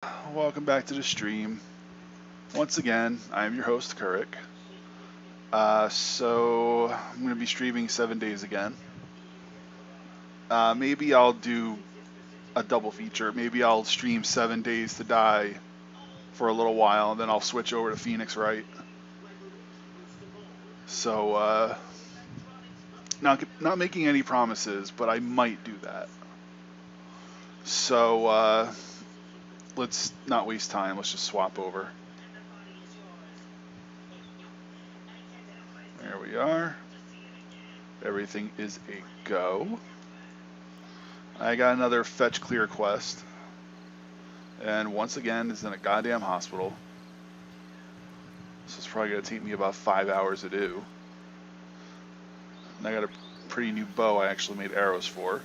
Welcome back to the stream. Once again, I'm your host, Kurik. So I'm going to be streaming 7 days again. Maybe I'll do a double feature. Maybe I'll stream 7 days to die for a little while, and then I'll switch over to Phoenix Wright. So, not making any promises, but I might do that. So, let's not waste time. Let's just swap over. There we are. Everything is a go. I got another fetch clear quest. And once again, it's in a goddamn hospital. So it's probably going to take me about 5 hours to do. And I got a pretty new bow I actually made arrows for.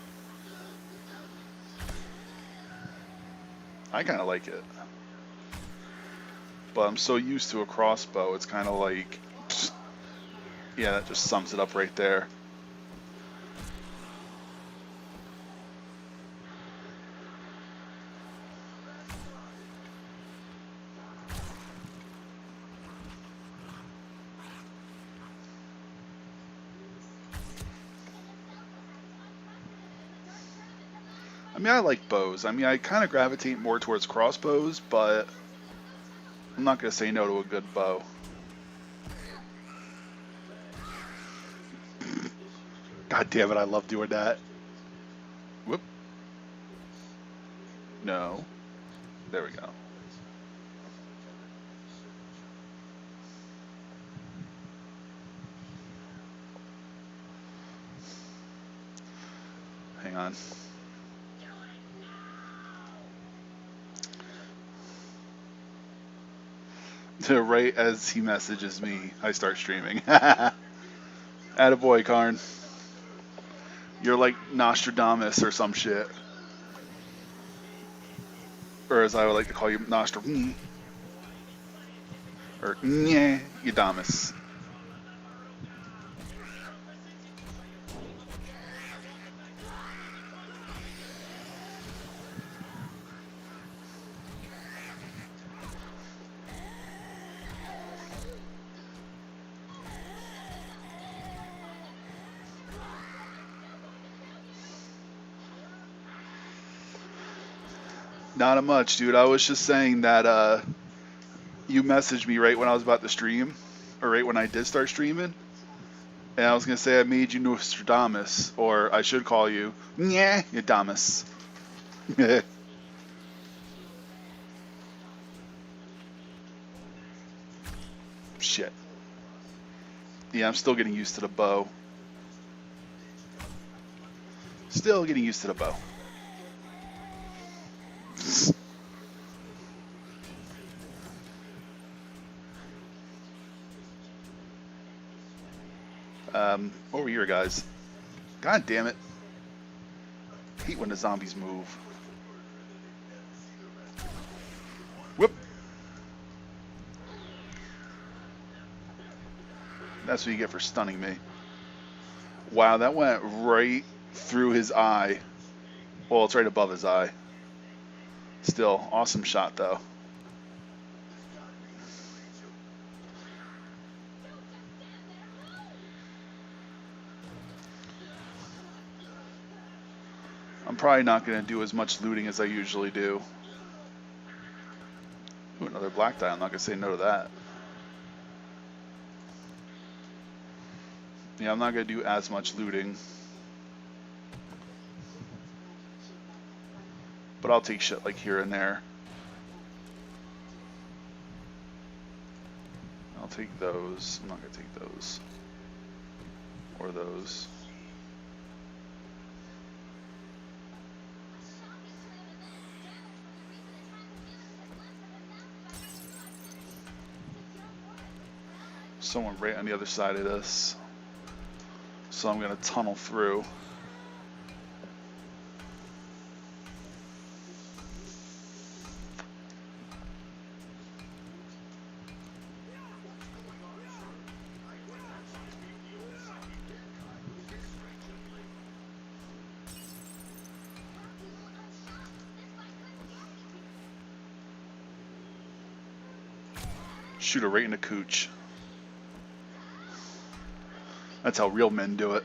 I kind of like it. But I'm so used to a crossbow, it's kind of like... Yeah, that just sums it up right there. I mean, I like bows. I mean, I kind of gravitate more towards crossbows, but I'm not going to say no to a good bow. God damn it, I love doing that. Whoop. No. There we go. Hang on. Right as he messages me, I start streaming. Attaboy, Karn. You're like Nostradamus or some shit. Or as I would like to call you, Nostrum. Or Yadamus. Not a much, dude. I was just saying that you messaged me right when I was about to stream, or right when I did start streaming, and I was gonna say I made you Nostradamus, or I should call you Yadamus. Shit. Yeah, I'm still getting used to the bow. Still getting used to the bow. Over here, guys. God damn it. I hate when the zombies move. Whoop. That's what you get for stunning me. Wow, that went right through his eye. Well, it's right above his eye. Still, awesome shot, though. I'm probably not going to do as much looting as I usually do. Ooh, another black die. I'm not going to say no to that. Yeah, I'm not going to do as much looting. But I'll take shit like here and there. I'll take those. I'm not going to take those. Or those. Someone right on the other side of this. So I'm going to tunnel through. Shoot her right in the cooch. That's how real men do it.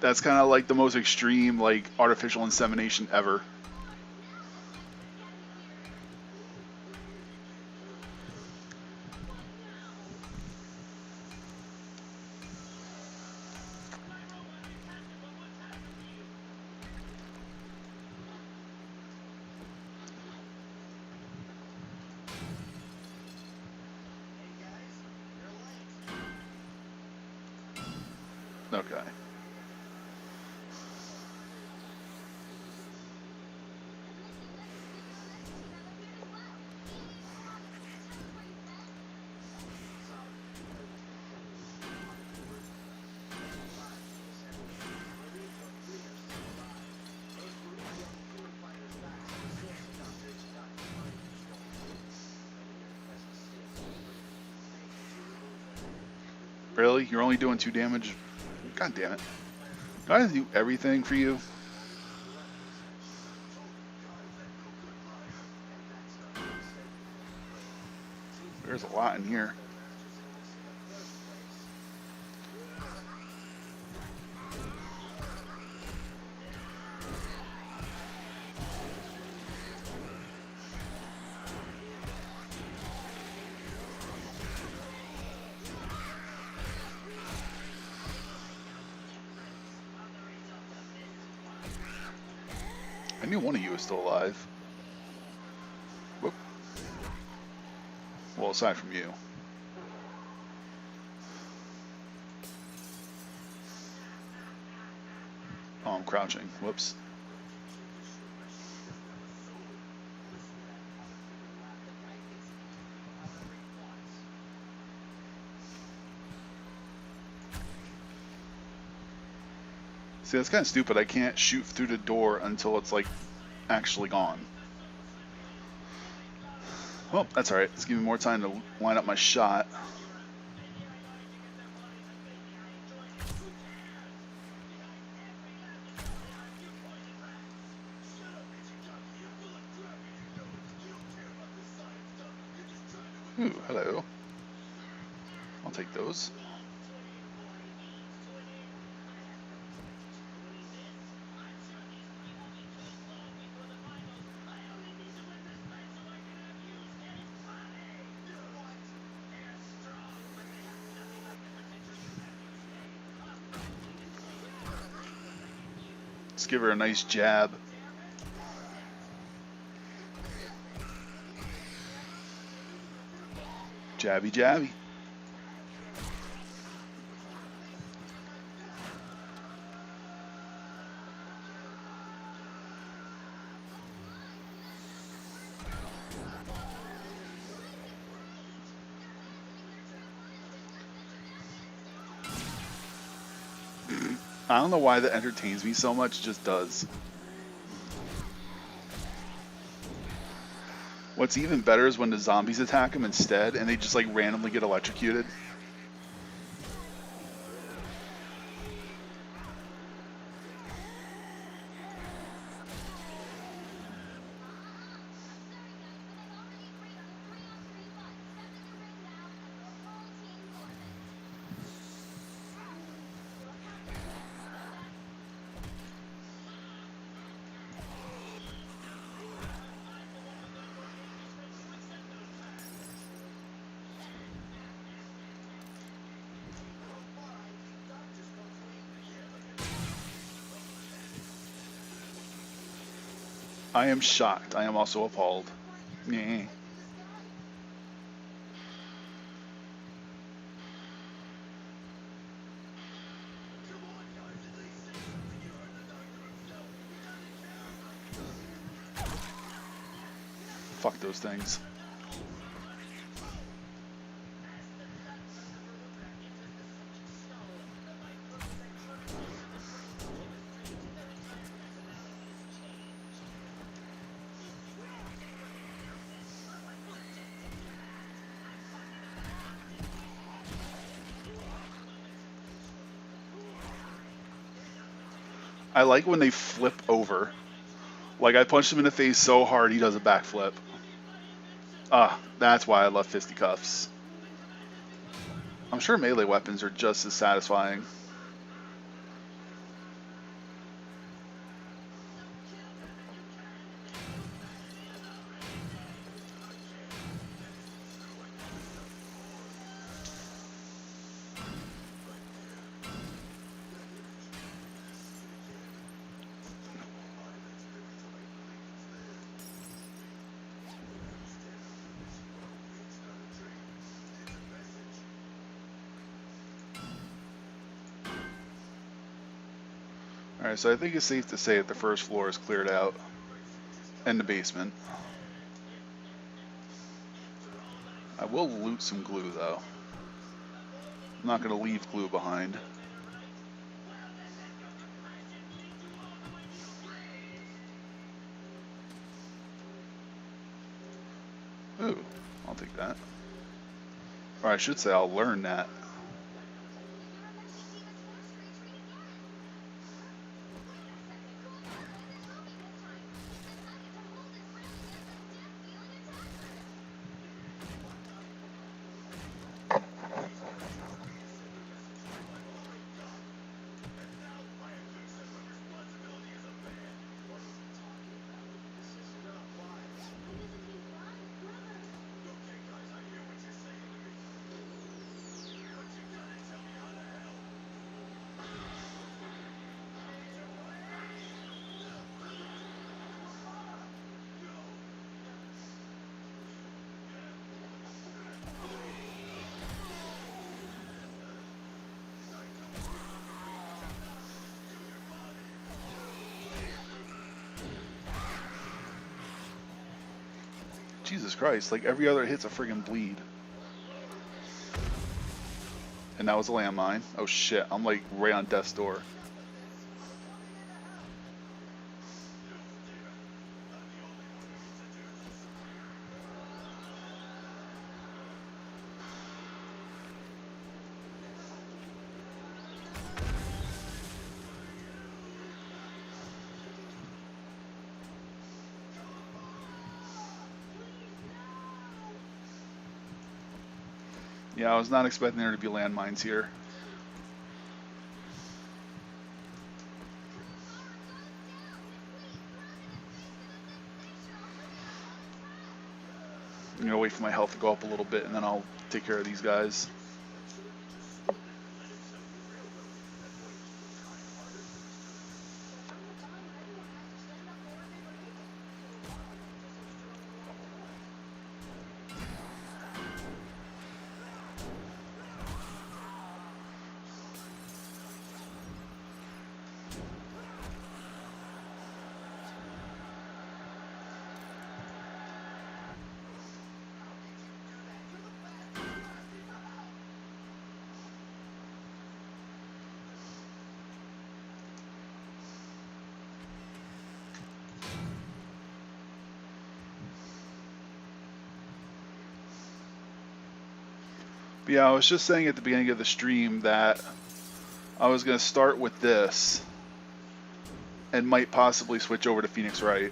That's kind of like the most extreme, like, artificial insemination ever. Okay. Really? You're only doing 2 damage? God damn it. Do I have to do everything for you? There's a lot in here. I knew one of you was still alive. Whoop. Well, aside from you. Oh, I'm crouching. Whoops. See, that's kind of stupid. I can't shoot through the door until it's, like, actually gone. Well, that's alright. It's giving me more time to line up my shot. Ooh, hello. I'll take those. Let's give her a nice jab. Jabby, jabby. I don't know why that entertains me so much, it just does. What's even better is when the zombies attack him instead and they just like randomly get electrocuted. I am shocked. I am also appalled. Meh. Fuck those things. I like when they flip over. Like, I punched him in the face so hard he does a backflip. Ah, that's why I love fisticuffs. I'm sure melee weapons are just as satisfying. Alright, so I think it's safe to say that the first floor is cleared out. And the basement. I will loot some glue, though. I'm not going to leave glue behind. Ooh, I'll take that. Or I should say I'll learn that. Jesus Christ, like every other hit's a friggin' bleed. And that was a landmine. Oh shit, I'm like right on death's door. Yeah, I was not expecting there to be landmines here. I'm gonna wait for my health to go up a little bit and then I'll take care of these guys. But yeah, I was just saying at the beginning of the stream that I was going to start with this and might possibly switch over to Phoenix Wright.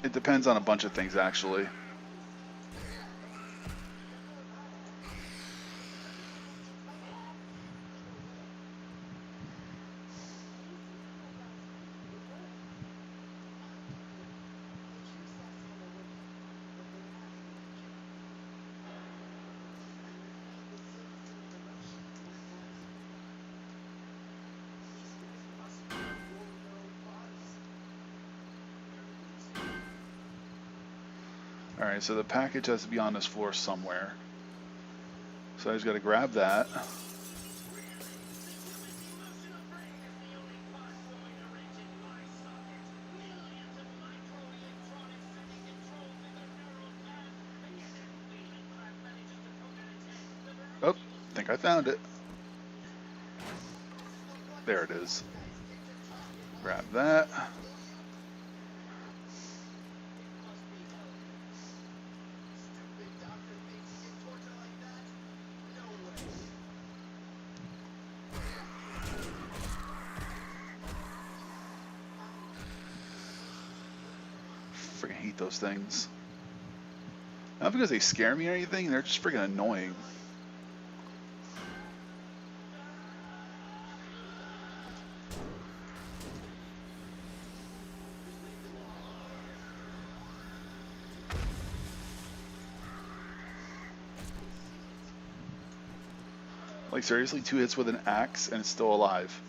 It depends on a bunch of things, actually. Alright, so the package has to be on this floor somewhere. So I just got to grab that. Oh, I think I found it. There it is. Grab that. hate those things. Not because they scare me or anything, they're just freaking annoying. Like seriously, 2 hits with an axe and it's still alive.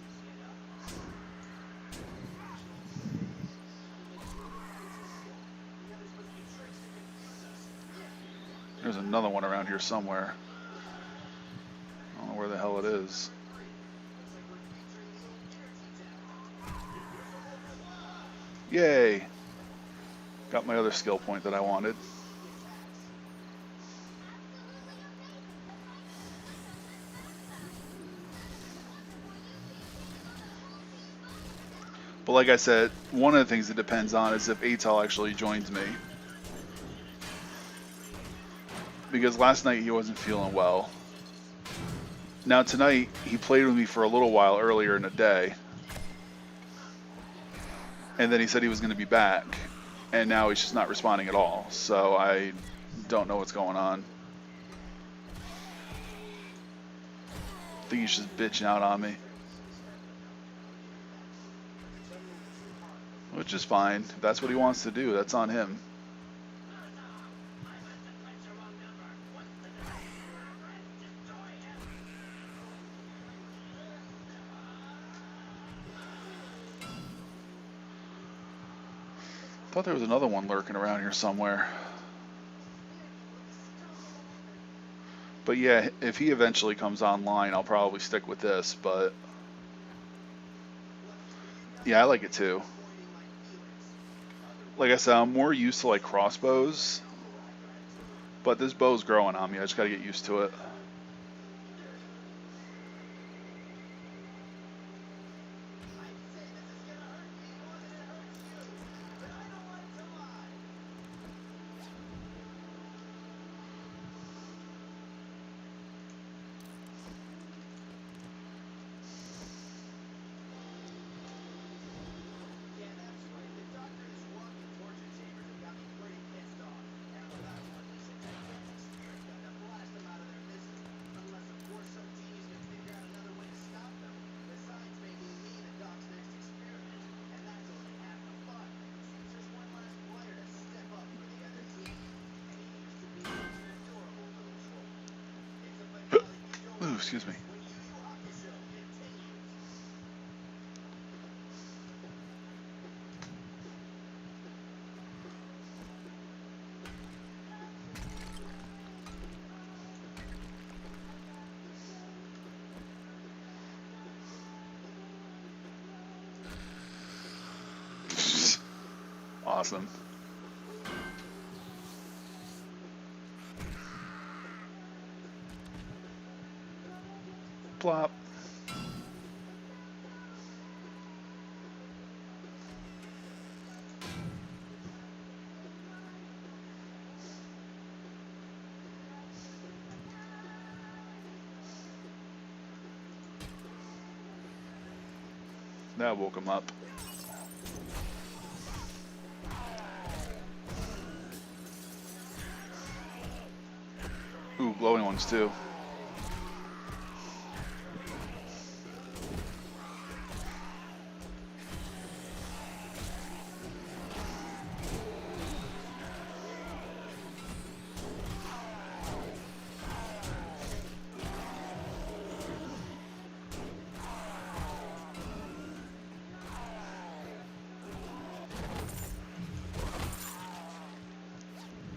There's another one around here somewhere. I don't know where the hell it is. Yay! Got my other skill point that I wanted. But like I said, one of the things it depends on is if Atal actually joins me. Because last night he wasn't feeling well. Now tonight, he played with me for a little while earlier in the day. And then he said he was going to be back. And now he's just not responding at all. So I don't know what's going on. I think he's just bitching out on me. Which is fine. If that's what he wants to do, that's on him. Thought there was another one lurking around here somewhere. But yeah, if he eventually comes online, I'll probably stick with this, but yeah, I like it too. Like I said, I'm more used to like crossbows, but this bow's growing on me. I just gotta get used to it. Ooh, excuse me. Awesome. Plop. That woke him up. Ooh, glowing ones too.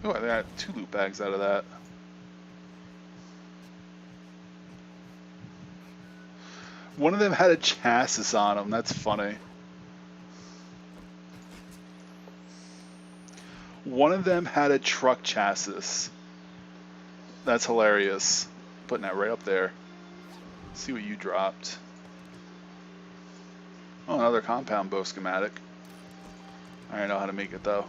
Oh, I got 2 loot bags out of that. One of them had a chassis on them. That's funny. One of them had a truck chassis. That's hilarious. Putting that right up there. Let's see what you dropped. Oh, another compound bow schematic. I don't know how to make it though.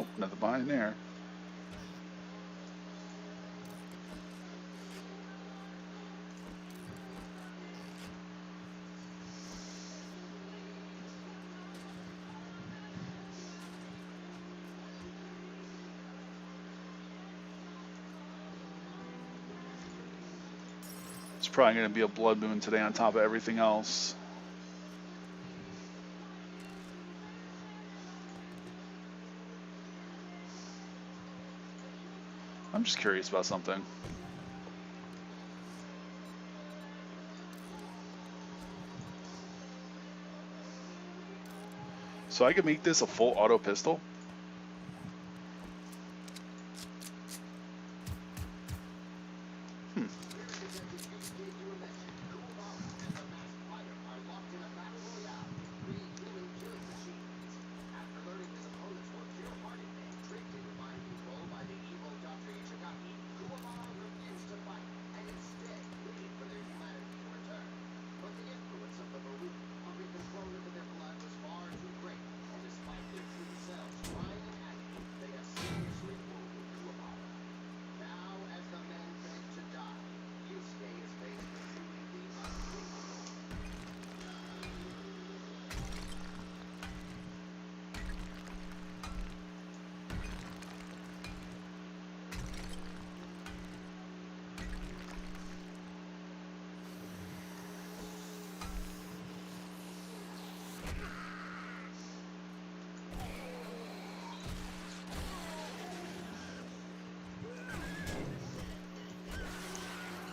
Nope, nothing behind there. It's probably going to be a blood moon today on top of everything else. I'm just curious about something. So I could make this a full auto pistol?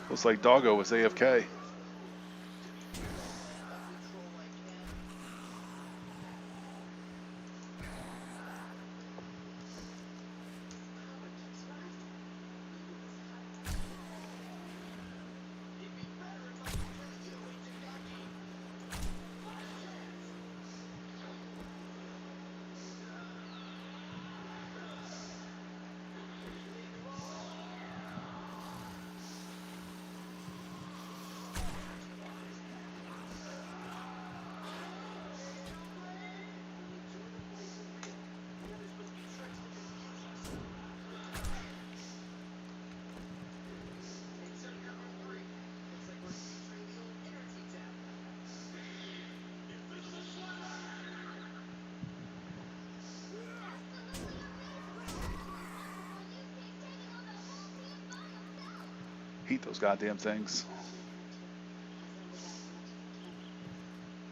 Looks like Doggo was AFK. Hate those goddamn things.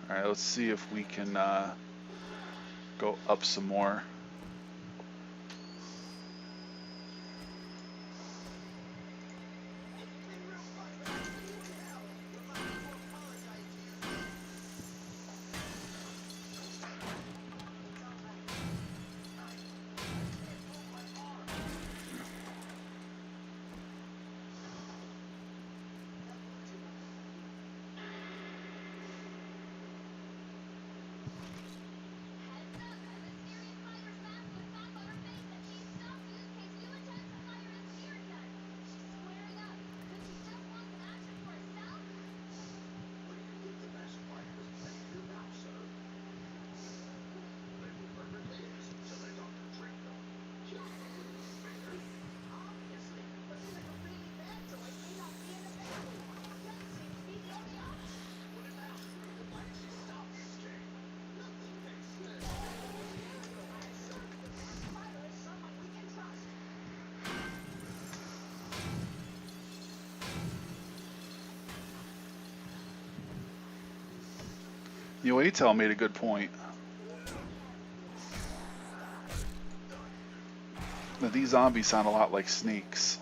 Alright, let's see if we can go up some more. NYAAA made a good point. That these zombies sound a lot like snakes.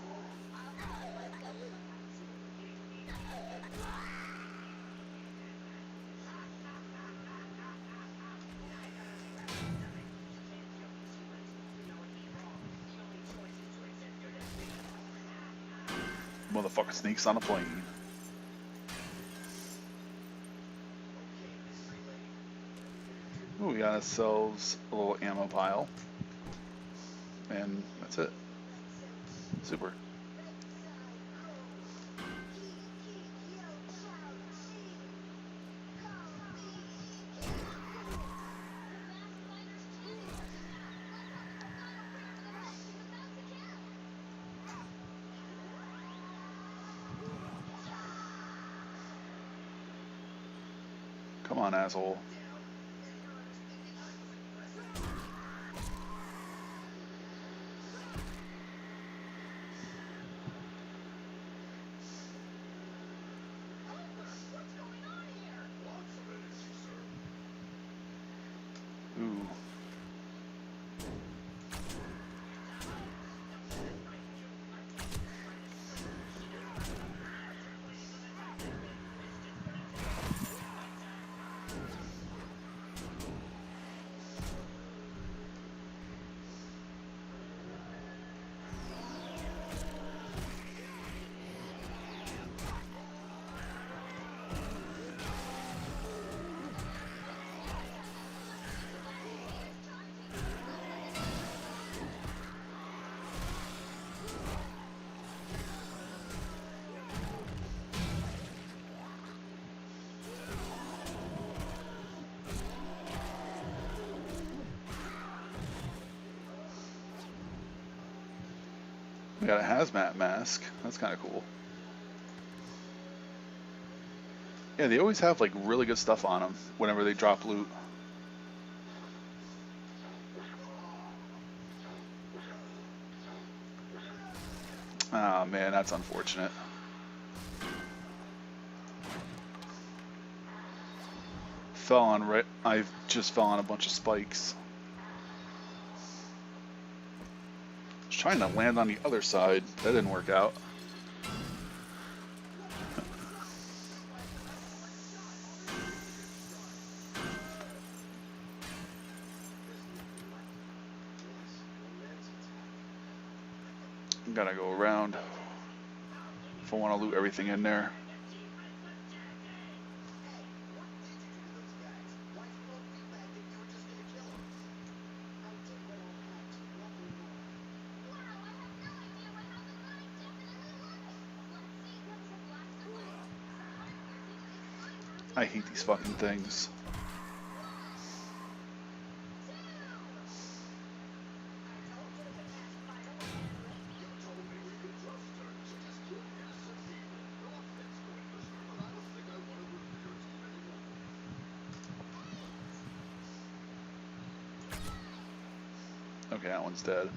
Motherfucking snakes on a plane. Ooh, we got ourselves a little ammo pile. And that's it. Super. Come on, asshole. Ooh. We got a hazmat mask. That's kind of cool. Yeah, they always have like really good stuff on them whenever they drop loot. Oh man, that's unfortunate. Fell on right. I just fell on a bunch of spikes. I was trying to land on the other side. That didn't work out. Gotta go around if I want to loot everything in there. I hate these fucking things. Okay, that one's dead.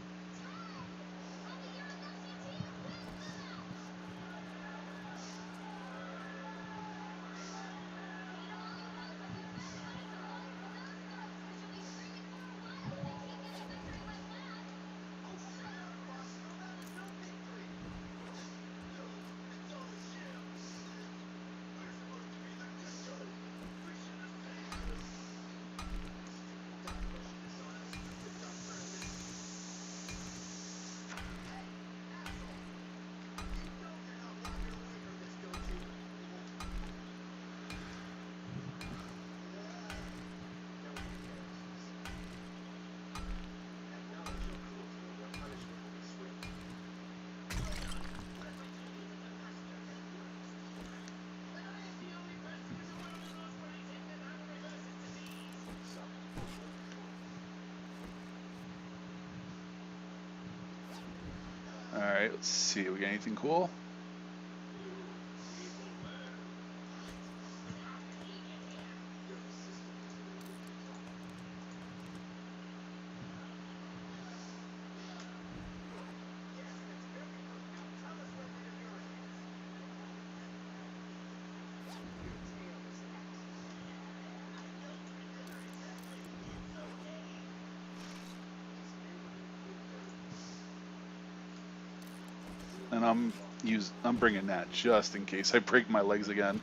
Alright, let's see. We got anything cool? And I'm bringing that just in case I break my legs again.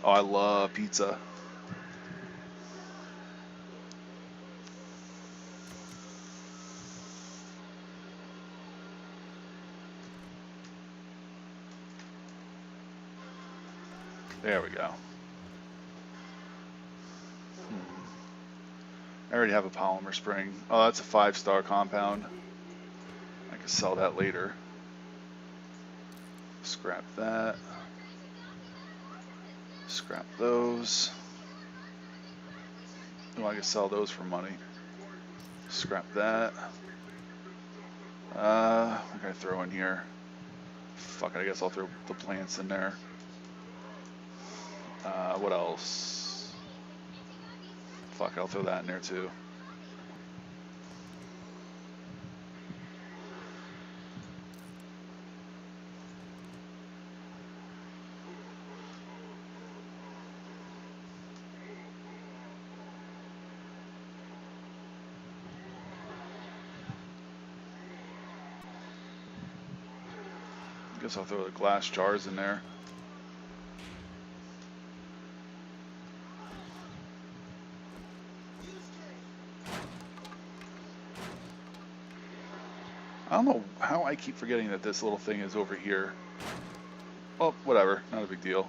Oh, I love pizza. There we go. I already have a polymer spring. Oh, that's a 5-star compound. I can sell that later. Scrap that. Scrap those. Oh, I can sell those for money. Scrap that. What can I throw in here? Fuck it, I guess I'll throw the plants in there. What else? Fuck, I'll throw that in there too. Guess I'll throw the glass jars in there. I don't know how I keep forgetting that this little thing is over here. Well, whatever, not a big deal.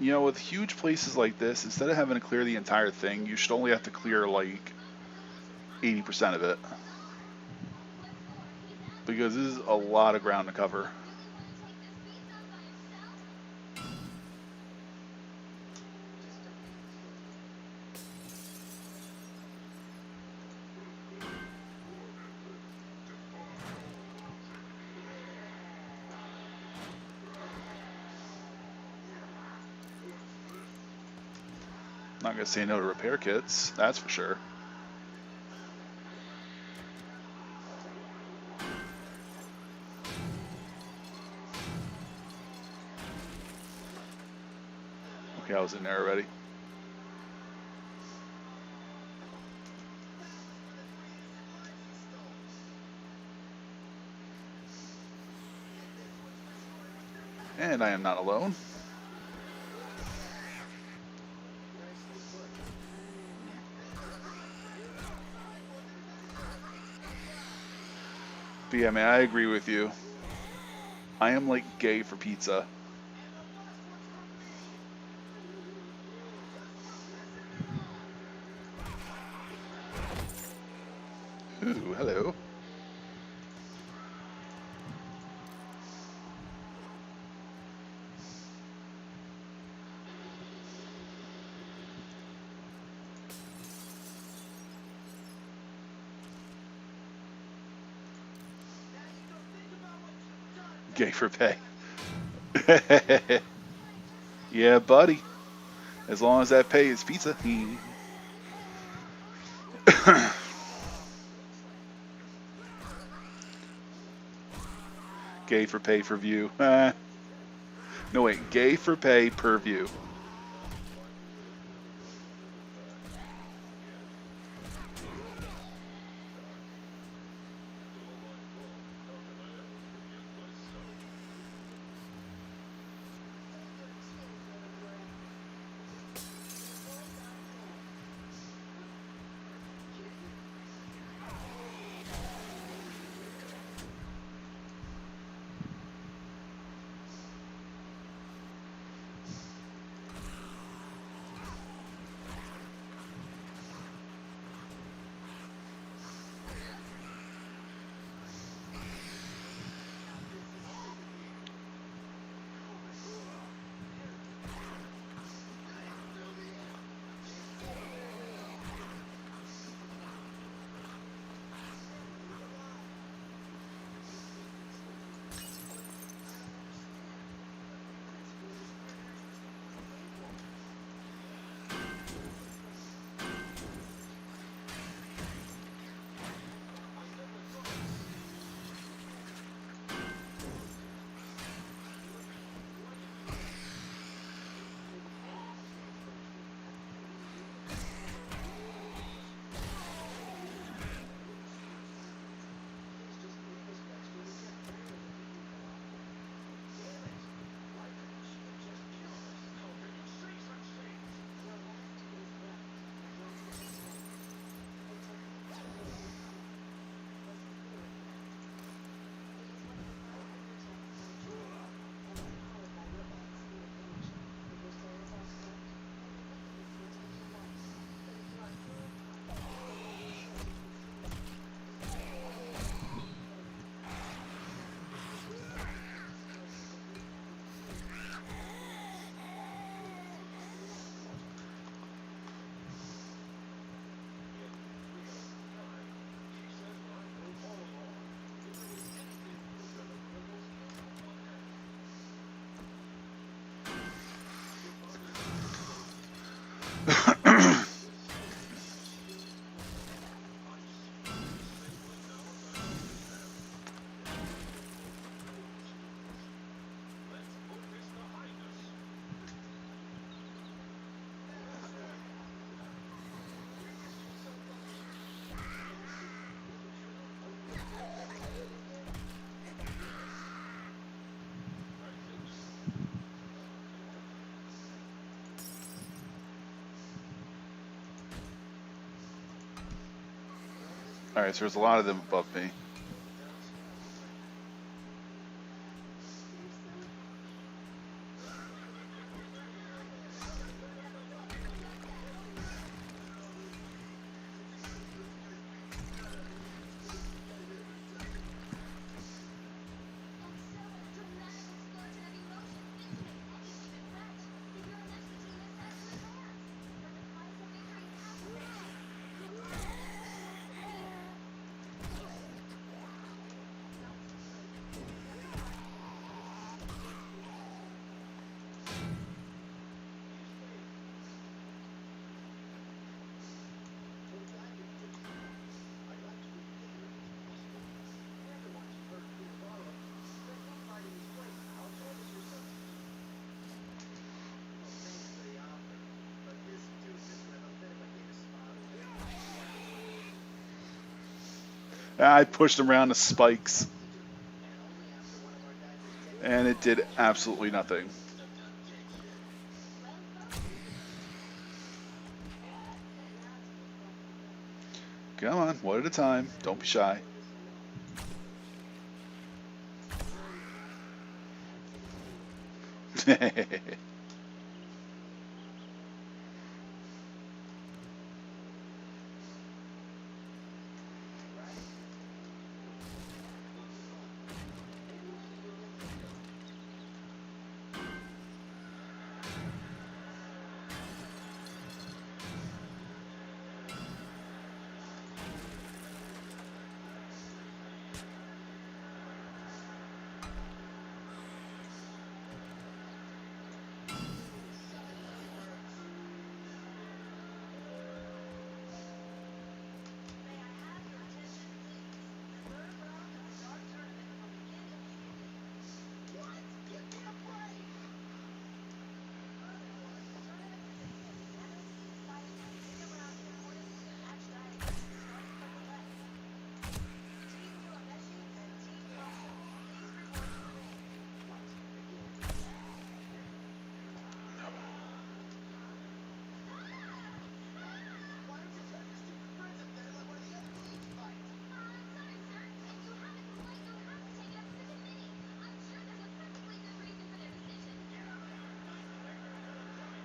You know, with huge places like this, instead of having to clear the entire thing, you should only have to clear like 80% of it. Because this is a lot of ground to cover. Not gonna say no to repair kits, that's for sure. Okay, I was in there already. And I am not alone. But yeah, man, I agree with you. I am like gay for pizza. Ooh, hello. Gay for pay. Yeah, buddy. As long as that pay is pizza. Gay for pay for view. No, wait. Gay for pay per view. Alright, so there's a lot of them above me. I pushed him around the spikes, and it did absolutely nothing. Come on, one at a time. Don't be shy.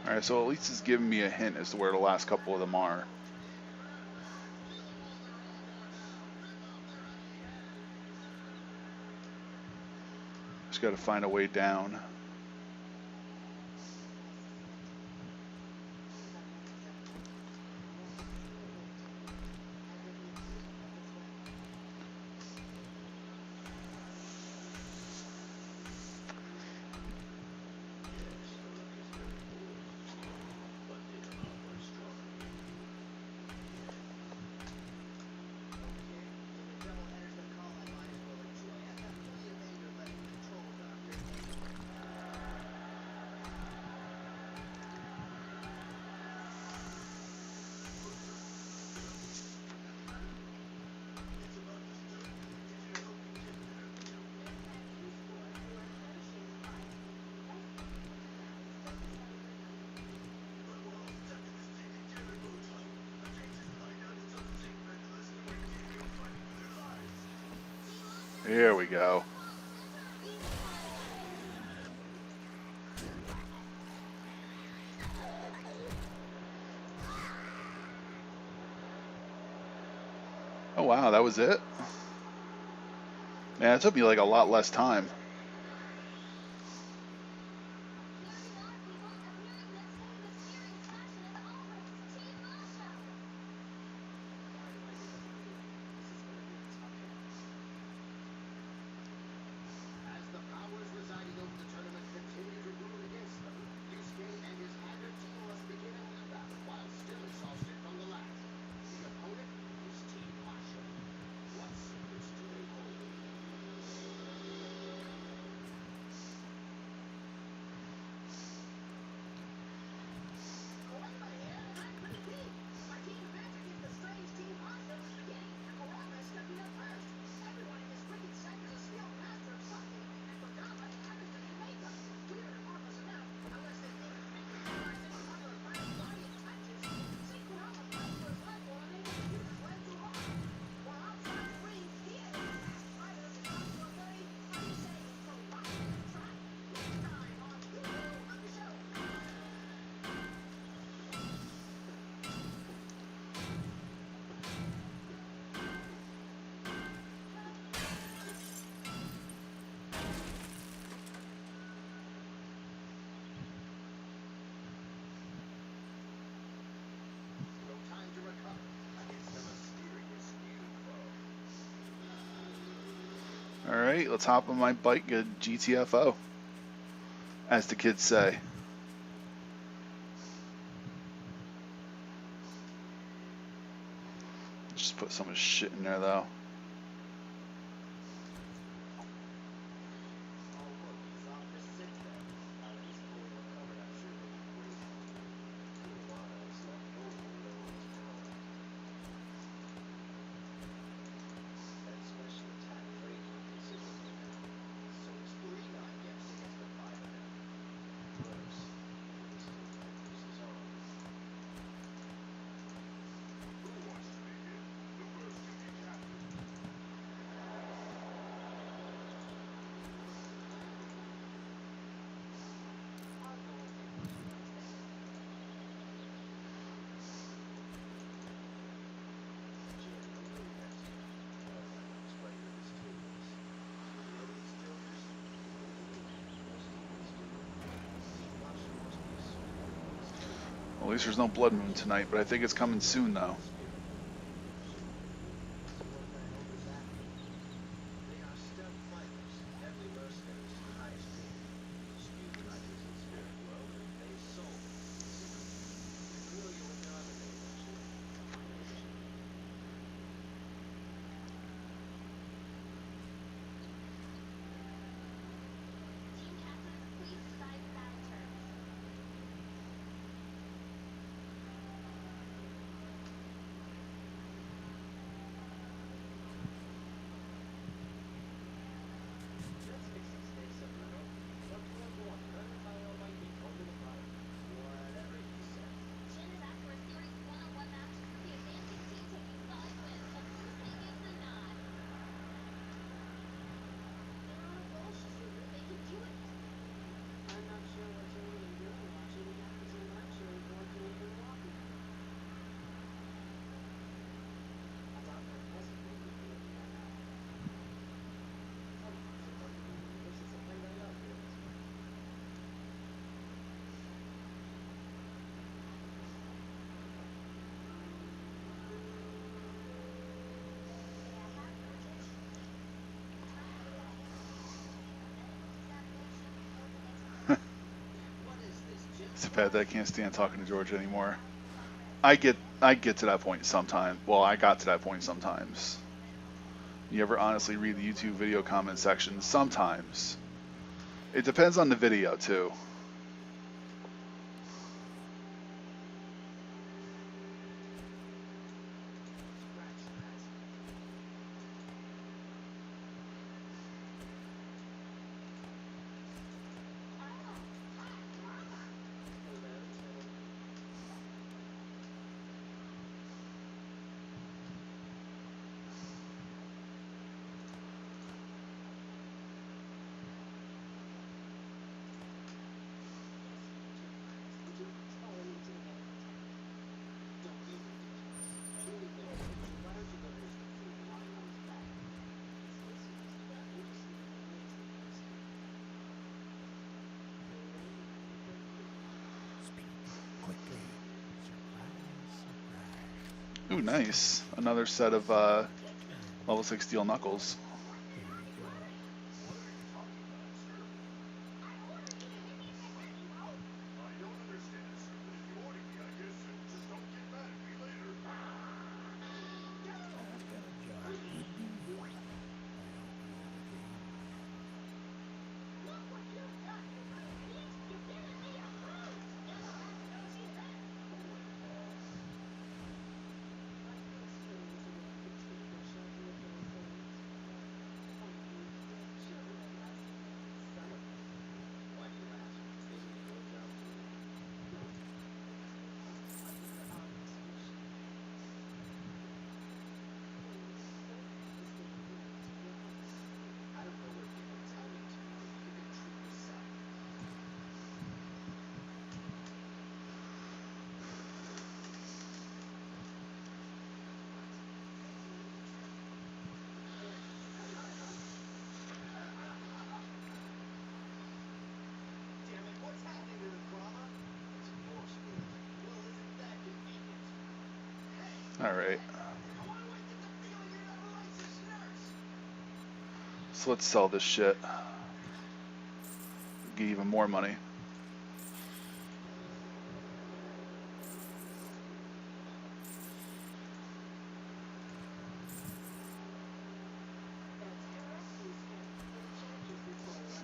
Alright, so at least it's giving me a hint as to where the last couple of them are. Just gotta find a way down. Here we go. Oh wow, that was it? Man, it took me like a lot less time. All right, let's hop on my bike, get GTFO, as the kids say. Just put so much shit in there, though. Well, at least there's no blood moon tonight, but I think it's coming soon, though. It's too bad that I can't stand talking to George anymore. I get to that point sometimes. Well, I got to that point sometimes. You ever honestly read the YouTube video comment section? Sometimes. It depends on the video, too. Ooh, nice. Another set of level 6 steel knuckles. Alright. So let's sell this shit. Get even more money.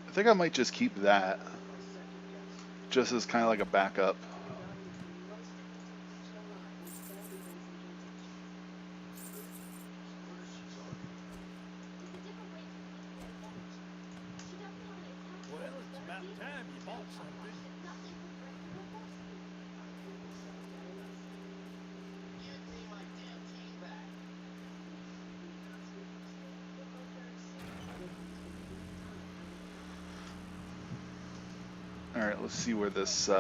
I think I might just keep that. Just as kind of like a backup. Well, it's about time you bought something. Alright, let's see where this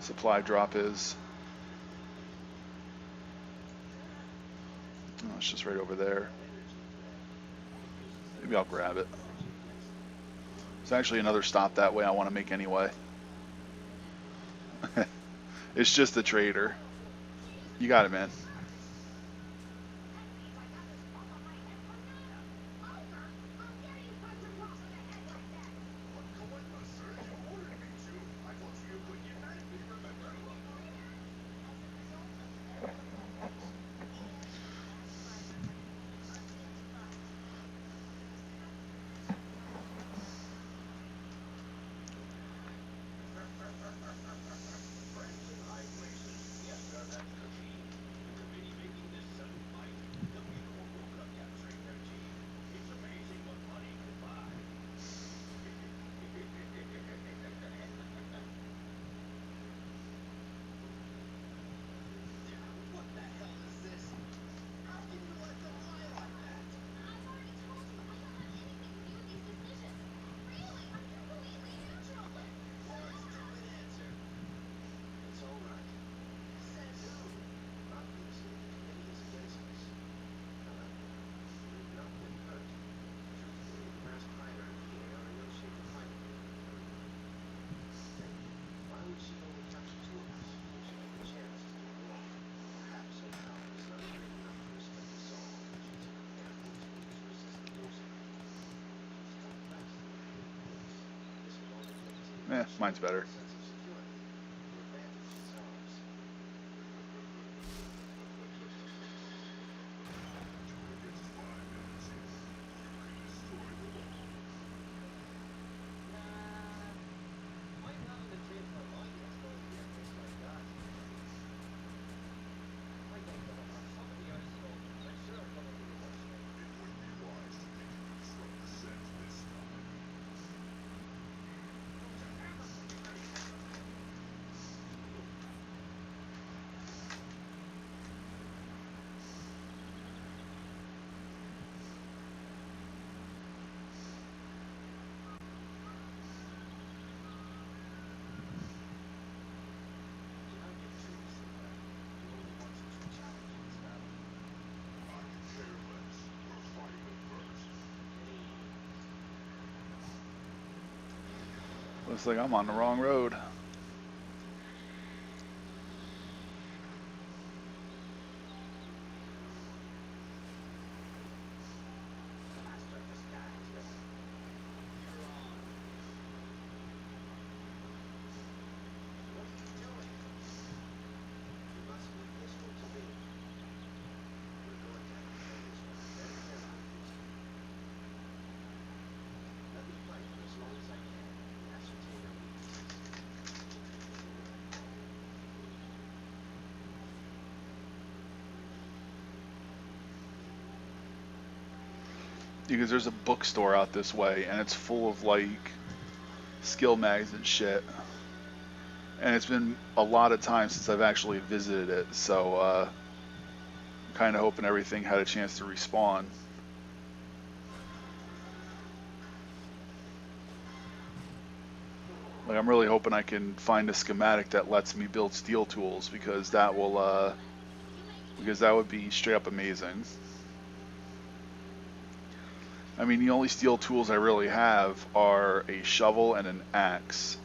supply drop is. Oh, it's just right over there. Maybe I'll grab it. There's actually another stop that way I want to make anyway. It's just the trader. You got it, man. Mine's better. Looks like I'm on the wrong road. Because there's a bookstore out this way and it's full of like skill mags and shit. And it's been a lot of time since I've actually visited it, so I'm kind of hoping everything had a chance to respawn. Like, I'm really hoping I can find a schematic that lets me build steel tools, because that will, because that would be straight up amazing. I mean, the only steel tools I really have are a shovel and an axe.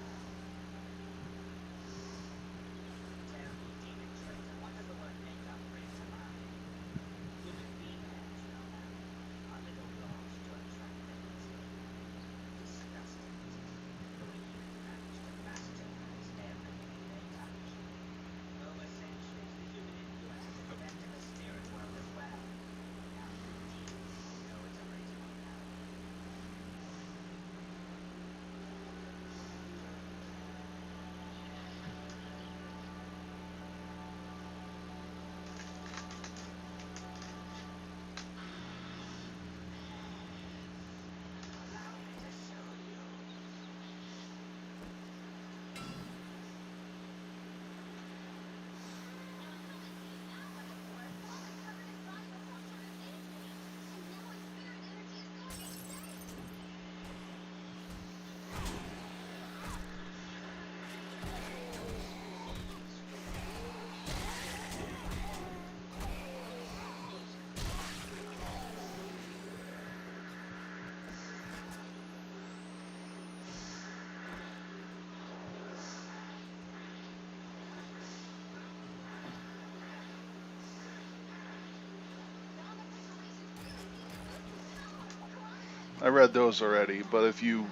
I read those already, but if you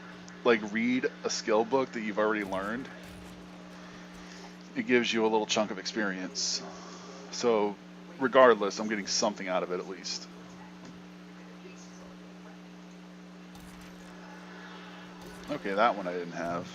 like read a skill book that you've already learned, it gives you a little chunk of experience. So regardless, I'm getting something out of it at least. Okay, that one I didn't have.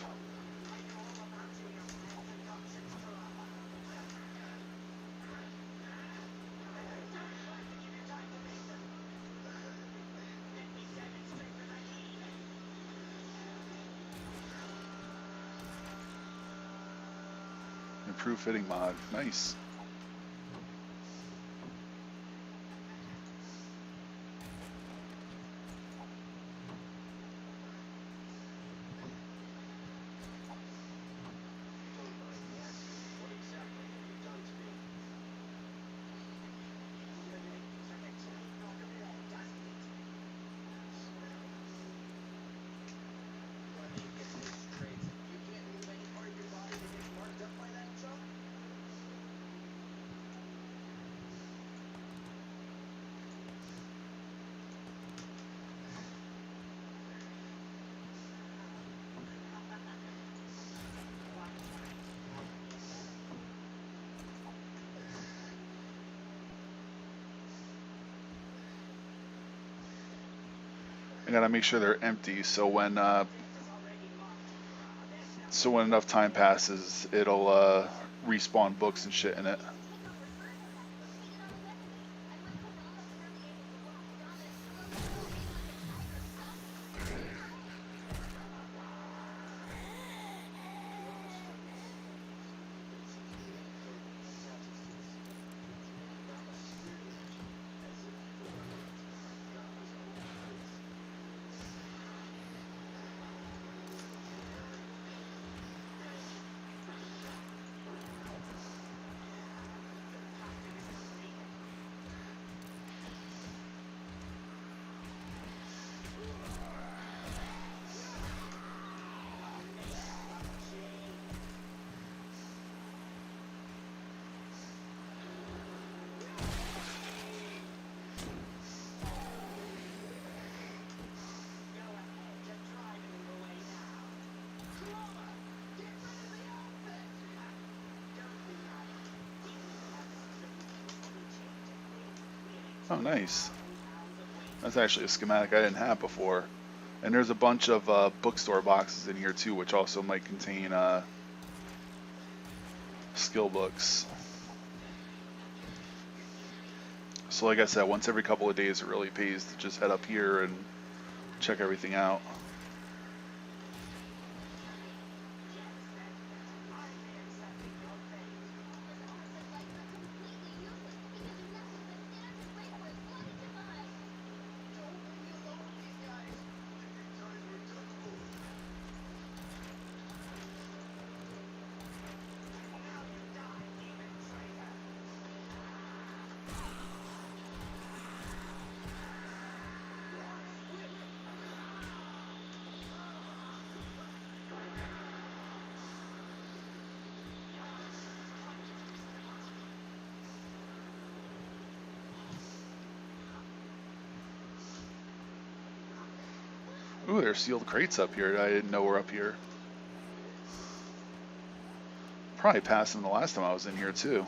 Improved fitting mod. Nice. I gotta make sure they're empty so when enough time passes, it'll respawn books and shit in it. Oh, nice. That's actually a schematic I didn't have before. And there's a bunch of bookstore boxes in here too, which also might contain skill books. So like I said, once every couple of days it really pays to just head up here and check everything out. Ooh, there's sealed crates up here. I didn't know were up here. Probably passed them the last time I was in here too.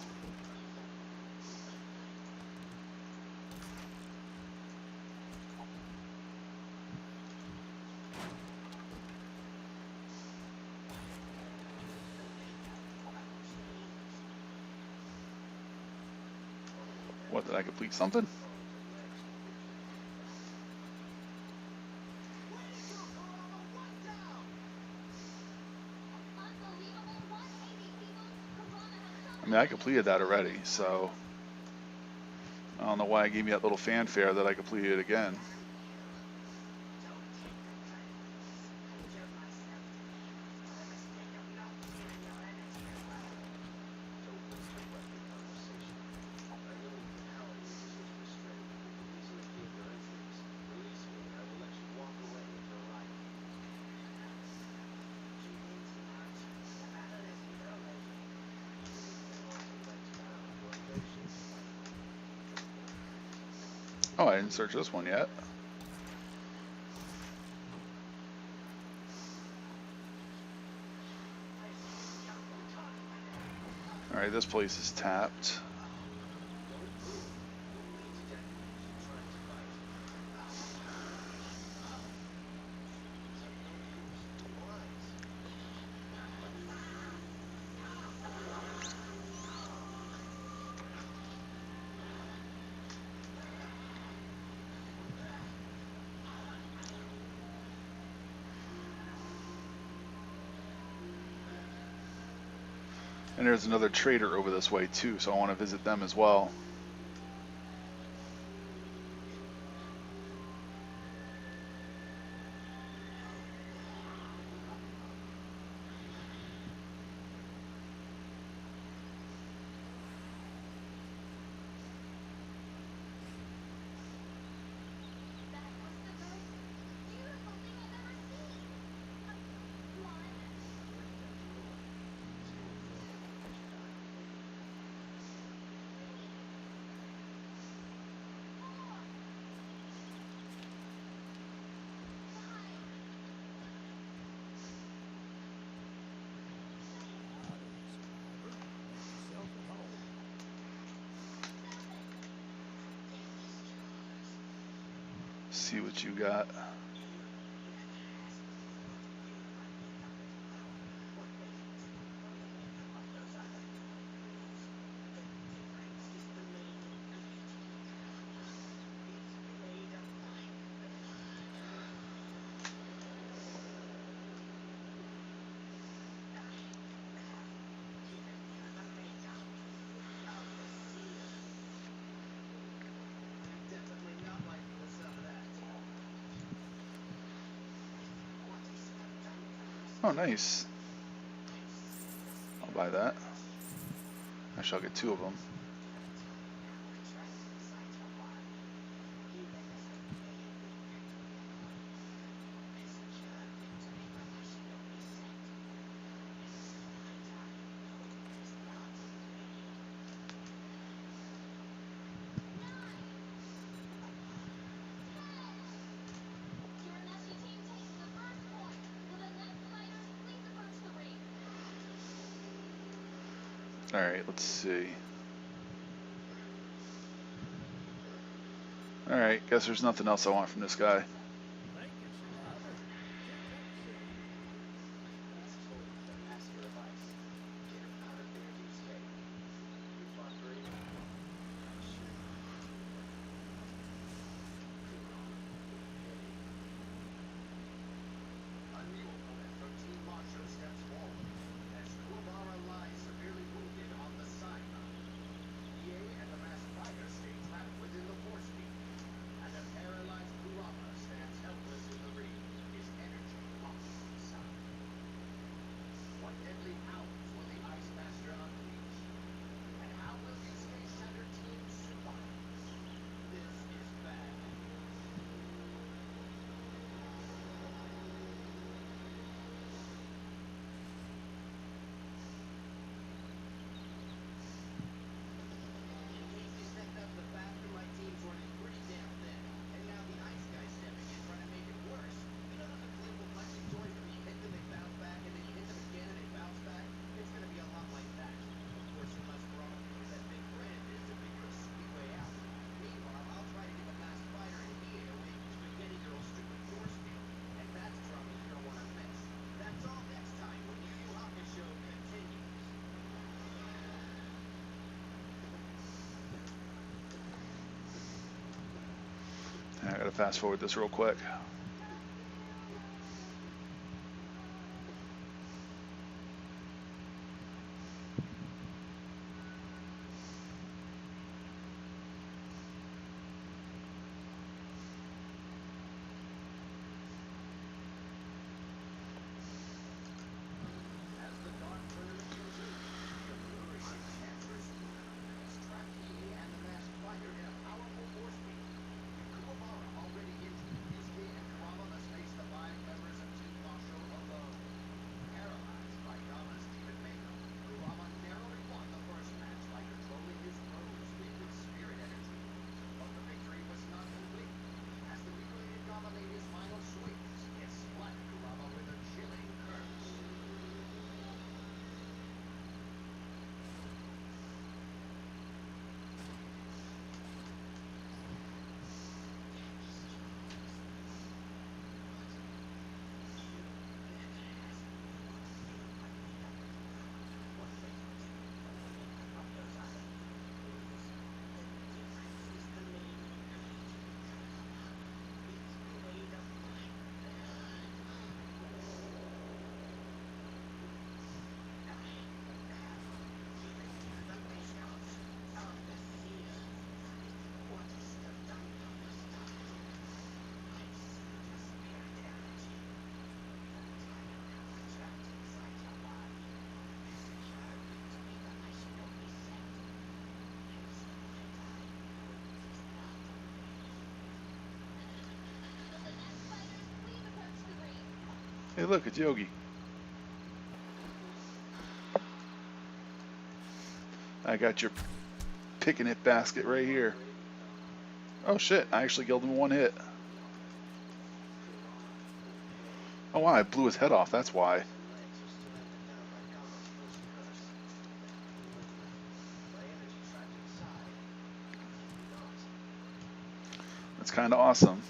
What, did I complete something? I mean, I completed that already, so I don't know why it gave me that little fanfare that I completed it again. Oh, I didn't search this one yet. Alright, this place is tapped. And there's another trader over this way too, so I want to visit them as well. See what you got. Oh, nice. I'll buy that. Actually, I'll get 2 of them. Alright, let's see. Alright, guess there's nothing else I want from this guy. Thank you, Survivor. Take that seat. I gotta fast forward this real quick. Hey, look, it's Yogi. I got your picking it basket right here. Oh shit, I actually killed him in one hit. Oh wow, I blew his head off, that's why. That's kind of awesome.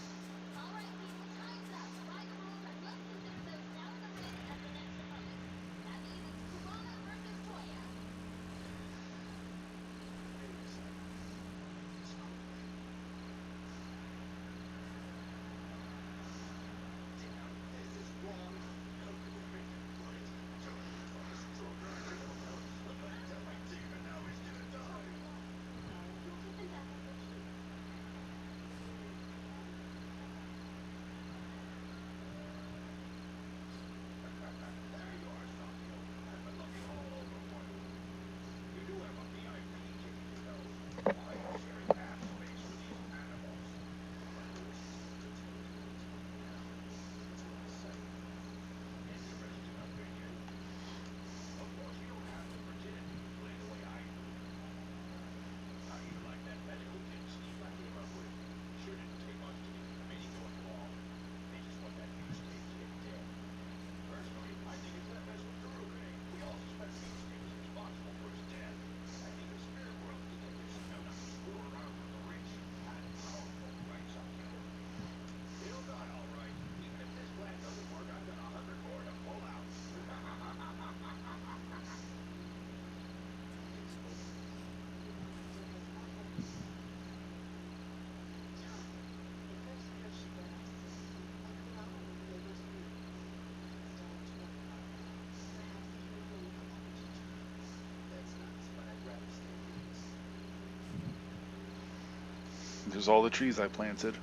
There's all the trees I planted.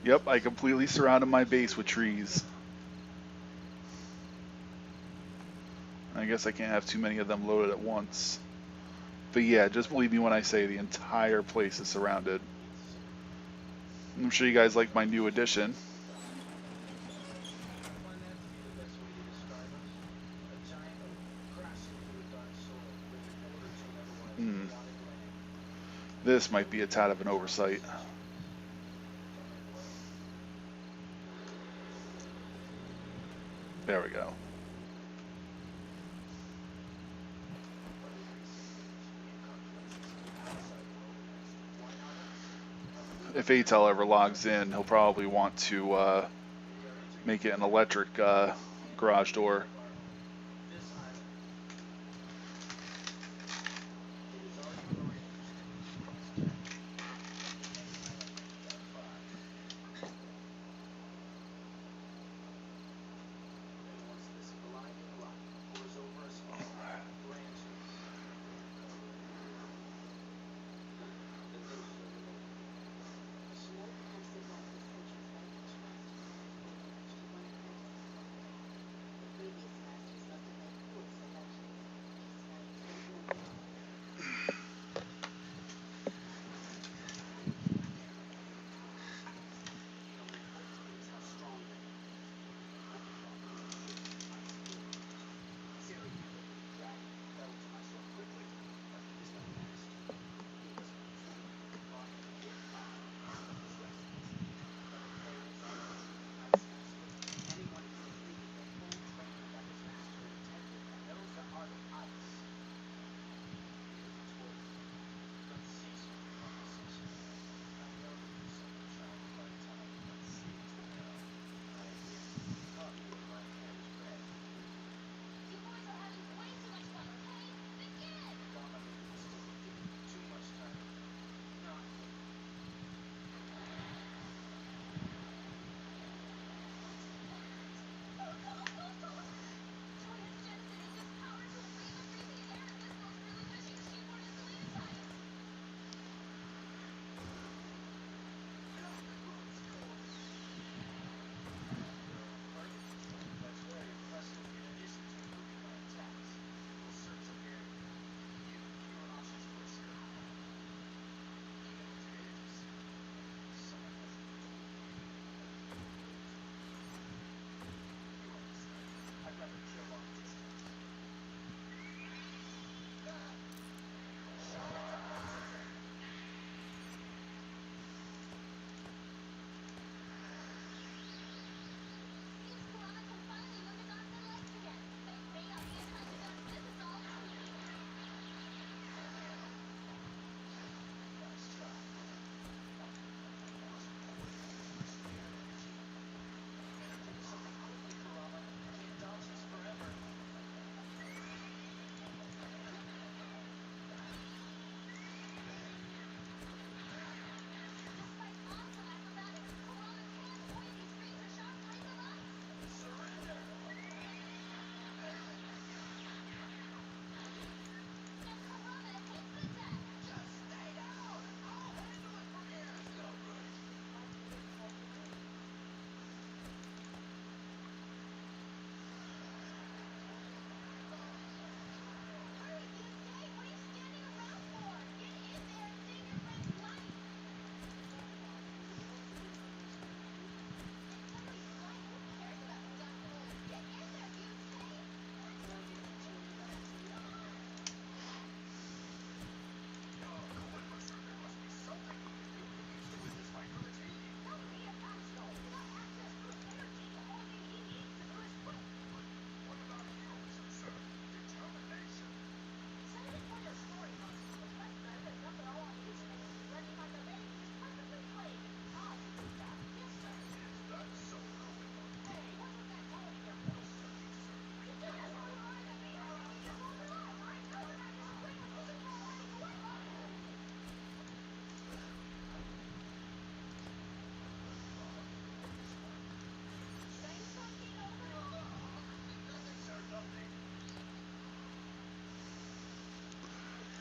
Yep, I completely surrounded my base with trees. I guess I can't have too many of them loaded at once. But yeah, just believe me when I say the entire place is surrounded. I'm sure you guys like my new addition. Hmm. This might be a tad of an oversight. There we go. If Atel ever logs in, he'll probably want to make it an electric garage door.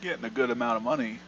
Getting a good amount of money.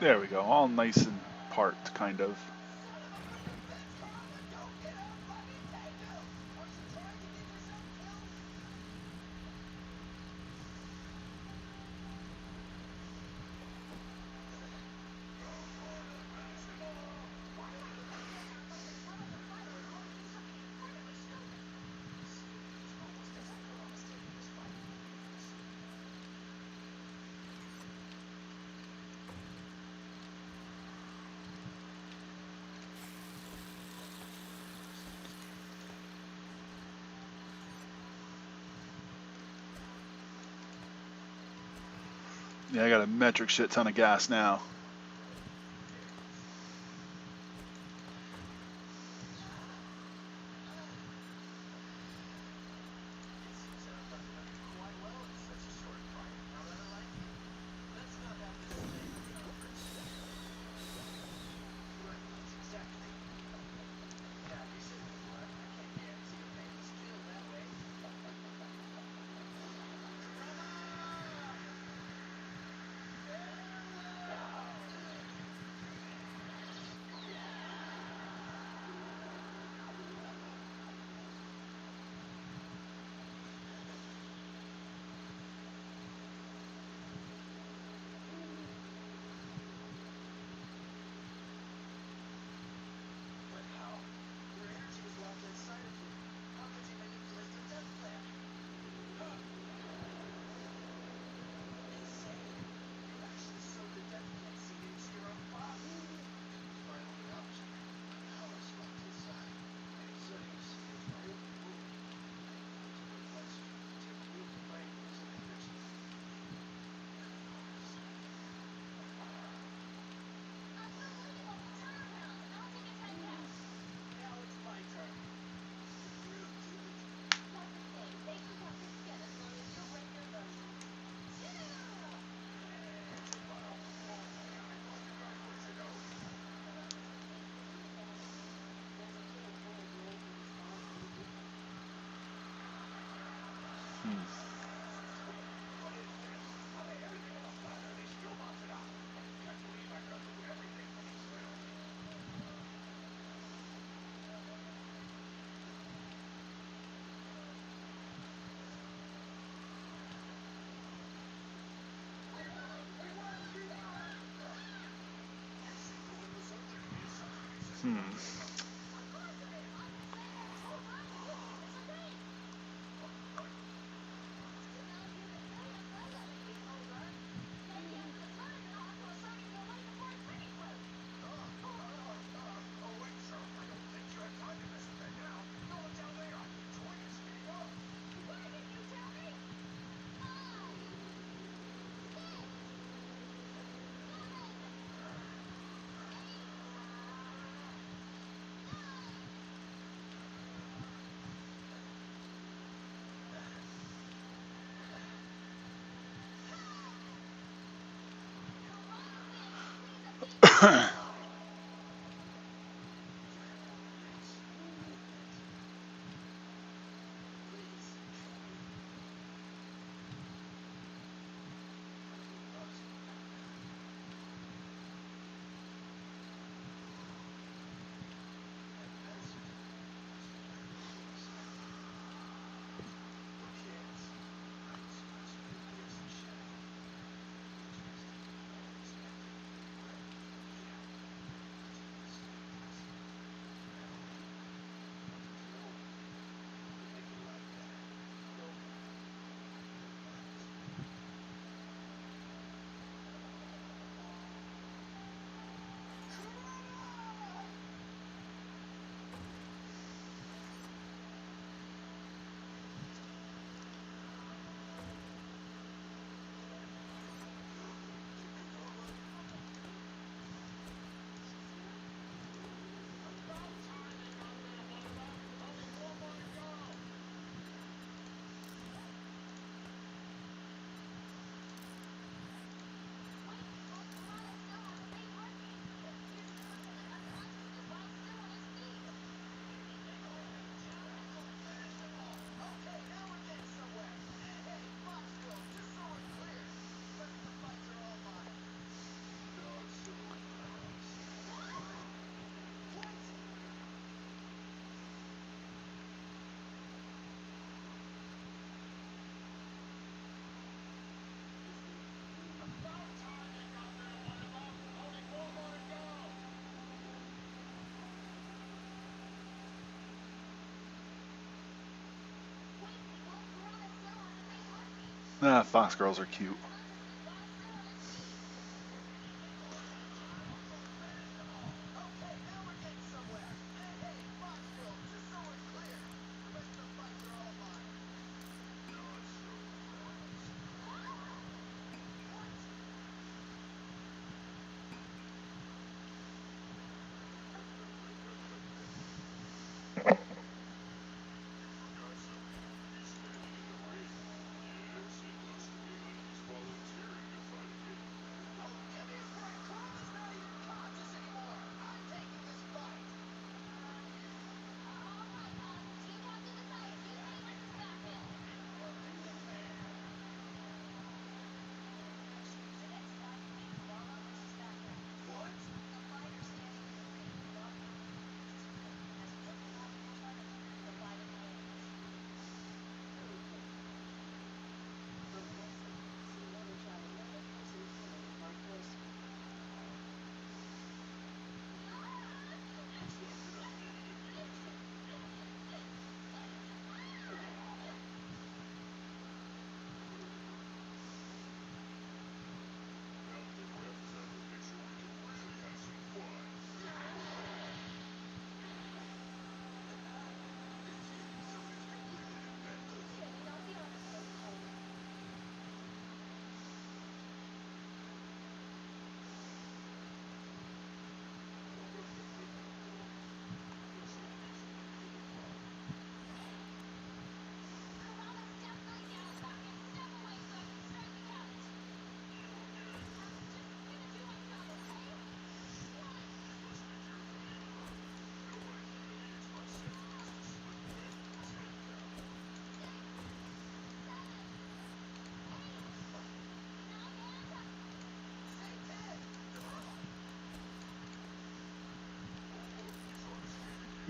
There we go. All nice and parked, kind of. Yeah, I got a metric shit ton of gas now. Fox girls are cute.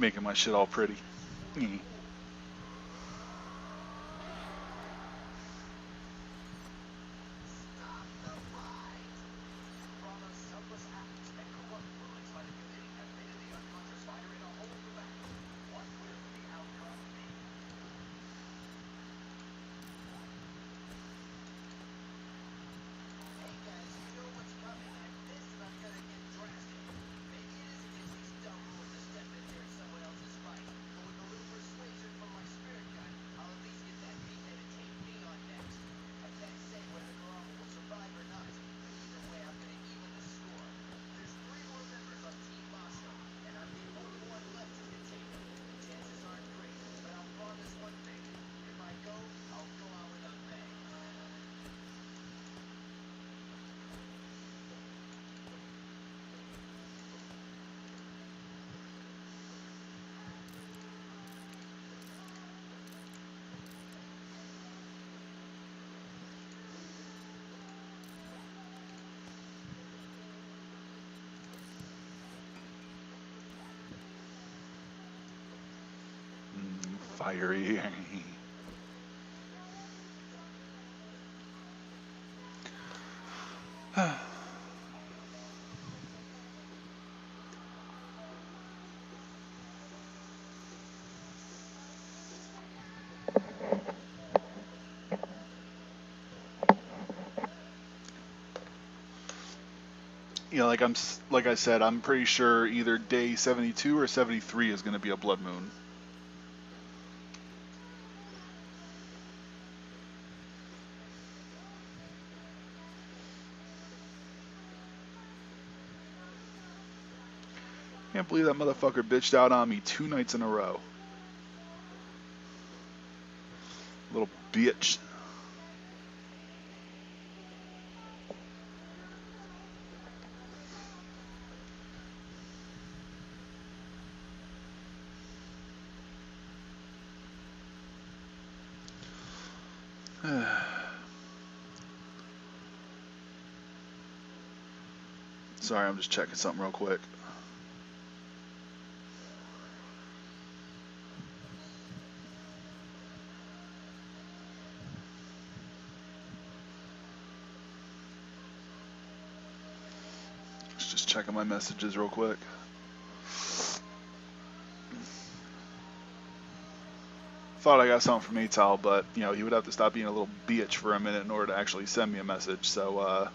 Making my shit all pretty. Mm. Fiery. You know, like I said, I'm pretty sure either day 72 or 73 is going to be a blood moon. Can't believe that motherfucker bitched out on me 2 nights in a row. Little bitch. Sorry, I'm just checking something real quick. Just checking my messages real quick. Thought I got something from Atal, but you know he would have to stop being a little bitch for a minute in order to actually send me a message. So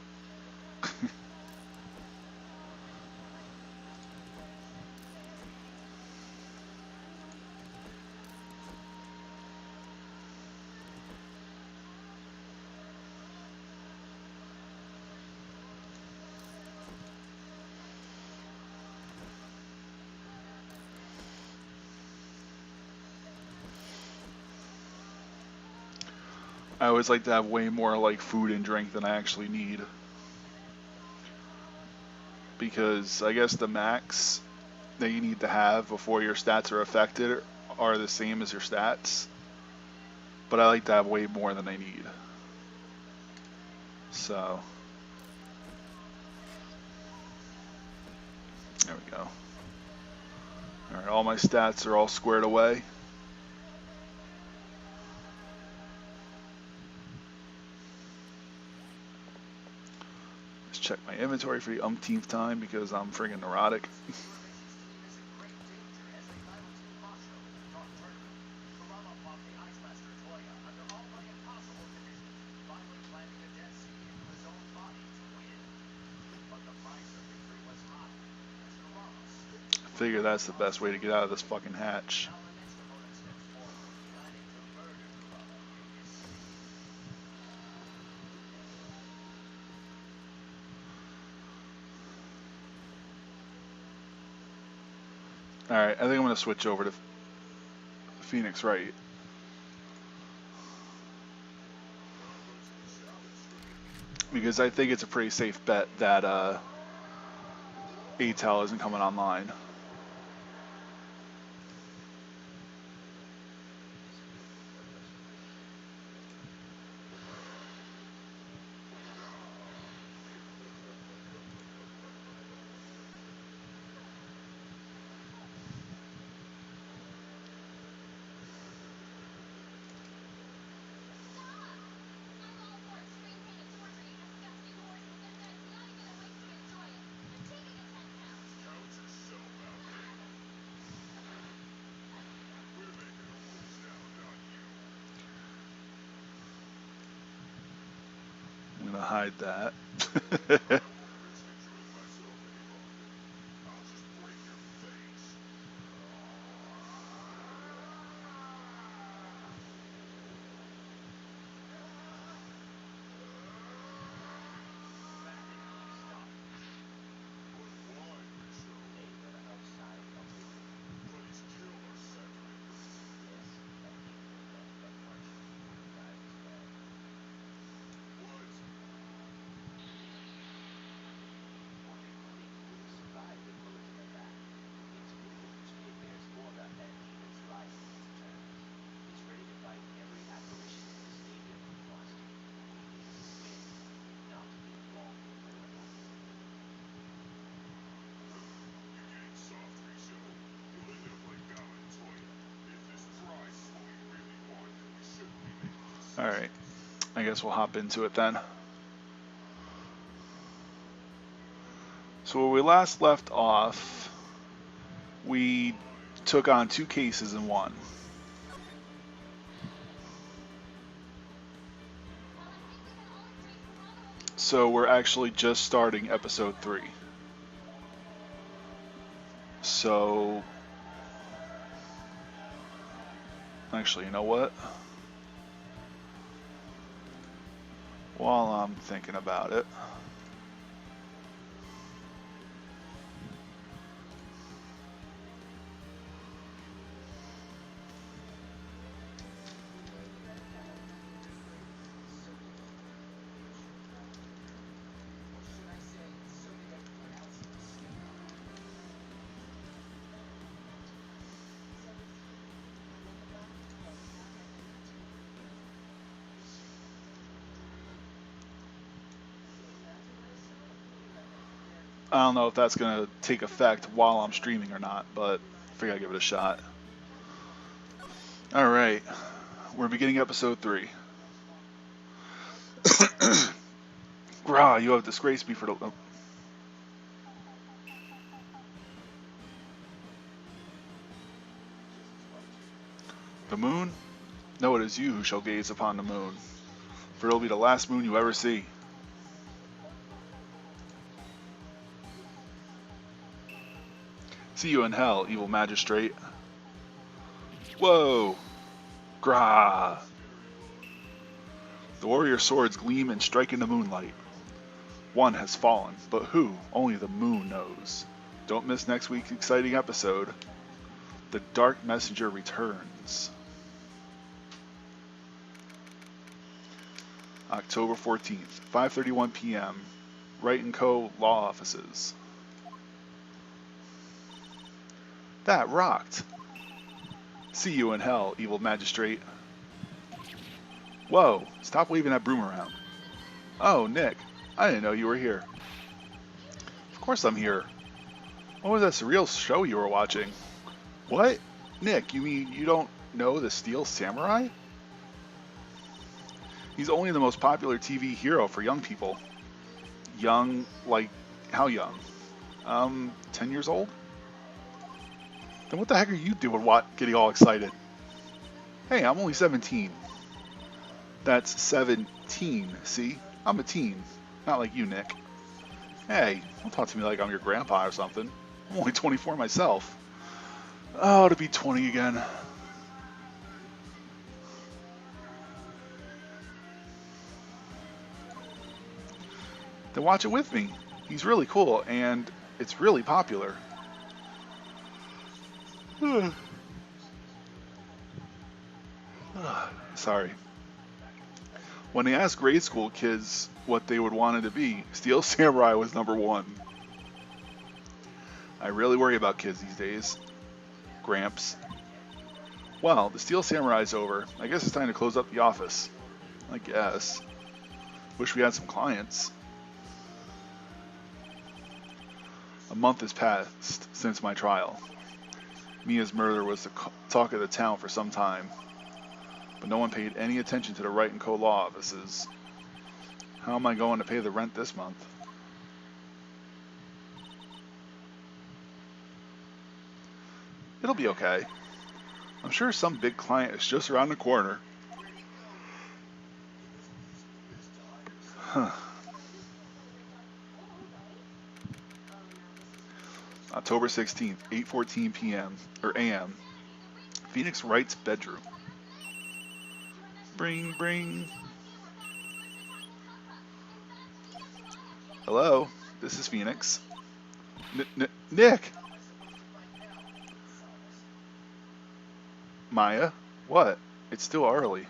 I always like to have way more like food and drink than I actually need, because I guess the max that you need to have before your stats are affected are the same as your stats, but I like to have way more than I need. So there we go. Alright, all my stats are all squared away. Let's check my inventory for the umpteenth time because I'm friggin' neurotic. Figure that's the best way to get out of this fucking hatch. Alright, I think I'm going to switch over to Phoenix Wright. Because I think it's a pretty safe bet that Atal isn't coming online. hide that. Alright, I guess we'll hop into it then. So where we last left off, we took on 2 cases in one. So we're actually just starting episode 3. So, actually, you know what? While I'm thinking about it, I don't know if that's going to take effect while I'm streaming or not, but I figure I'll give it a shot. Alright, we're beginning episode 3. Grah, you have disgraced me for the... Oh. The moon? No, it is you who shall gaze upon the moon, for it will be the last moon you ever see. See you in hell, evil magistrate. Whoa! Grah! The warrior swords gleam and strike in the moonlight. One has fallen, but who? Only the moon knows. Don't miss next week's exciting episode. The Dark Messenger returns. October 14th, 5:31 p.m. Wright & Co. Law Offices. That rocked. See you in hell, evil magistrate. Whoa, stop waving that broom around. Oh, Nick, I didn't know you were here. Of course I'm here. What was that surreal show you were watching? What? Nick, you mean you don't know the Steel Samurai? He's only the most popular TV hero for young people. Young, like, how young? 10 years old? Then what the heck are you doing getting all excited? Hey, I'm only 17. That's 17, see? I'm a teen. Not like you, Nick. Hey, don't talk to me like I'm your grandpa or something. I'm only 24 myself. Oh, to be 20 again. Then watch it with me. He's really cool, and it's really popular. Sorry. When they asked grade school kids what they would want it to be, Steel Samurai was number 1. I really worry about kids these days. Gramps. Well, the Steel Samurai's over. I guess it's time to close up the office. I guess. Wish we had some clients. A month has passed since my trial. Mia's murder was the talk of the town for some time, but no one paid any attention to the Wright & Co. law offices. How am I going to pay the rent this month? It'll be okay. I'm sure some big client is just around the corner. Huh. October 16th, 8:14 p.m. or a.m. Phoenix Wright's bedroom. Bring, bring. Hello, this is Phoenix. Nick! Maya? What? It's still early.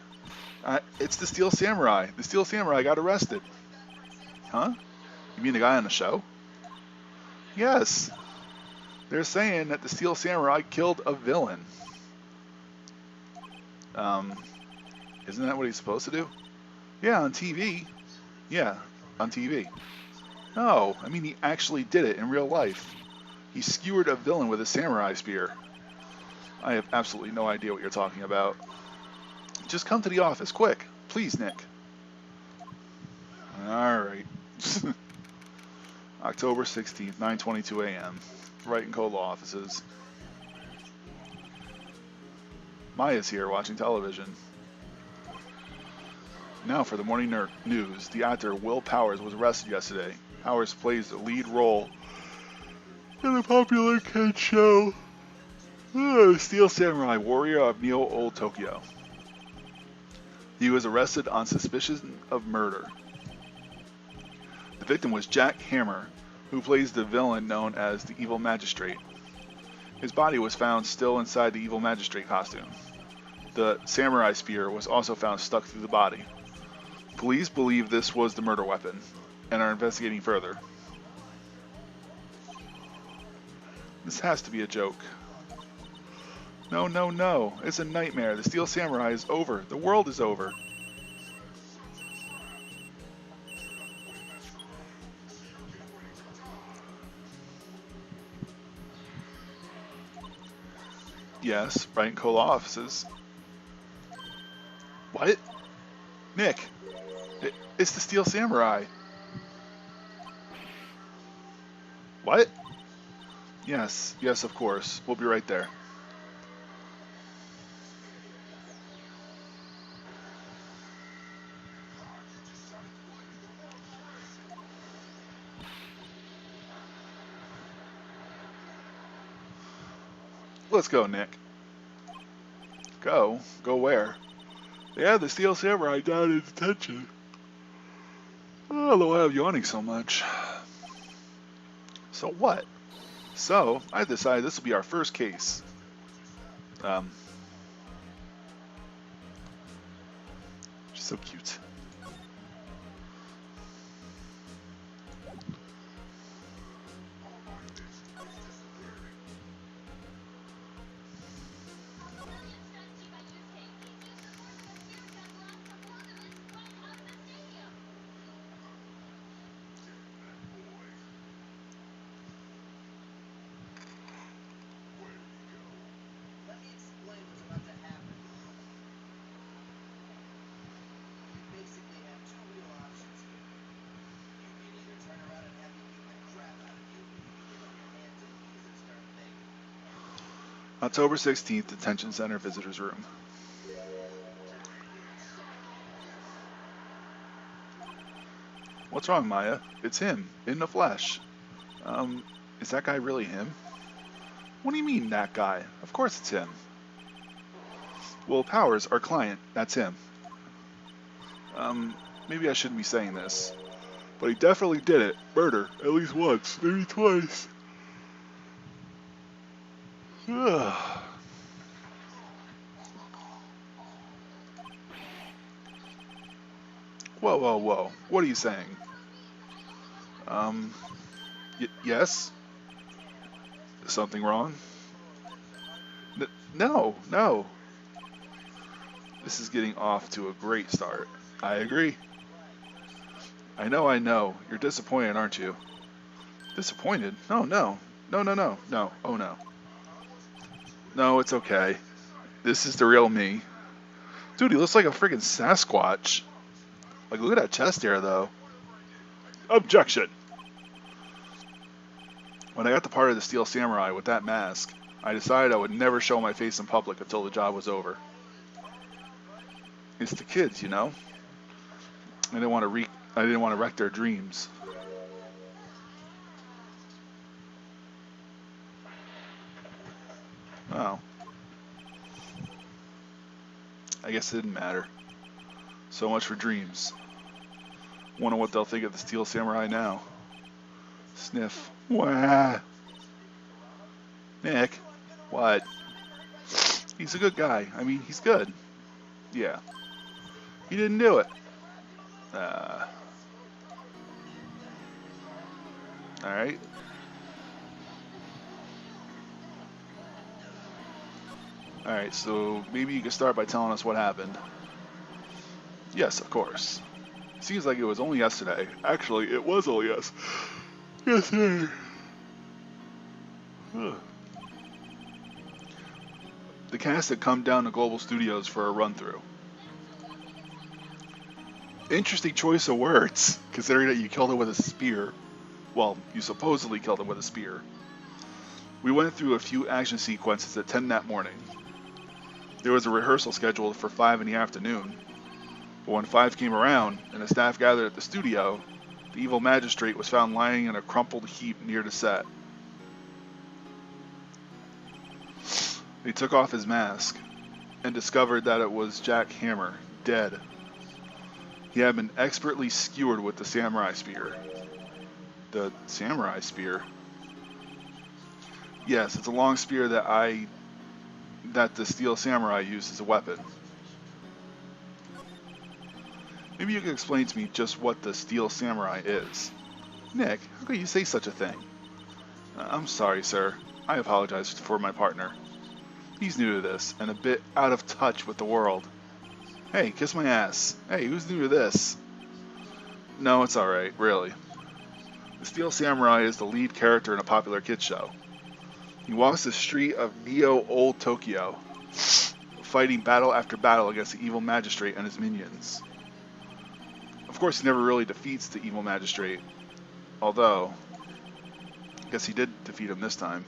It's the Steel Samurai. The Steel Samurai got arrested. Huh? You mean the guy on the show? Yes. They're saying that the Steel Samurai killed a villain. Isn't that what he's supposed to do? Yeah, on TV. Yeah, on TV. No, I mean he actually did it in real life. He skewered a villain with a samurai spear. I have absolutely no idea what you're talking about. Just come to the office, quick. Please, Nick. Alright. October 16th, 9:22 a.m. Wright and Cola offices. Maya's here watching television. Now for the morning news. The actor Will Powers was arrested yesterday. Powers plays the lead role in the popular kids show Steel Samurai Warrior of Neo-Old Tokyo. He was arrested on suspicion of murder. The victim was Jack Hammer, who plays the villain known as the Evil Magistrate. His body was found still inside the Evil Magistrate costume. The samurai spear was also found stuck through the body. Police believe this was the murder weapon and are investigating further. This has to be a joke. No, no, no. It's a nightmare. The Steel Samurai is over. The world is over. Yes, Wright and Cola offices. What? Nick, it's the Steel Samurai. What? Yes, yes, of course. We'll be right there. Let's go, Nick. Go? Go where? Yeah, the Steel Samurai down in detention. I don't know why I'm yawning so much. So what? So, I decided this will be our first case. She's so cute. October 16th, Detention Center Visitors Room. What's wrong, Maya? It's him, in the flesh. Is that guy really him? What do you mean, that guy? Of course it's him. Will Powers, our client, that's him. Maybe I shouldn't be saying this, but he definitely did it. Murder, at least once, maybe twice. Ugh. Whoa, whoa, whoa. What are you saying? Yes? Something wrong? No, no. This is getting off to a great start. I agree. I know. You're disappointed, aren't you? Disappointed? No, no. No, no, no. No. Oh, no. No, it's okay. This is the real me. Dude, he looks like a freaking Sasquatch. Like, look at that chest hair, though. Objection! When I got the part of the Steel Samurai with that mask, I decided I would never show my face in public until the job was over. It's the kids, you know? I didn't want to wreck their dreams. Oh. I guess it didn't matter. So much for dreams. Wonder what they'll think of the Steel Samurai now. Sniff. Wah. Nick. What? He's a good guy. I mean, he's good. Yeah. He didn't do it. Alright. Alright, so maybe you could start by telling us what happened. Yes, of course. Seems like it was only yesterday. Actually, it was only yesterday. Ugh. The cast had come down to Global Studios for a run-through. Interesting choice of words, considering that you killed him with a spear. Well, you supposedly killed him with a spear. We went through a few action sequences at 10 that morning. There was a rehearsal scheduled for 5 in the afternoon. But when 5 came around, and the staff gathered at the studio, the evil magistrate was found lying in a crumpled heap near the set. They took off his mask, and discovered that it was Jack Hammer, dead. He had been expertly skewered with the samurai spear. The samurai spear? Yes, it's a long spear that the Steel Samurai used as a weapon. Maybe you could explain to me just what the Steel Samurai is. Nick, how could you say such a thing? I'm sorry, sir. I apologize for my partner. He's new to this, and a bit out of touch with the world. Hey, kiss my ass. Hey, who's new to this? No, it's alright, really. The Steel Samurai is the lead character in a popular kids show. He walks the street of Old Tokyo, fighting battle after battle against the evil magistrate and his minions. Of course, he never really defeats the evil magistrate, although, I guess he did defeat him this time.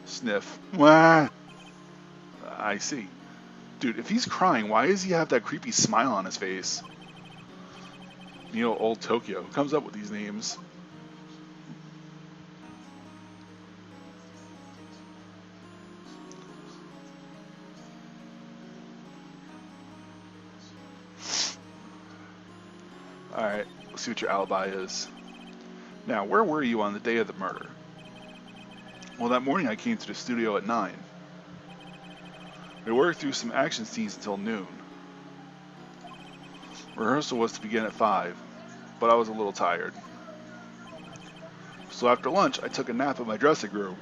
Sniff. Wah! I see. Dude, if he's crying, why does he have that creepy smile on his face? Old Tokyo. Who comes up with these names? Alright, let's see what your alibi is. Now, where were you on the day of the murder? Well, that morning I came to the studio at 9. We worked through some action scenes until noon. Rehearsal was to begin at 5, but I was a little tired. So after lunch, I took a nap in my dressing room.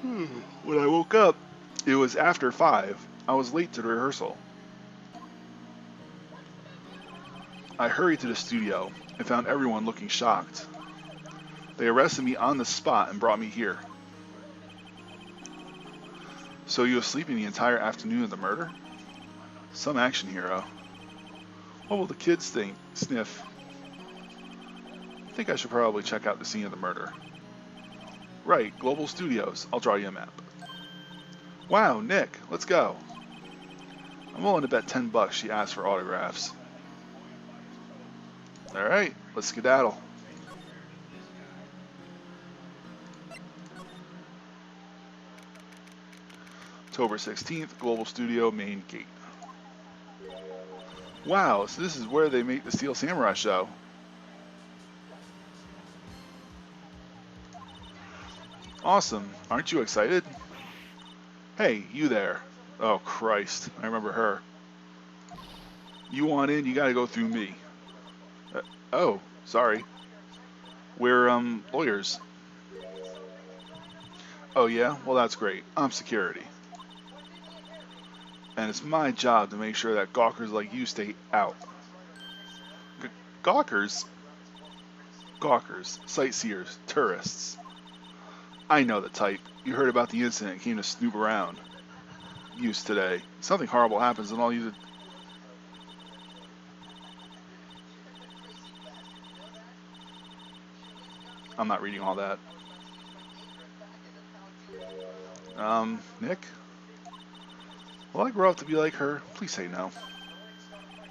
When I woke up, it was after 5. I was late to the rehearsal. I hurried to the studio and found everyone looking shocked. They arrested me on the spot and brought me here. So you were sleeping the entire afternoon of the murder? Some action hero. What will the kids think? Sniff. I think I should probably check out the scene of the murder. Right, Global Studios. I'll draw you a map. Wow, Nick, let's go. I'm willing to bet $10 she asked for autographs. Alright, let's skedaddle. October 16th, Global Studio main gate. Wow, so this is where they make the Steel Samurai show. Awesome, aren't you excited? Hey, you there. Oh Christ, I remember her. You want in, you gotta go through me. Oh, sorry. We're, lawyers. Oh yeah? Well that's great. I'm security. And it's my job to make sure that gawkers like you stay out. Gawkers? Gawkers, sightseers, tourists. I know the type. You heard about the incident and came to snoop around. Use today. Something horrible happens and all you... I'm not reading all that. Nick? Will I grow up to be like her? Please say no.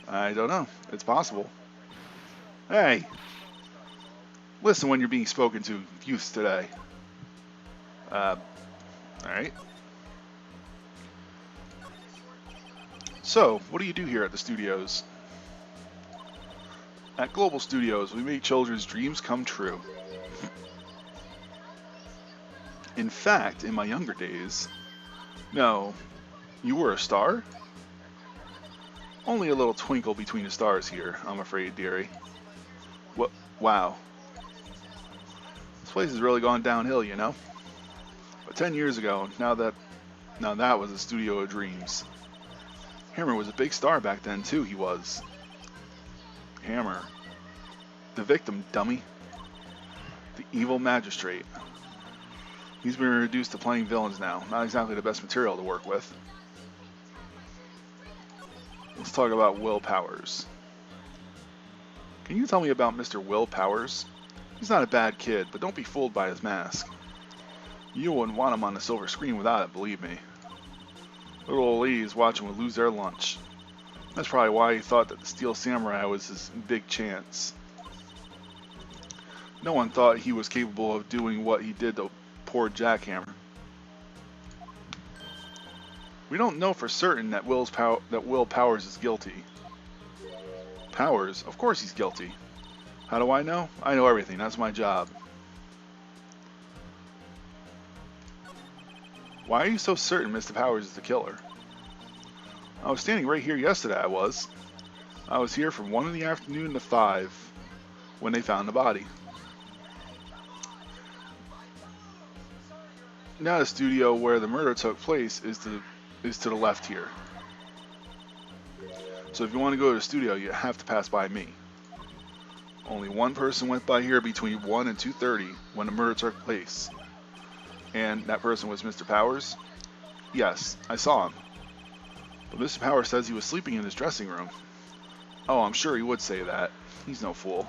I don't know. It's possible. Hey! Listen when you're being spoken to, youths today. Alright. So, what do you do here at the studios? At Global Studios, we make children's dreams come true. In fact, in my younger days... No, you were a star? Only a little twinkle between the stars here, I'm afraid, dearie. What? Wow. This place has really gone downhill, you know? But 10 years ago, now that was a studio of dreams. Hammer was a big star back then, too, he was. Hammer. The victim, dummy. The evil magistrate. He's been reduced to playing villains now. Not exactly the best material to work with. Let's talk about Will Powers. Can you tell me about Mr. Will Powers? He's not a bad kid, but don't be fooled by his mask. You wouldn't want him on the silver screen without it, believe me. Little old ladies watching would lose their lunch. That's probably why he thought that the Steel Samurai was his big chance. No one thought he was capable of doing what he did to poor Jackhammer. We don't know for certain that Will Powers is guilty. Powers? Of course he's guilty. How do I know? I know everything. That's my job. Why are you so certain Mr. Powers is the killer? I was standing right here yesterday, I was here from 1 in the afternoon to 5 when they found the body. Now the studio where the murder took place is to the left here. So if you want to go to the studio, you have to pass by me. Only one person went by here between 1 and 2:30 when the murder took place. And that person was Mr. Powers? Yes, I saw him. But Mr. Powers says he was sleeping in his dressing room. Oh, I'm sure he would say that. He's no fool.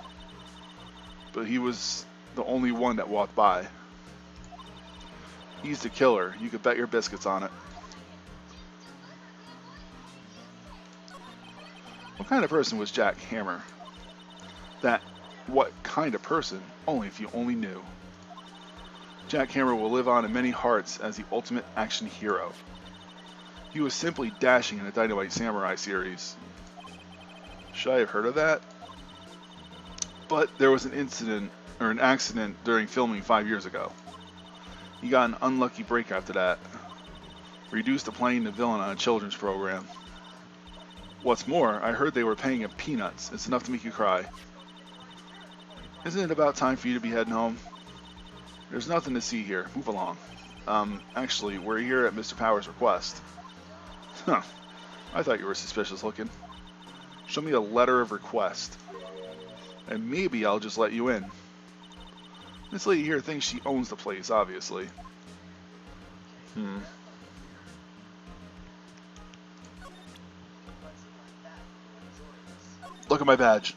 But he was the only one that walked by. He's the killer. You could bet your biscuits on it. What kind of person was Jack Hammer? What kind of person? Only if you only knew. Jack Hammer will live on in many hearts as the ultimate action hero. He was simply dashing in the Dynamite Samurai series. Should I have heard of that? But there was an accident during filming 5 years ago. He got an unlucky break after that. Reduced to playing the villain on a children's program. What's more, I heard they were paying him peanuts. It's enough to make you cry. Isn't it about time for you to be heading home? There's nothing to see here. Move along. Actually, we're here at Mr. Powers' request. Huh. I thought you were suspicious looking. Show me a letter of request. And maybe I'll just let you in. This lady here thinks she owns the place, obviously. Look at my badge.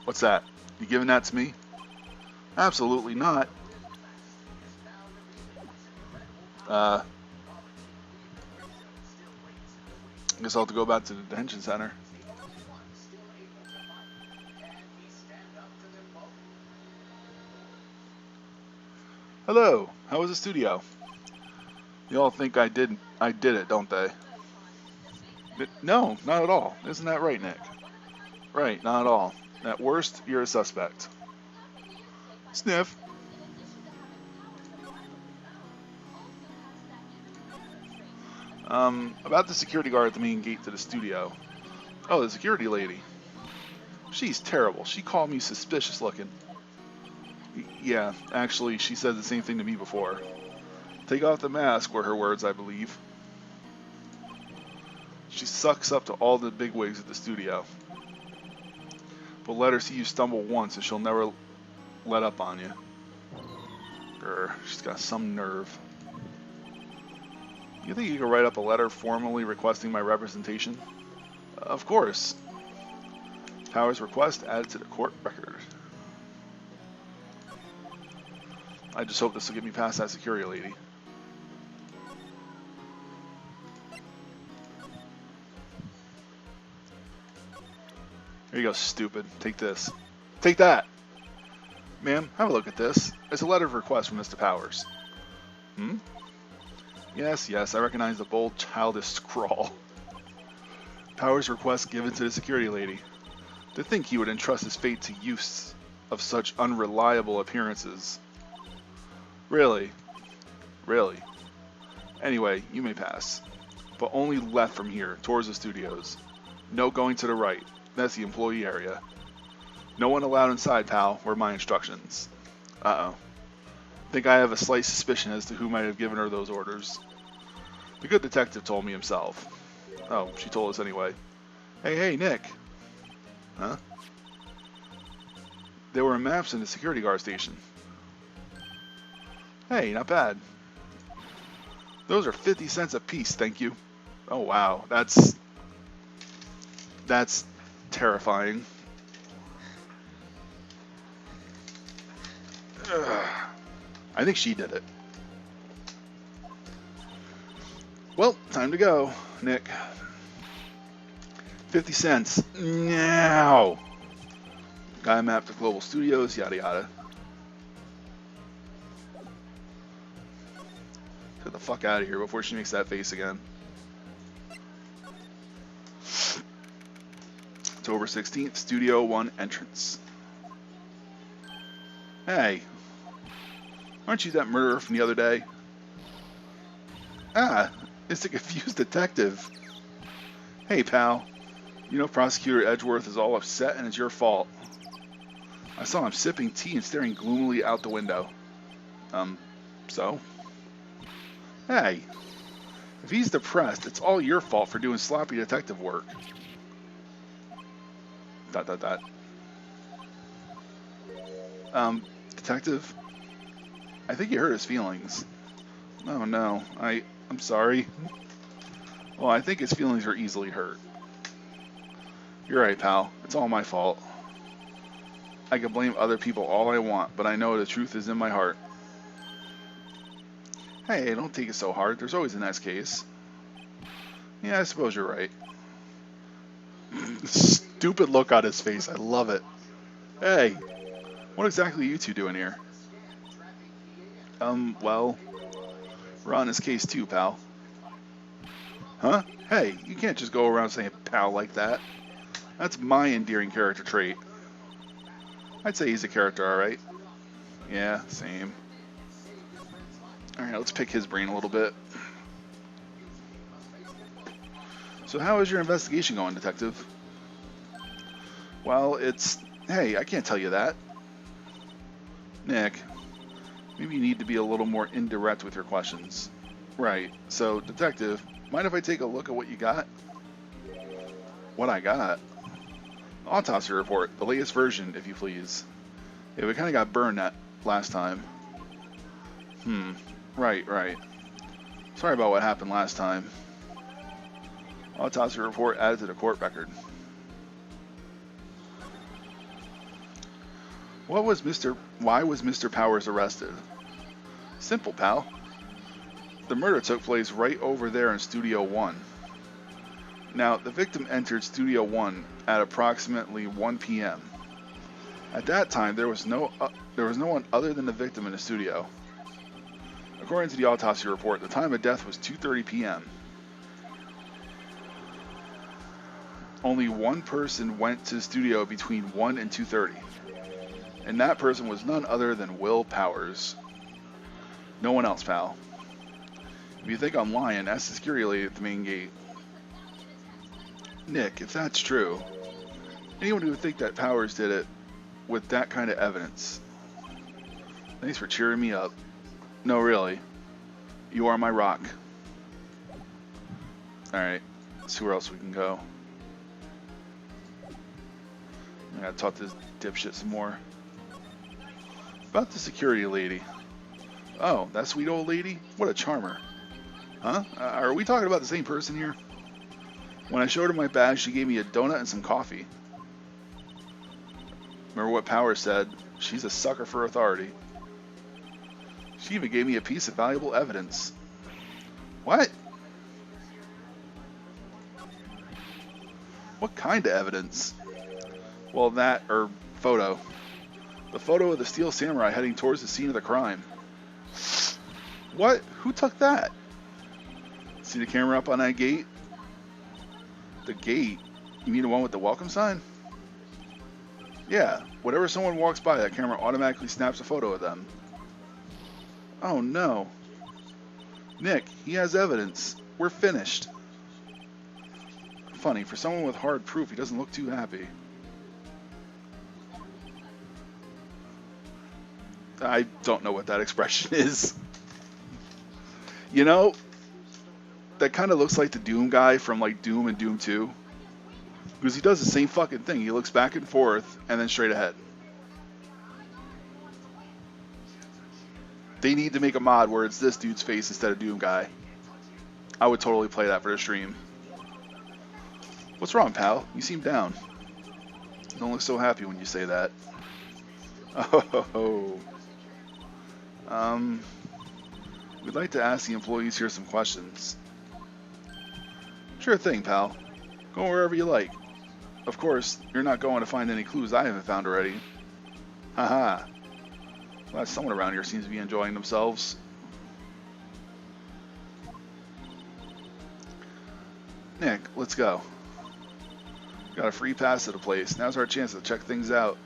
What's that? You giving that to me? Absolutely not. I guess I'll have to go back to the detention center. Hello, how was the studio? You all think I did it, don't they? No, not at all. Isn't that right, Nick? Right, not at all. At worst, you're a suspect. Sniff. About the security guard at the main gate to the studio. Oh, the security lady. She's terrible. She called me suspicious looking. Yeah, actually, she said the same thing to me before. Take off the mask were her words, I believe. She sucks up to all the bigwigs at the studio. But let her see you stumble once and she'll never let up on you. Grr, she's got some nerve. You think you could write up a letter formally requesting my representation? Of course. Powers' request added to the court record. I just hope this will get me past that security lady. Here you go, stupid. Take this. Take that! Ma'am, have a look at this. It's a letter of request from Mr. Powers. Hmm? Yes, yes, I recognize the bold, childish scrawl. Powers' request given to the security lady. To think he would entrust his fate to use of such unreliable appearances. Really? Really? Anyway, you may pass. But only left from here, towards the studios. No going to the right. That's the employee area. No one allowed inside, pal, were my instructions. Uh-oh. Think I have a slight suspicion as to who might have given her those orders. The good detective told me himself. Oh, she told us anyway. Hey, Nick. Huh? There were maps in the security guard station. Hey, not bad. Those are 50 cents a piece, thank you. Oh wow, that's terrifying. Ugh. I think she did it. Well, time to go, Nick. 50 cents. Now. Guy map to Global Studios, yada yada. Get the fuck out of here before she makes that face again. October 16th, Studio 1 entrance. Hey, aren't you that murderer from the other day? Ah, it's the confused detective. Hey, pal. You know Prosecutor Edgeworth is all upset and it's your fault. I saw him sipping tea and staring gloomily out the window. So? Hey, if he's depressed, it's all your fault for doing sloppy detective work. ... Detective? I think you hurt his feelings. Oh no, I'm sorry. Well, I think his feelings are easily hurt. You're right, pal. It's all my fault. I can blame other people all I want, but I know the truth is in my heart. Hey, don't take it so hard. There's always a next case. Yeah, I suppose you're right. Stupid look on his face. I love it. Hey, what exactly are you two doing here? Well, we're on this case too, pal. Huh? Hey, you can't just go around saying pal like that. That's my endearing character trait. I'd say he's a character, alright. Yeah, same. Alright, let's pick his brain a little bit. So how is your investigation going, Detective? Well, hey, I can't tell you that. Nick, maybe you need to be a little more indirect with your questions. Right, so, Detective, mind if I take a look at what you got? What I got? Autopsy report, the latest version, if you please. Yeah, we kind of got burned that last time. Right. Sorry about what happened last time. Autopsy report added to the court record. Why was Mr. Powers arrested? Simple, pal. The murder took place right over there in Studio 1. Now, the victim entered Studio 1 at approximately 1 p.m. At that time, there was no one other than the victim in the studio. According to the autopsy report, the time of death was 2:30 p.m. Only one person went to the studio between 1 and 2:30, and that person was none other than Will Powers. No one else, pal. If you think I'm lying, ask the security lady at the main gate. Nick, if that's true, anyone who would think that Powers did it with that kind of evidence. Thanks for cheering me up. No, really. You are my rock. Alright, let's see where else we can go. I gotta talk to this dipshit some more. About the security lady. Oh, that sweet old lady? What a charmer. Huh? Are we talking about the same person here? When I showed her my badge, she gave me a donut and some coffee. Remember what Powers said? She's a sucker for authority. She even gave me a piece of valuable evidence. What? What kind of evidence? Well, that, or photo. The photo of the steel samurai heading towards the scene of the crime. What? Who took that? See the camera up on that gate? The gate? You mean the one with the welcome sign? Yeah, whenever someone walks by, that camera automatically snaps a photo of them. Oh no. Nick, he has evidence. We're finished. Funny, for someone with hard proof, he doesn't look too happy. I don't know what that expression is. You know, that kind of looks like the Doom guy from like Doom and Doom 2. Because he does the same fucking thing. He looks back and forth and then straight ahead. They need to make a mod where it's this dude's face instead of Doom guy. I would totally play that for the stream. What's wrong, pal? You seem down. You don't look so happy when you say that. Oh. We'd like to ask the employees here some questions. Sure thing, pal. Go wherever you like. Of course, you're not going to find any clues I haven't found already. Haha. Glad someone around here seems to be enjoying themselves. Nick, let's go. Got a free pass to the place. Now's our chance to check things out.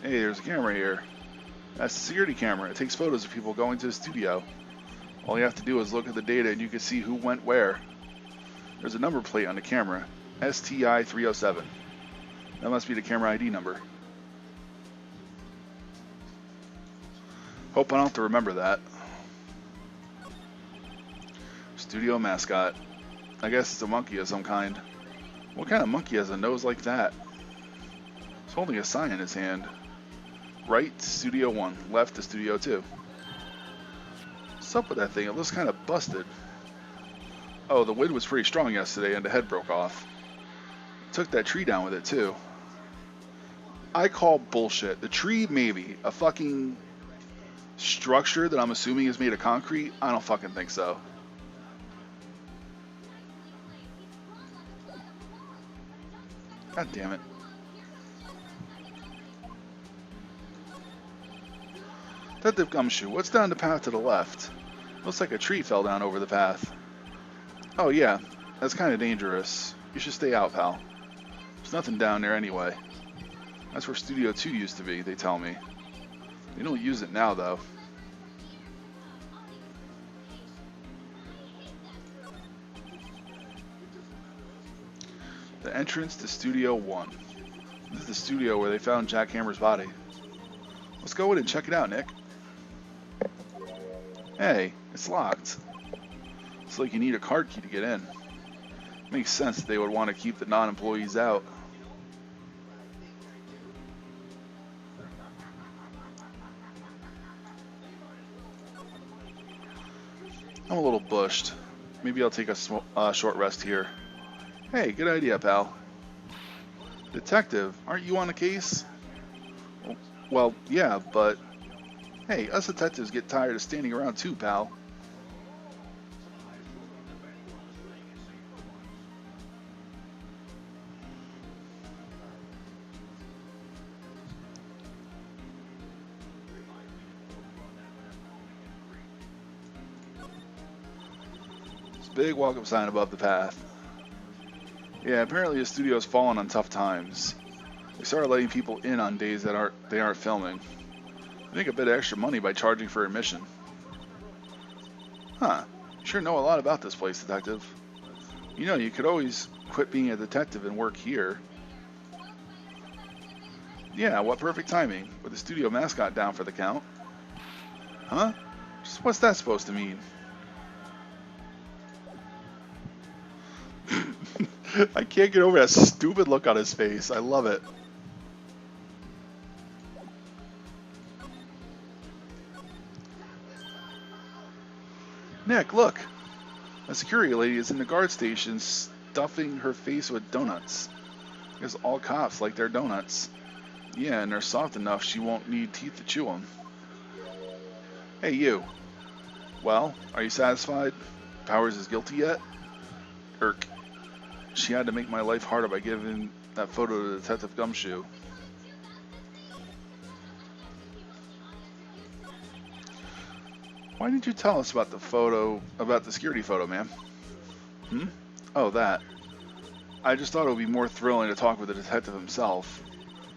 Hey, there's a camera here. That's a security camera. It takes photos of people going to the studio. All you have to do is look at the data and you can see who went where. There's a number plate on the camera. STI 307. That must be the camera ID number. Hope I don't have to remember that. Studio mascot. I guess it's a monkey of some kind. What kind of monkey has a nose like that? He's holding a sign in his hand. Right to Studio 1, left to Studio 2. What's up with that thing? It looks kind of busted. Oh, the wind was pretty strong yesterday and the head broke off. Took that tree down with it too. I call bullshit. The tree, maybe. A fucking structure that I'm assuming is made of concrete? I don't fucking think so. God damn it. Detective Gumshoe, what's down the path to the left? Looks like a tree fell down over the path. Oh yeah, that's kind of dangerous. You should stay out, pal. There's nothing down there anyway. That's where Studio 2 used to be, they tell me. They don't use it now, though. The entrance to Studio 1. This is the studio where they found Jack Hammer's body. Let's go in and check it out, Nick. Hey, it's locked. It's like you need a card key to get in. Makes sense that they would want to keep the non-employees out. I'm a little bushed. Maybe I'll take a short rest here. Hey, good idea, pal. Detective, aren't you on a case? Well, yeah, but... Hey, us detectives get tired of standing around too, pal. There's a big welcome sign above the path. Yeah, apparently the studio's fallen on tough times. They started letting people in on days that they aren't filming. They make a bit of extra money by charging for admission. Huh. You sure know a lot about this place, detective. You know, you could always quit being a detective and work here. Yeah, what perfect timing, with the studio mascot down for the count. Huh? What's that supposed to mean? I can't get over that stupid look on his face. I love it. Nick, look. A security lady is in the guard station stuffing her face with donuts. I guess all cops like their donuts. Yeah, and they're soft enough she won't need teeth to chew them. Hey, you. Well, are you satisfied? Powers is guilty yet? Irk. She had to make my life harder by giving that photo to Detective Gumshoe. Why didn't you tell us about the security photo, ma'am? Hmm? Oh, that. I just thought it would be more thrilling to talk with the detective himself.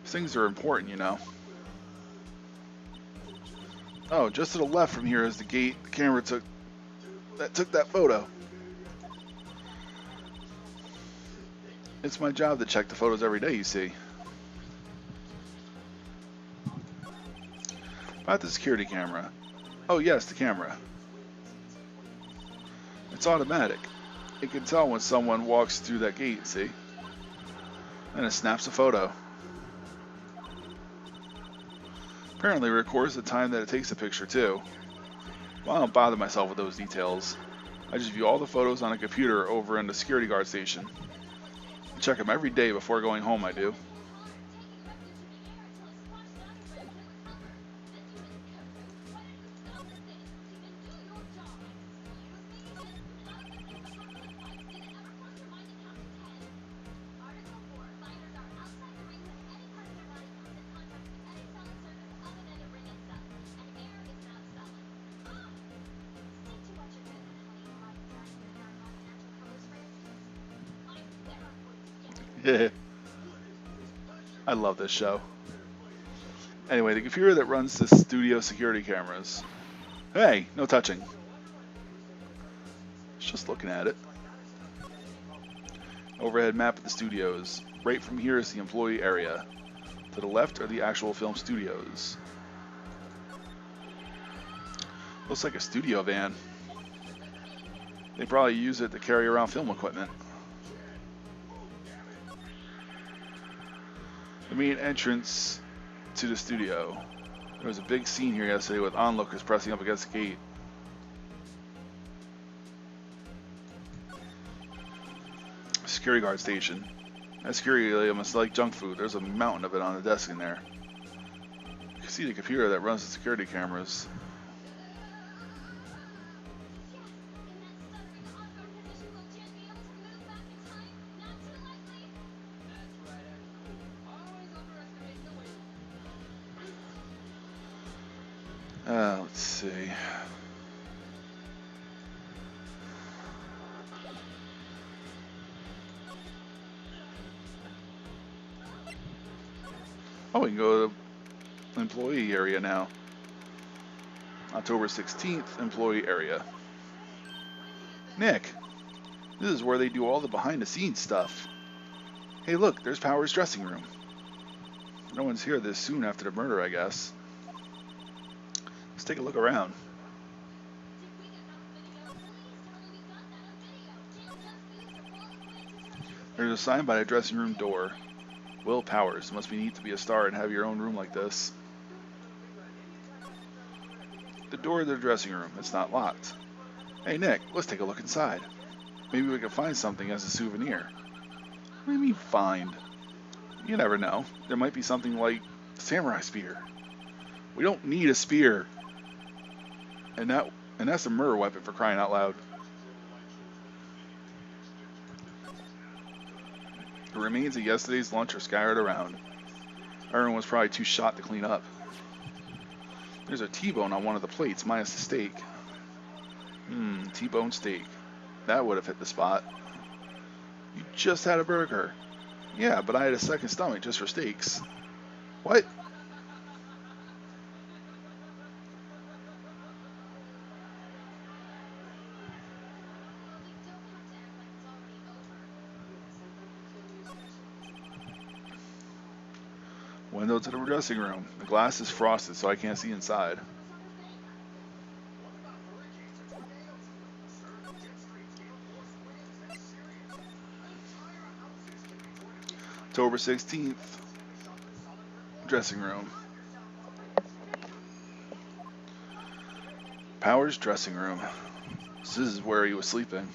Things are important, you know. Oh, just to the left from here is the gate the camera took that photo. It's my job to check the photos every day, you see. About the security camera. Oh yes, the camera. It's automatic. It can tell when someone walks through that gate, see? And it snaps a photo. Apparently it records the time that it takes the picture too. Well, I don't bother myself with those details. I just view all the photos on a computer over in the security guard station. I check them every day before going home, I do. I love this show. Anyway, the computer that runs the studio security cameras. Hey, no touching. Just looking at it. Overhead map of the studios. Right from here is the employee area. To the left are the actual film studios. Looks like a studio van. They probably use it to carry around film equipment. The main entrance to the studio. There was a big scene here yesterday with onlookers pressing up against the gate. Security guard station. That security area must like junk food. There's a mountain of it on the desk in there. You can see the computer that runs the security cameras. Let's see. Oh, we can go to the employee area now. October 16th, employee area. Nick, this is where they do all the behind-the-scenes stuff. Hey, look, there's Power's dressing room. No one's here this soon after the murder, I guess. Let's take a look around. There's a sign by the dressing room door. Will Powers. Must be neat to be a star and have your own room like this. The door to the dressing room. It's not locked. Hey, Nick, let's take a look inside. Maybe we can find something as a souvenir. What do you mean, find? You never know. There might be something like a samurai spear. We don't need a spear. And that's a murder weapon, for crying out loud. The remains of yesterday's lunch are scattered around. Everyone was probably too shot to clean up. There's a T-bone on one of the plates, minus the steak. T-bone steak. That would have hit the spot. You just had a burger. Yeah, but I had a second stomach just for steaks. What? Window to the dressing room. The glass is frosted, so I can't see inside. October 16th. Dressing room. Powers' dressing room. This is where he was sleeping.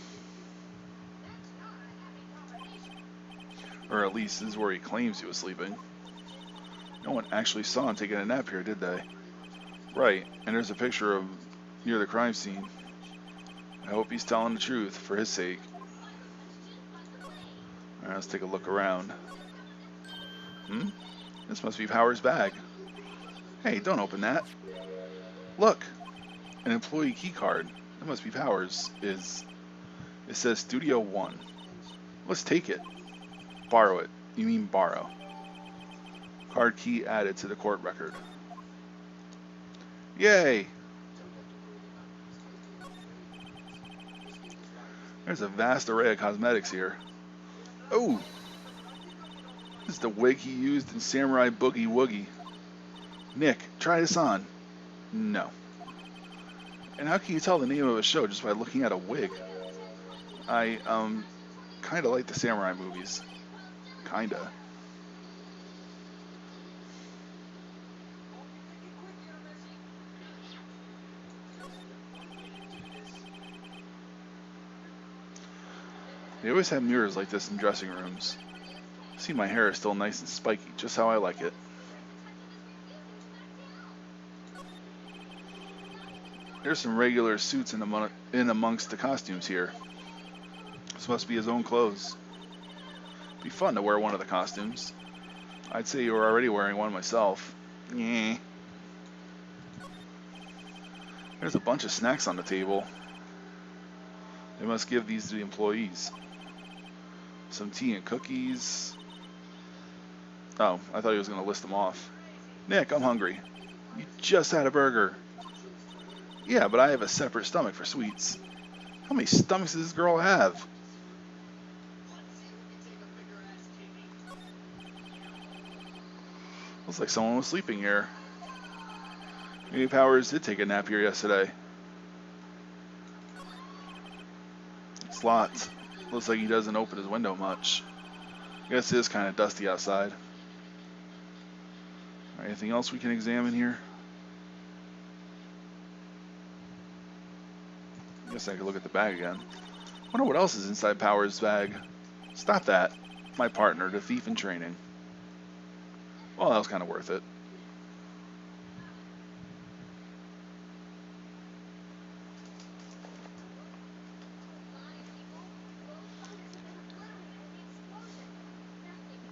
Or at least this is where he claims he was sleeping. No one actually saw him taking a nap here, did they? Right, and there's a picture of near the crime scene. I hope he's telling the truth, for his sake. Alright, let's take a look around. This must be Power's bag. Hey, don't open that. Look! An employee key card. That must be Power's. It says Studio 1. Let's take it. Borrow it. You mean borrow. Card key added to the court record. Yay! There's a vast array of cosmetics here. Oh! This is the wig he used in Samurai Boogie Woogie. Nick, try this on. No. And how can you tell the name of a show just by looking at a wig? I, kinda like the samurai movies. Kinda. They always have mirrors like this in dressing rooms. See, my hair is still nice and spiky, just how I like it. There's some regular suits in amongst the costumes here. This must be his own clothes. Be fun to wear one of the costumes. I'd say you were already wearing one myself. Yeah. There's a bunch of snacks on the table. They must give these to the employees. Some tea and cookies. Oh, I thought he was going to list them off. Nick, I'm hungry. You just had a burger. Yeah, but I have a separate stomach for sweets. How many stomachs does this girl have? Looks like someone was sleeping here. Maybe Powers did take a nap here yesterday. It's locked. Looks like he doesn't open his window much. I guess it is kind of dusty outside. All right, anything else we can examine here? I guess I could look at the bag again. Wonder what else is inside Powers' bag. Stop that. My partner, the thief in training. Well, that was kind of worth it.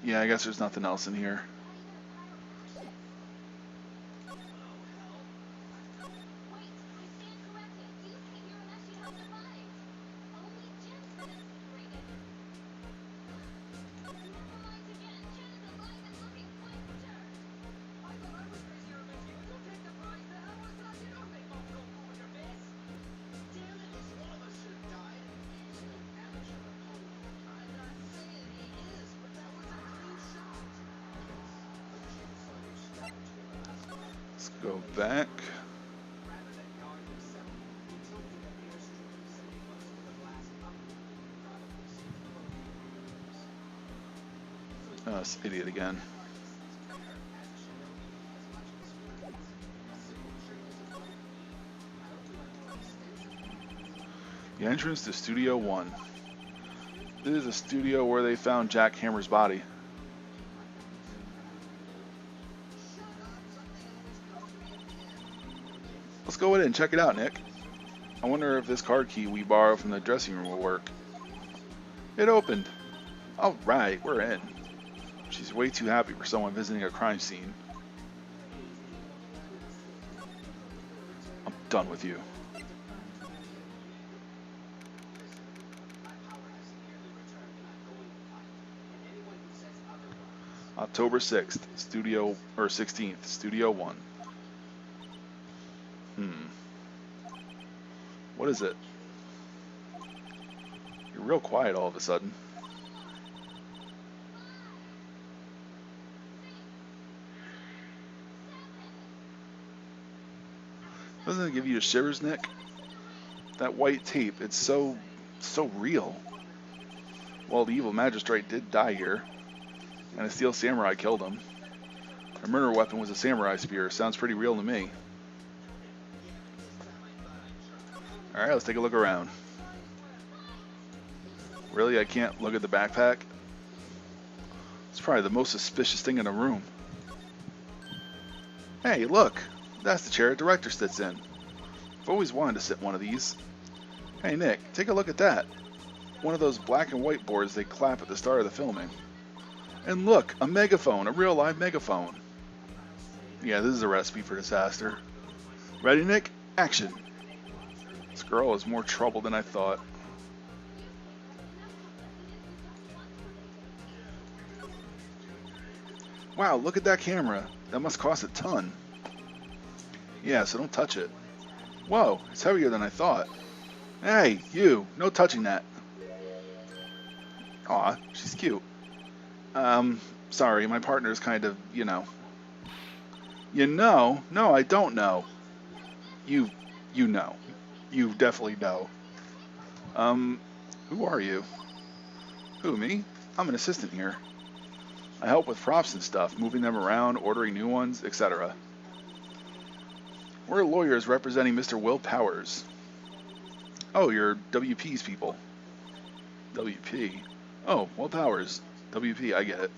Yeah, I guess there's nothing else in here. Let's go back. Oh, this idiot again. The entrance to Studio 1. This is a studio where they found Jack Hammer's body. Let's go in and check it out, Nick. I wonder if this card key we borrowed from the dressing room will work. It opened. Alright, we're in. She's way too happy for someone visiting a crime scene. I'm done with you. October 6th, 16th, Studio 1. What is it? You're real quiet all of a sudden. Doesn't it give you the shivers, Nick? That white tape, it's so real. Well, the evil magistrate did die here, and a steel samurai killed him. Her murder weapon was a samurai spear. Sounds pretty real to me. Alright, let's take a look around. Really, I can't look at the backpack? It's probably the most suspicious thing in the room. Hey, look! That's the chair a director sits in. I've always wanted to sit in one of these. Hey, Nick, take a look at that. One of those black and white boards they clap at the start of the filming. And look, a megaphone, a real live megaphone. Yeah, this is a recipe for disaster. Ready, Nick? Action! This girl is more trouble than I thought. Wow, look at that camera. That must cost a ton. Yeah, so don't touch it. Whoa, it's heavier than I thought. Hey, you, no touching that. Aw, she's cute. Sorry, my partner's kind of, you know. You know? No, I don't know. You know. You definitely know. Who are you? Who, me? I'm an assistant here. I help with props and stuff, moving them around, ordering new ones, etc. We're lawyers representing Mr. Will Powers. Oh, you're WP's people. WP? Oh, Will Powers. WP, I get it.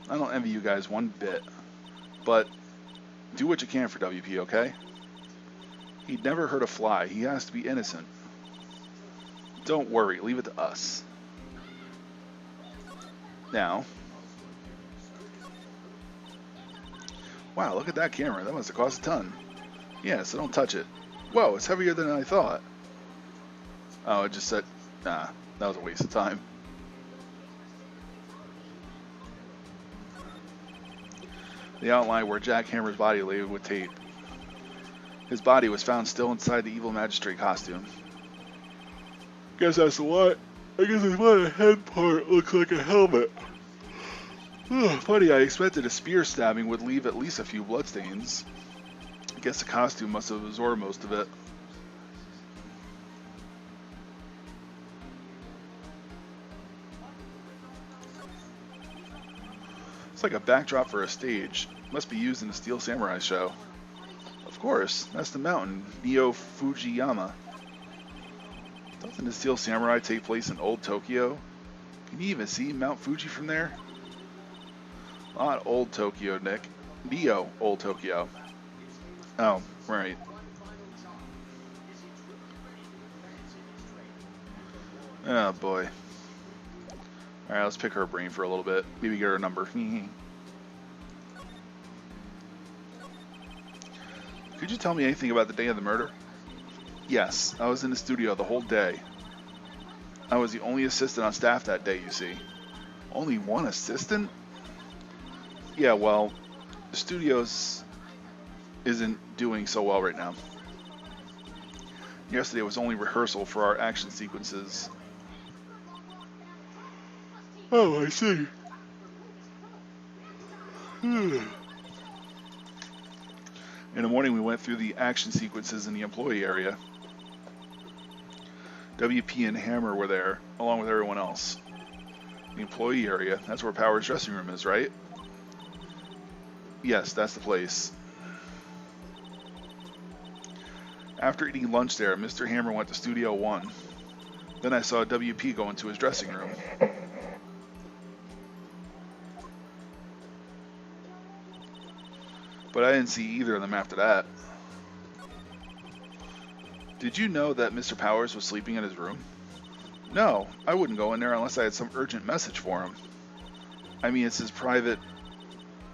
I don't envy you guys one bit. But do what you can for WP, okay? He'd never hurt a fly. He has to be innocent. Don't worry, leave it to us. Now. Wow, look at that camera. That must have cost a ton. Yeah, so don't touch it. Whoa, it's heavier than I thought. Oh, it just said, nah, that was a waste of time. The outline where Jack Hammer's body lay with tape. His body was found still inside the evil magistrate costume. Guess that's what? I guess that's why the head part looks like a helmet. Funny, I expected a spear stabbing would leave at least a few bloodstains. I guess the costume must have absorbed most of it. It's like a backdrop for a stage. Must be used in the Steel Samurai show. Of course, that's the mountain, Neo Fujiyama. Doesn't the Steel Samurai take place in Old Tokyo? Can you even see Mount Fuji from there? Not Old Tokyo, Nick. Neo Old Tokyo. Oh, right. Oh boy. Alright, let's pick her brain for a little bit. Maybe get her number. Could you tell me anything about the day of the murder? Yes, I was in the studio the whole day. I was the only assistant on staff that day, you see. Only one assistant? Yeah, well, the studios isn't doing so well right now. Yesterday was only rehearsal for our action sequences. Oh, I see. In the morning we went through the action sequences in the employee area. WP and Hammer were there, along with everyone else. The employee area, that's where Power's dressing room is, right? Yes, that's the place. After eating lunch there, Mr. Hammer went to Studio 1. Then I saw WP go into his dressing room. But I didn't see either of them after that. Did you know that Mr. Powers was sleeping in his room? No, I wouldn't go in there unless I had some urgent message for him. I mean, it's his private...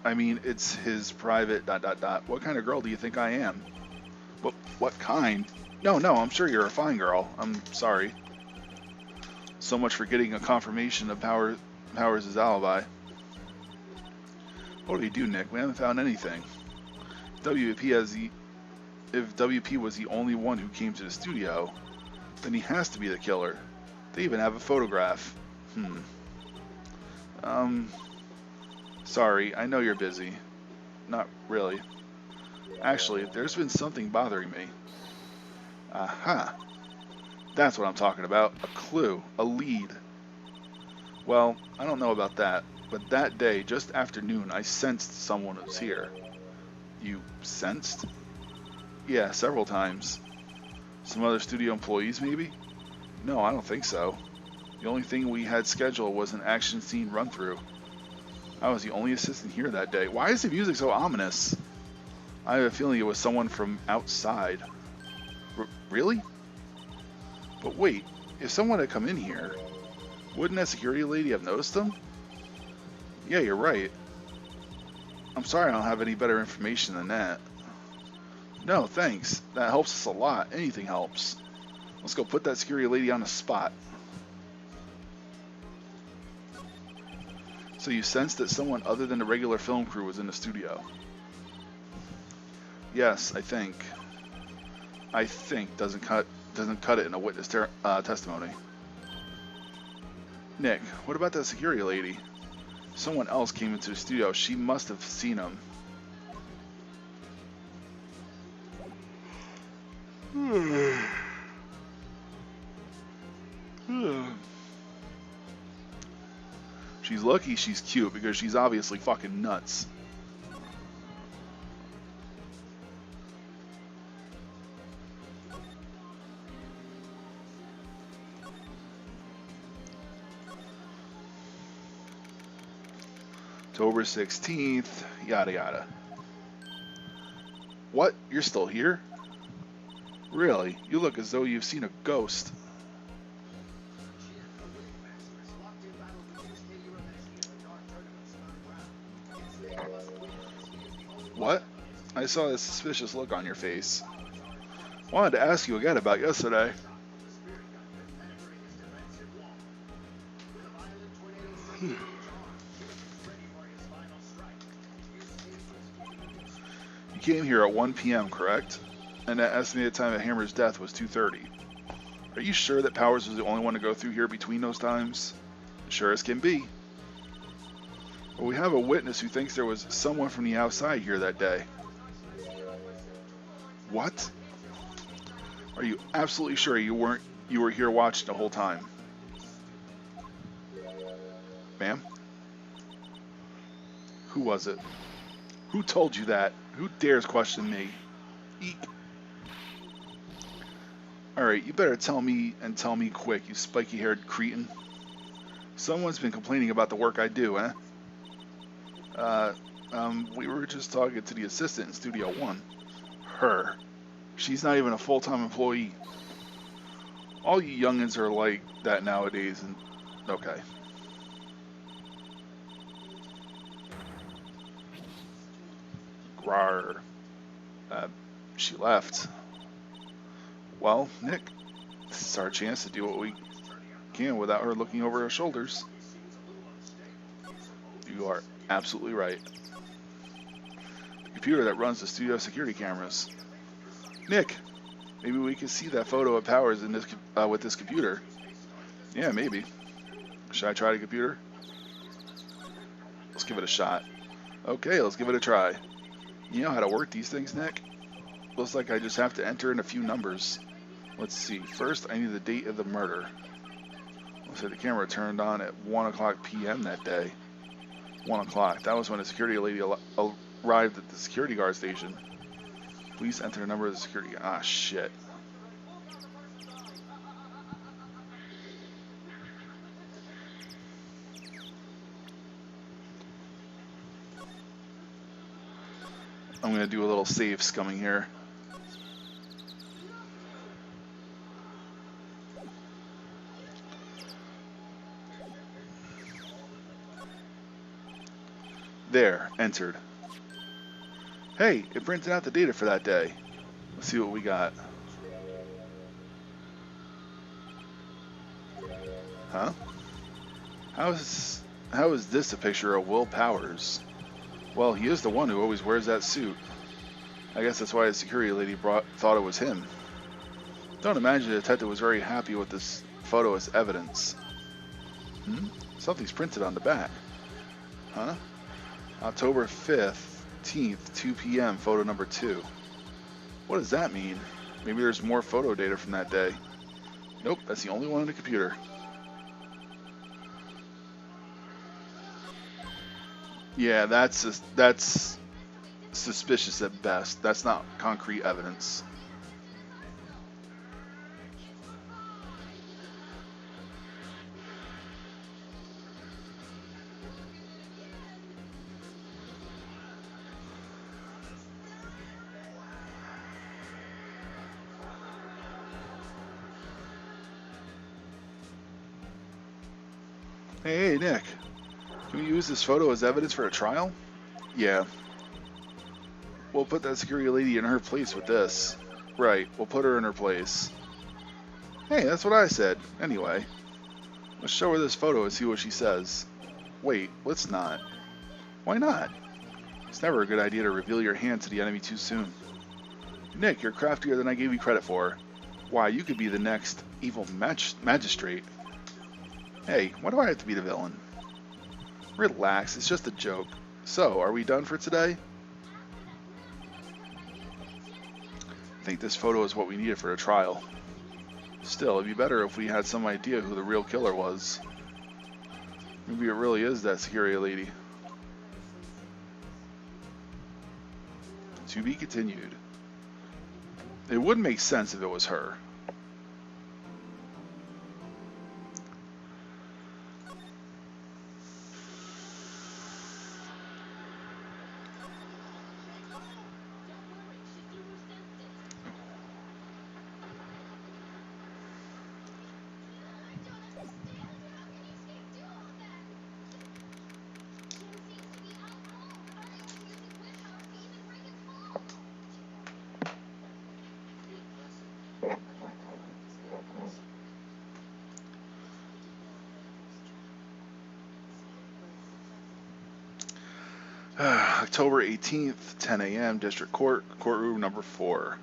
What kind of girl do you think I am? What kind? No, I'm sure you're a fine girl. I'm sorry. So much for getting a confirmation of Powers' alibi. What do we do, Nick? We haven't found anything. If WP was the only one who came to the studio, then he has to be the killer. They even have a photograph. Sorry, I know you're busy. Not really. Actually, there's been something bothering me. Aha. That's what I'm talking about. A clue. A lead. Well, I don't know about that, but that day, just after noon, I sensed someone was here. You sensed? Yeah, several times. Some other studio employees, maybe? No, I don't think so. The only thing we had scheduled was an action scene run-through. I was the only assistant here that day. Why is the music so ominous? I have a feeling it was someone from outside. Really? But wait, if someone had come in here, wouldn't that security lady have noticed them? Yeah, you're right. I'm sorry I don't have any better information than that. No, thanks. That helps us a lot. Anything helps. Let's go put that security lady on the spot. So you sensed that someone other than the regular film crew was in the studio? Yes, I think. I think doesn't cut it in a witness testimony. Nick, what about that security lady? Someone else came into the studio. She must have seen him. She's lucky she's cute because she's obviously fucking nuts. October 16th, yada yada. What? You're still here? Really? You look as though you've seen a ghost. What? I saw a suspicious look on your face. Wanted to ask you again about yesterday. You came here at 1 p.m., correct? And that estimated time of Hammer's death was 2:30. Are you sure that Powers was the only one to go through here between those times? Sure as can be. But we have a witness who thinks there was someone from the outside here that day. What? Are you absolutely sure you were here watching the whole time? Ma'am? Who was it? Who told you that? Who dares question me? Eek. Alright, you better tell me, and tell me quick, you spiky-haired cretin. Someone's been complaining about the work I do, eh? We were just talking to the assistant in Studio 1. Her. She's not even a full-time employee. All you youngins are like that nowadays, and... okay. Grar. She left. Well, Nick, this is our chance to do what we can without her looking over our shoulders. You are absolutely right. The computer that runs the studio security cameras. Nick, maybe we can see that photo of Powers in this with this computer. Yeah, maybe. Should I try the computer? Let's give it a shot. Okay, let's give it a try. You know how to work these things, Nick? Looks like I just have to enter in a few numbers. Let's see. First, I need the date of the murder. Looks like the camera turned on at 1 o'clock p.m. that day. 1 o'clock. That was when a security lady arrived at the security guard station. Please enter the number of the security... ah, shit. I'm going to do a little save scumming here. There, entered. Hey, it printed out the data for that day. Let's see what we got. Huh? How is this a picture of Will Powers? Well, he is the one who always wears that suit. I guess that's why the security lady thought it was him. Don't imagine the detective was very happy with this photo as evidence. Something's printed on the back. Huh? October 15th, 2 p.m., photo number 2. What does that mean? Maybe there's more photo data from that day. Nope, that's the only one on the computer. Yeah, that's suspicious at best. That's not concrete evidence. Hey, Nick. Can we use this photo as evidence for a trial? Yeah. We'll put that security lady in her place with this. Right, we'll put her in her place. Hey, that's what I said. Anyway, let's show her this photo and see what she says. Wait, let's not. Why not? It's never a good idea to reveal your hand to the enemy too soon. Nick, you're craftier than I gave you credit for. Why, you could be the next evil magistrate. Hey, why do I have to be the villain? Relax, it's just a joke. So, are we done for today? I think this photo is what we needed for a trial. Still, it'd be better if we had some idea who the real killer was. Maybe it really is that security lady. To be continued. It would make sense if it was her. October 18th, 10 a.m., District Court, courtroom number 4.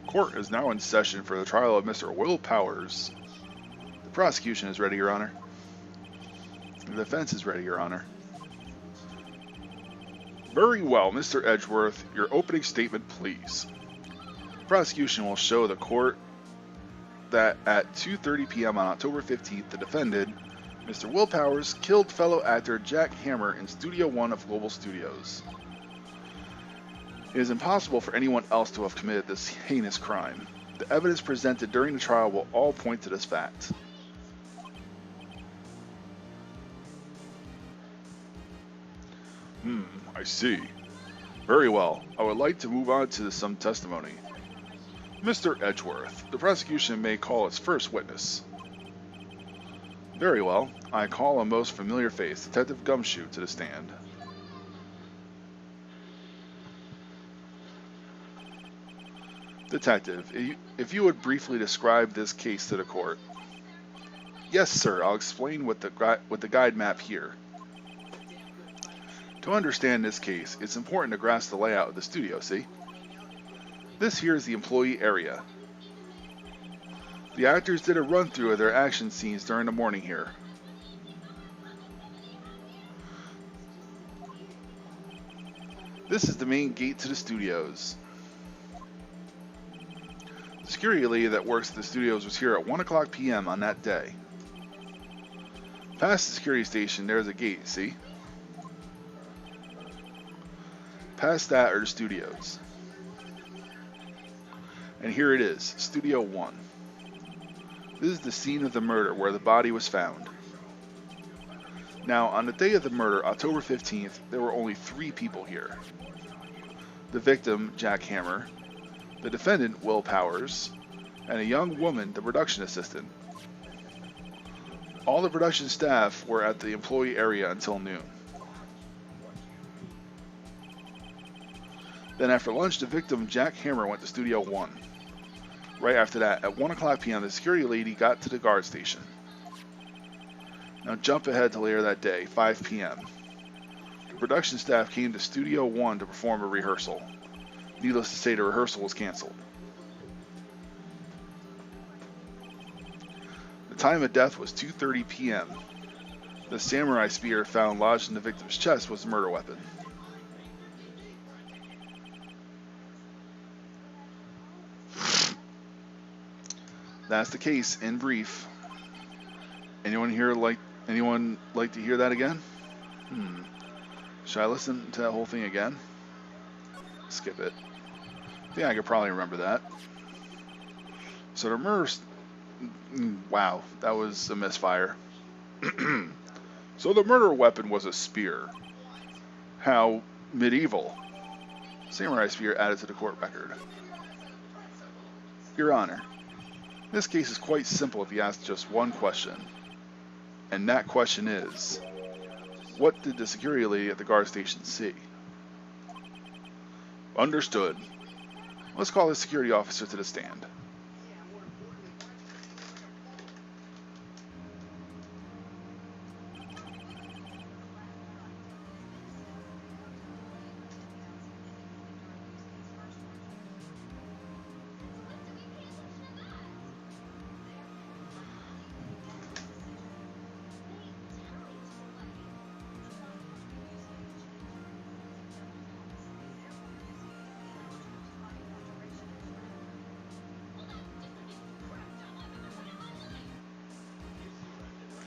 Court is now in session for the trial of Mr. Will Powers. The prosecution is ready, Your Honor. The defense is ready, Your Honor. Very well, Mr. Edgeworth, your opening statement, please. The prosecution will show the court that at 2:30 p.m. on October 15th, the defendant, Mr. Will Powers, killed fellow actor Jack Hammer in Studio 1 of Global Studios. It is impossible for anyone else to have committed this heinous crime. The evidence presented during the trial will all point to this fact. I see. Very well. I would like to move on to some testimony. Mr. Edgeworth, the prosecution may call its first witness. Very well. I call a most familiar face, Detective Gumshoe, to the stand. Detective, if you would briefly describe this case to the court. Yes, sir. I'll explain with the guide map here. To understand this case, it's important to grasp the layout of the studio, see? This here is the employee area. The actors did a run-through of their action scenes during the morning here. This is the main gate to the studios. The security lady that works at the studios was here at 1 o'clock p.m. on that day. Past the security station, there's a gate, see? Past that are the studios. And here it is, Studio 1. This is the scene of the murder where the body was found. Now, on the day of the murder, October 15th, there were only 3 people here. The victim, Jack Hammer, the defendant, Will Powers, and a young woman, the production assistant. All the production staff were at the employee area until noon. Then after lunch, the victim, Jack Hammer, went to Studio 1. Right after that, at 1 o'clock p.m., the security lady got to the guard station. Now jump ahead to later that day, 5 p.m. The production staff came to Studio 1 to perform a rehearsal. Needless to say, the rehearsal was canceled. The time of death was 2:30 p.m. The samurai spear found lodged in the victim's chest was the murder weapon. That's the case in brief. Anyone like to hear that again? Should I listen to that whole thing again? Skip it. I think I could probably remember that. So the murder... Wow, that was a misfire. So the murder weapon was a spear. How medieval. Samurai spear added to the court record. Your Honor, This case is quite simple if you ask just one question. And that question is, what did the security lady at the guard station see? Understood. Let's call the security officer to the stand.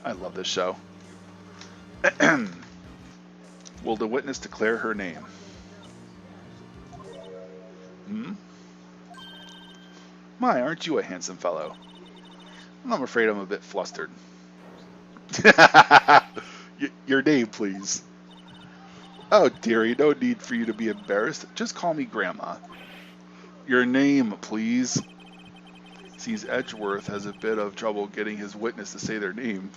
I love this show. Will the witness declare her name? My, aren't you a handsome fellow? I'm afraid I'm a bit flustered. Your name, please. Oh, dearie, no need for you to be embarrassed. Just call me Grandma. Your name, please. Seems Edgeworth has a bit of trouble getting his witness to say their name.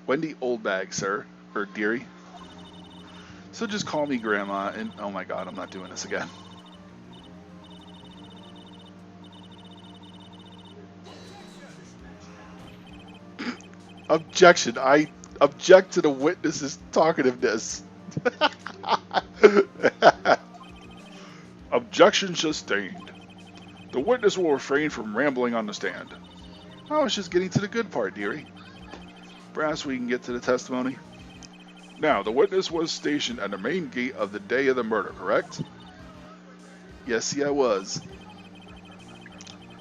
Wendy Oldbag, sir. Or dearie. So just call me Grandma, and oh my god, I'm not doing this again. Objection. I object to the witness's talkativeness. Objection sustained. The witness will refrain from rambling on the stand. I was just getting to the good part, dearie. Perhaps we can get to the testimony. Now, the witness was stationed at the main gate of the day of the murder, correct? Yes, see, I was.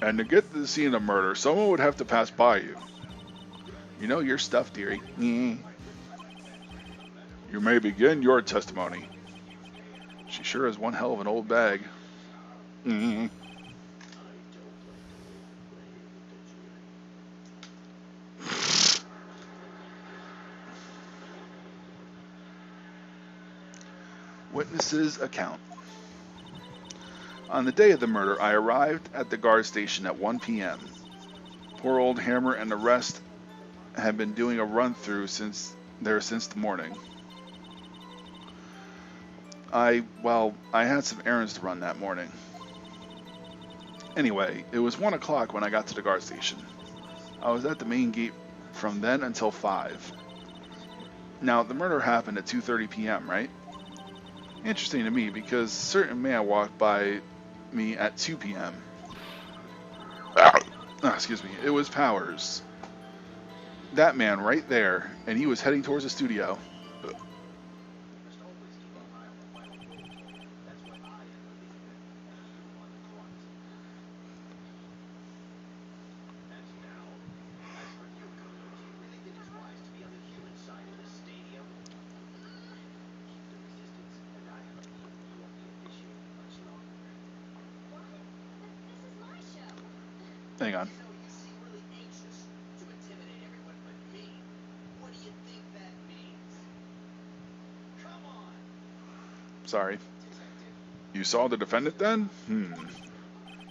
And to get to the scene of the murder, someone would have to pass by you. You know your stuff, dearie. You may begin your testimony. She sure is one hell of an old bag. Witness's account. On the day of the murder, I arrived at the guard station at 1 p.m. Poor old Hammer and the rest had been doing a run-through since the morning. I had some errands to run that morning. Anyway, it was 1 o'clock when I got to the guard station. I was at the main gate from then until 5. Now, the murder happened at 2:30 p.m., right? Interesting to me because a certain man walked by me at 2 p.m. Excuse me. It was Powers. That man right there, and he was heading towards the studio. Hang on. Sorry. You saw the defendant then?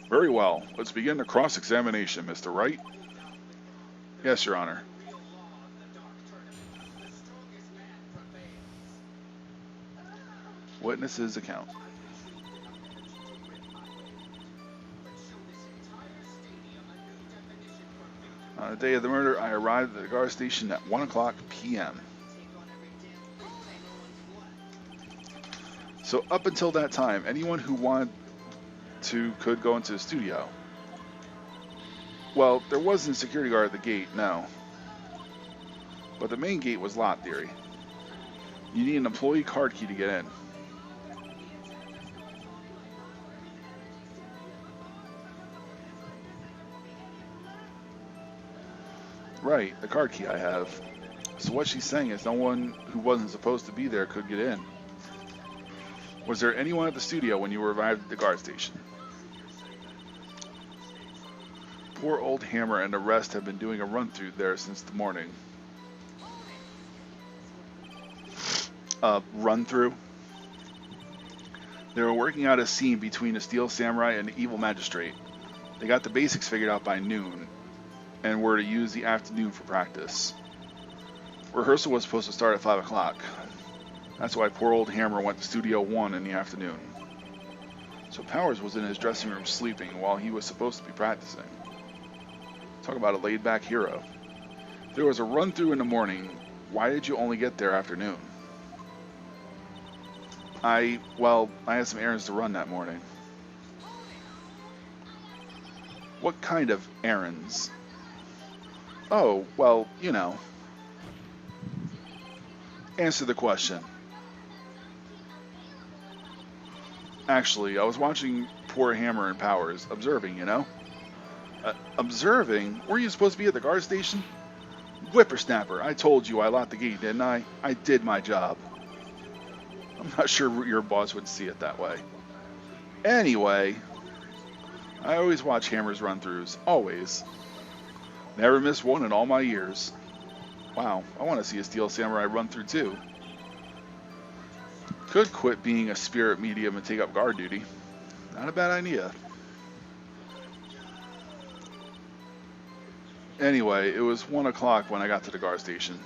Very well. Let's begin the cross-examination, Mr. Wright. Yes, Your Honor. Witness's account. On the day of the murder, I arrived at the guard station at 1 o'clock p.m. So up until that time, anyone who wanted to could go into the studio. Well, there wasn't a security guard at the gate, no. But the main gate was locked, dearie. You need an employee card key to get in. Right, the card key I have. So what she's saying is no one who wasn't supposed to be there could get in. Was there anyone at the studio when you arrived at the guard station? Poor old Hammer and the rest have been doing a run-through there since the morning. Run-through? They were working out a scene between the Steel Samurai and the Evil Magistrate. They got the basics figured out by noon, and were to use the afternoon for practice. Rehearsal was supposed to start at 5 o'clock. That's why poor old Hammer went to Studio 1 in the afternoon. So Powers was in his dressing room sleeping while he was supposed to be practicing. Talk about a laid-back hero. If there was a run-through in the morning, why did you only get there afternoon? I had some errands to run that morning. What kind of errands? Oh, well, you know. Answer the question. Actually, I was watching poor Hammer and Powers, observing, you know? Observing? Were you supposed to be at the guard station? Whippersnapper, I told you I locked the gate, didn't I? I did my job. I'm not sure your boss would see it that way. Anyway, I always watch Hammer's run-throughs. Always. Never missed one in all my years. Wow, I want to see a Steel Samurai run-through too. Could quit being a spirit medium and take up guard duty. Not a bad idea. Anyway, it was 1 o'clock when I got to the guard station.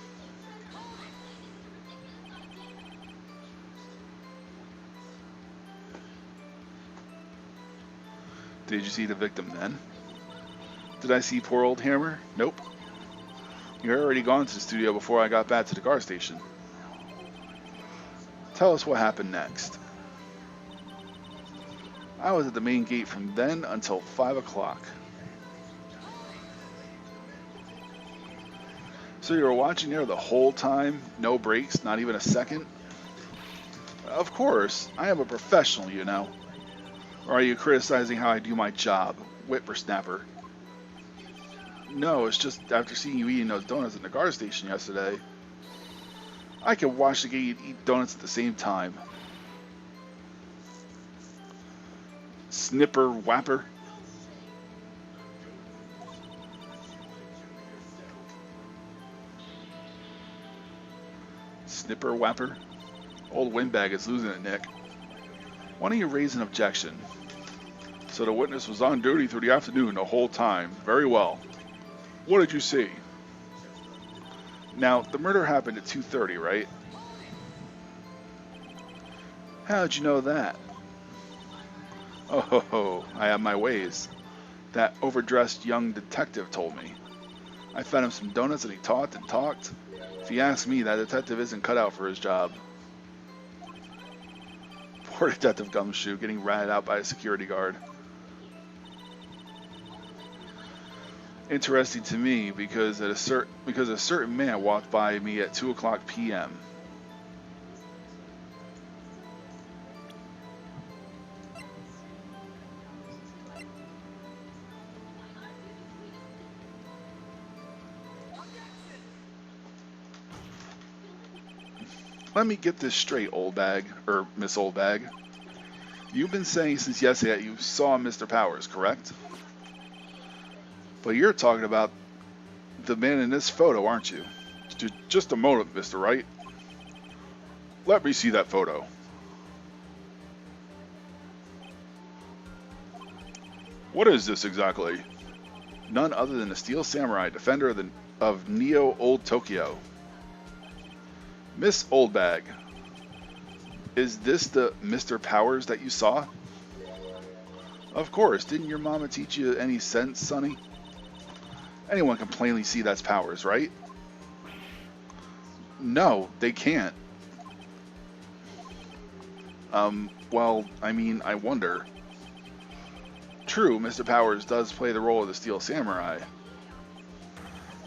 Did you see the victim then? Did I see poor old Hammer? Nope. You had already gone to the studio before I got back to the guard station. Tell us what happened next. I was at the main gate from then until 5 o'clock. So you were watching there the whole time? No breaks? Not even a second? Of course. I am a professional, you know. Or are you criticizing how I do my job? Whippersnapper. No, it's just after seeing you eating those donuts in the guard station yesterday, I can watch the gate and eat donuts at the same time. Snipper whapper. Snipper whapper. Old windbag is losing it, Nick. Why don't you raise an objection? So the witness was on duty through the afternoon the whole time. Very well. What did you see? Now, the murder happened at 2:30, right? How'd you know that? Oh ho ho, I have my ways. That overdressed young detective told me. I fed him some donuts and he talked and talked. If you ask me, that detective isn't cut out for his job. Poor Detective Gumshoe getting ratted out by a security guard. Interesting to me because a certain man walked by me at 2 o'clock p.m. Let me get this straight, old bag, or Miss Old Bag. You've been saying since yesterday that you saw Mr. Powers, correct? But you're talking about the man in this photo, aren't you? Just a moment, Mr. Wright. Let me see that photo. What is this exactly? None other than the Steel Samurai, defender of Neo Old Tokyo. Miss Oldbag, is this the Mr. Powers that you saw? Of course, didn't your mama teach you any sense, sonny? Anyone can plainly see that's Powers, right? No, they can't. Well, I mean, I wonder. True, Mr. Powers does play the role of the Steel Samurai.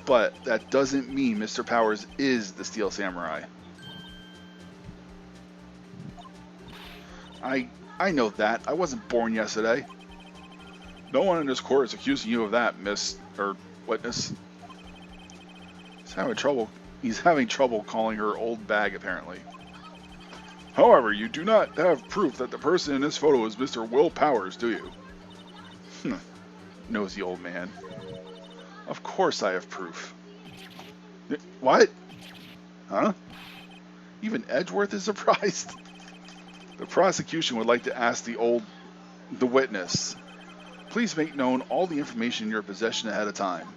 But that doesn't mean Mr. Powers is the Steel Samurai. I know that. I wasn't born yesterday. No one in this court is accusing you of that, witness. He's having trouble calling her old bag, apparently. However, you do not have proof that the person in this photo is Mr. Will Powers, do you? Nosy old man. Of course I have proof. What? Huh? Even Edgeworth is surprised? The prosecution would like to ask the witness, Please make known all the information in your possession ahead of time.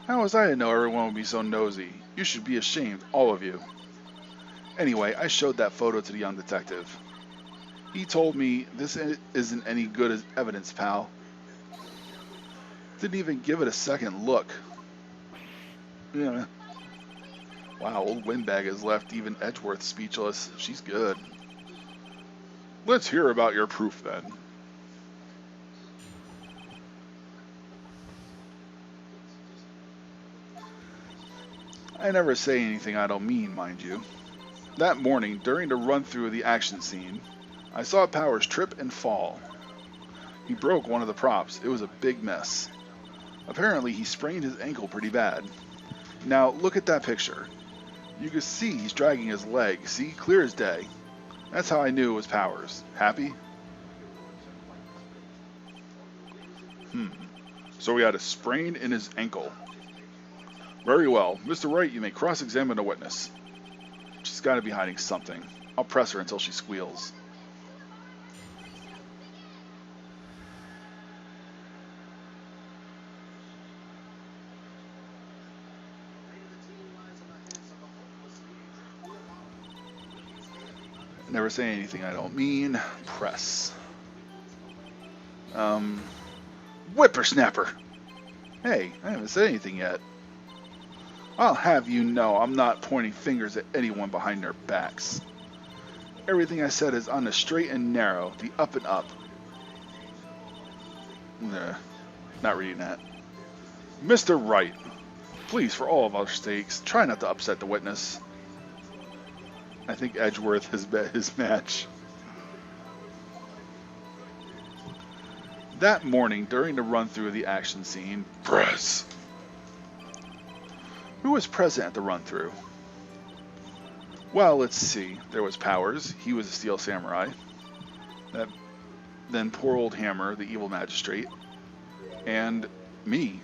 How was I to know everyone would be so nosy? You should be ashamed, all of you. Anyway, I showed that photo to the young detective. He told me this isn't any good as evidence, pal. Didn't even give it a second look. Yeah. Wow, old Windbag has left even Edgeworth speechless. She's good. Let's hear about your proof then. I never say anything I don't mean, mind you. That morning, during the run-through of the action scene, I saw Powers trip and fall. He broke one of the props. It was a big mess. Apparently, he sprained his ankle pretty bad. Now, look at that picture. You can see he's dragging his leg. See? Clear as day. That's how I knew it was Powers. Happy? So he had a sprain in his ankle. Very well. Mr. Wright, you may cross-examine the witness. She's got to be hiding something. I'll press her until she squeals. Never say anything I don't mean. Press. Whippersnapper! Hey, I haven't said anything yet. I'll have you know I'm not pointing fingers at anyone behind their backs. Everything I said is on the straight and narrow, the up and up. Not reading that. Mr. Wright, please, for all of our sakes, try not to upset the witness. I think Edgeworth has bet his match. That morning, during the run-through of the action scene, press. Who was present at the run-through? Well, let's see. There was Powers. He was a Steel Samurai. Then poor old Hammer, the evil magistrate. And me.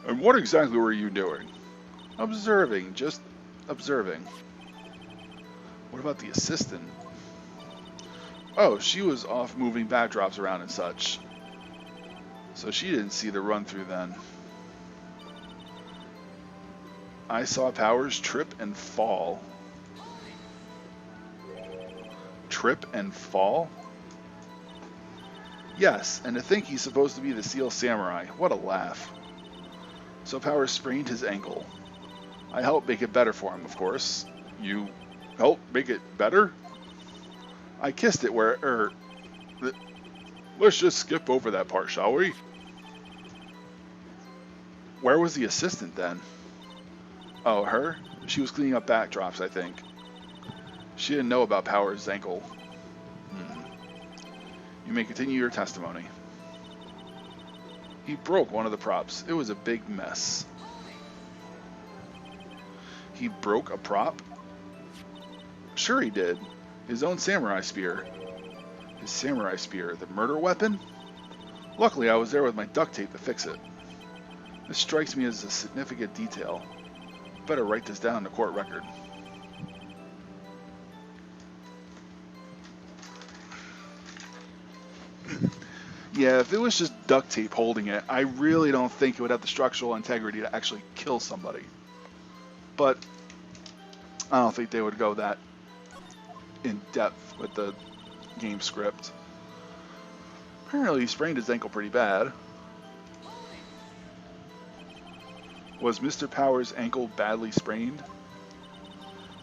And what exactly were you doing? Observing. Just observing. What about the assistant? Oh, she was off moving backdrops around and such. So she didn't see the run-through then. I saw Powers trip and fall. Trip and fall? Yes, and to think he's supposed to be the Steel Samurai. What a laugh. So Powers sprained his ankle. I helped make it better for him, of course. You helped make it better? I kissed it where, let's just skip over that part, shall we? Where was the assistant then? Oh, her? She was cleaning up backdrops, I think. She didn't know about Powers' ankle. You may continue your testimony. He broke one of the props. It was a big mess. He broke a prop? Sure he did. His own samurai spear. His samurai spear, the murder weapon? Luckily, I was there with my duct tape to fix it. This strikes me as a significant detail. Better write this down in the court record. Yeah, if it was just duct tape holding it, I really don't think it would have the structural integrity to actually kill somebody. But I don't think they would go that in depth with the game script. Apparently he sprained his ankle pretty bad. Was Mr. Powers' ankle badly sprained?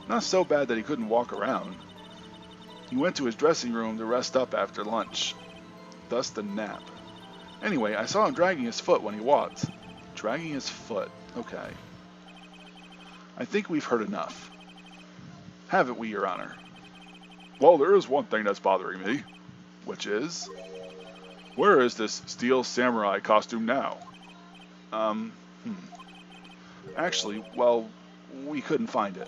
Not so bad that he couldn't walk around. He went to his dressing room to rest up after lunch. Thus the nap. Anyway, I saw him dragging his foot when he walked. Dragging his foot. Okay. I think we've heard enough. Haven't we, Your Honor? Well, there is one thing that's bothering me. Which is? Where is this Steel Samurai costume now? Actually, well, we couldn't find it.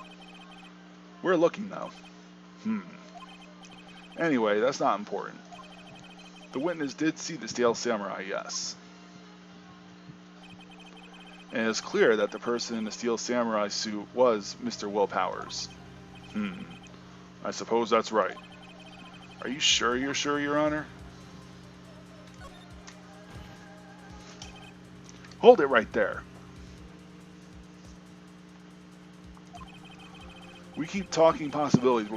We're looking, though. Anyway, that's not important. The witness did see the Steel Samurai, yes. And it's clear that the person in the Steel Samurai suit was Mr. Will Powers. I suppose that's right. Are you sure you're sure, Your Honor? Hold it right there. We keep talking possibilities,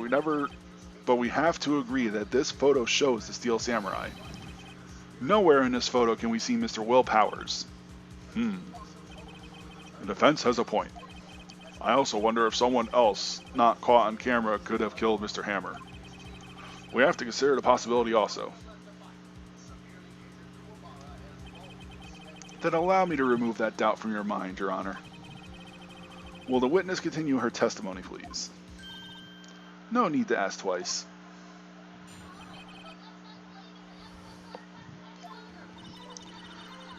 but we have to agree that this photo shows the Steel Samurai. Nowhere in this photo can we see Mr. Will Powers. The defense has a point. I also wonder if someone else, not caught on camera, could have killed Mr. Hammer. We have to consider the possibility also. Then allow me to remove that doubt from your mind, Your Honor. Will the witness continue her testimony, please? No need to ask twice.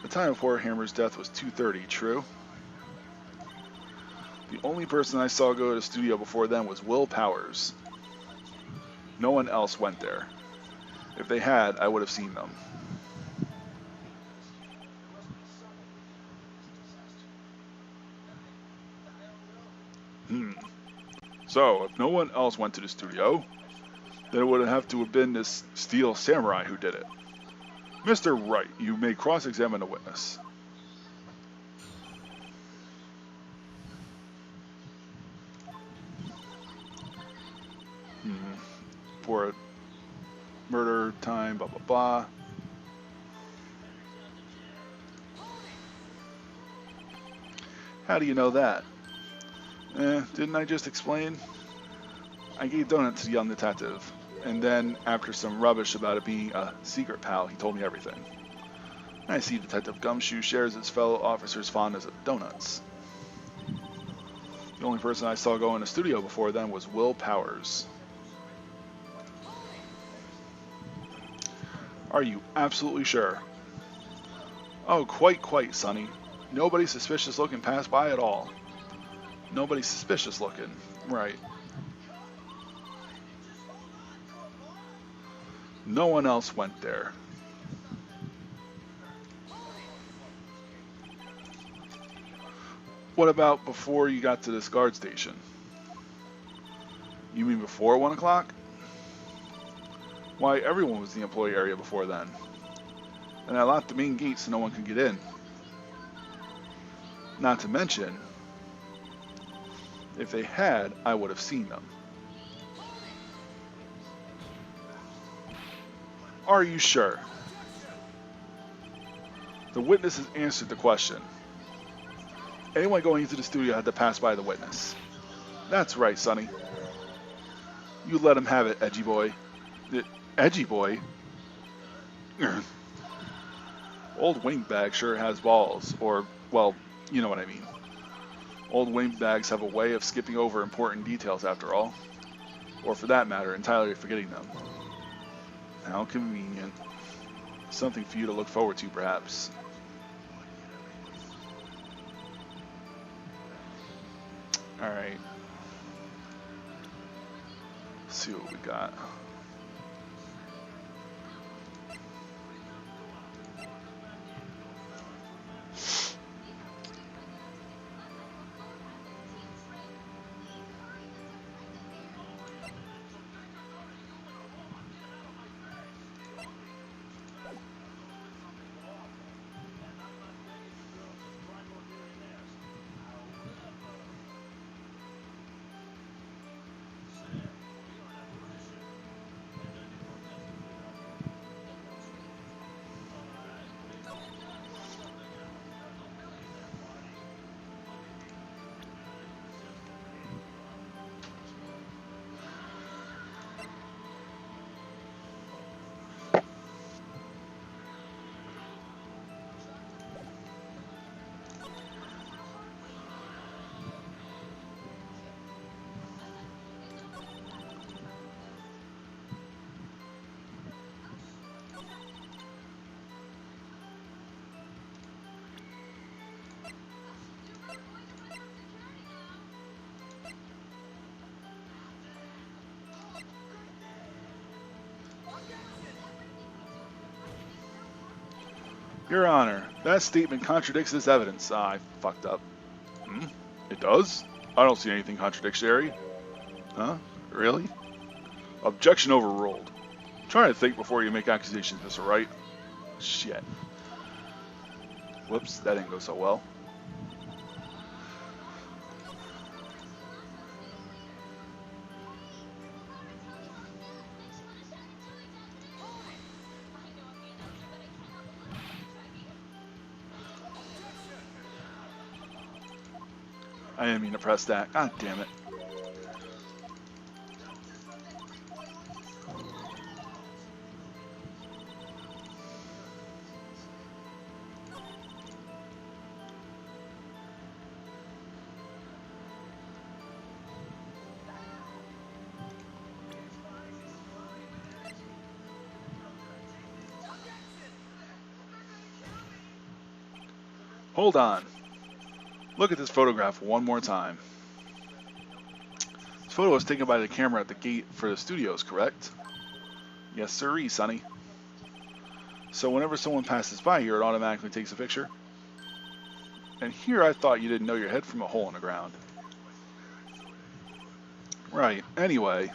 The time of poor Hammer's death was 2:30, true? The only person I saw go to the studio before then was Will Powers. No one else went there. If they had, I would have seen them. So, if no one else went to the studio, then it would have to have been this Steel Samurai who did it. Mr. Wright, you may cross-examine the witness. For murder time, blah, blah, blah. How do you know that? Didn't I just explain? I gave donuts to the young detective, and then after some rubbish about it being a secret pal, he told me everything. I see Detective Gumshoe shares his fellow officers' fondness of donuts. The only person I saw go in the studio before then was Will Powers. Are you absolutely sure? Oh, quite, Sonny. Nobody suspicious looking passed by at all. Nobody suspicious looking, right. No one else went there. What about before you got to this guard station? You mean before 1 o'clock? Why, everyone was in the employee area before then. And I locked the main gate so no one could get in. Not to mention, if they had, I would have seen them. Are you sure? The witness has answered the question. Anyone going into the studio had to pass by the witness. That's right, Sonny. You let him have it, edgy boy. Edgy boy? Old Wingtbag sure has balls, or, well, you know what I mean. Old Wingbags have a way of skipping over important details after all. Or for that matter, entirely forgetting them. How convenient. Something for you to look forward to, perhaps. Alright. Let's see what we got. Your Honor, that statement contradicts this evidence. I fucked up. It does? I don't see anything contradictory. Huh? Really? Objection overruled. Try to think before you make accusations, Mr. Wright. Shit. Whoops, that didn't go so well. I didn't mean to press that. God damn it. Hold on. Look at this photograph one more time. This photo was taken by the camera at the gate for the studios, correct? Yes, sirree, Sonny. So whenever someone passes by here, it automatically takes a picture? And here I thought you didn't know your head from a hole in the ground. Right, anyway.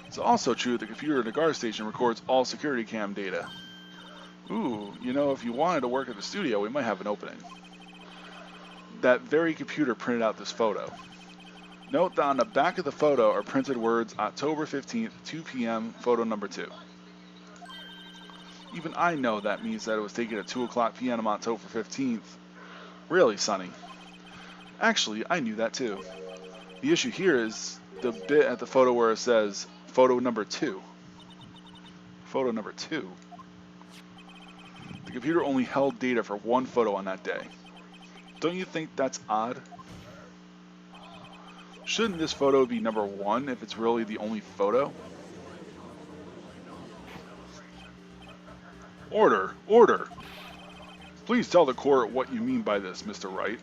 It's also true that the computer at the guard station records all security cam data. Ooh, you know, if you wanted to work at the studio, we might have an opening. That very computer printed out this photo. Note that on the back of the photo are printed words October 15th, 2 p.m., photo number 2. Even I know that means that it was taken at 2 o'clock p.m. on October 15th. Really, Sonny? Actually, I knew that too. The issue here is the bit at the photo where it says photo number 2. Photo number 2. The computer only held data for one photo on that day. Don't you think that's odd? Shouldn't this photo be number 1 if it's really the only photo? Order! Order! Please tell the court what you mean by this, Mr. Wright.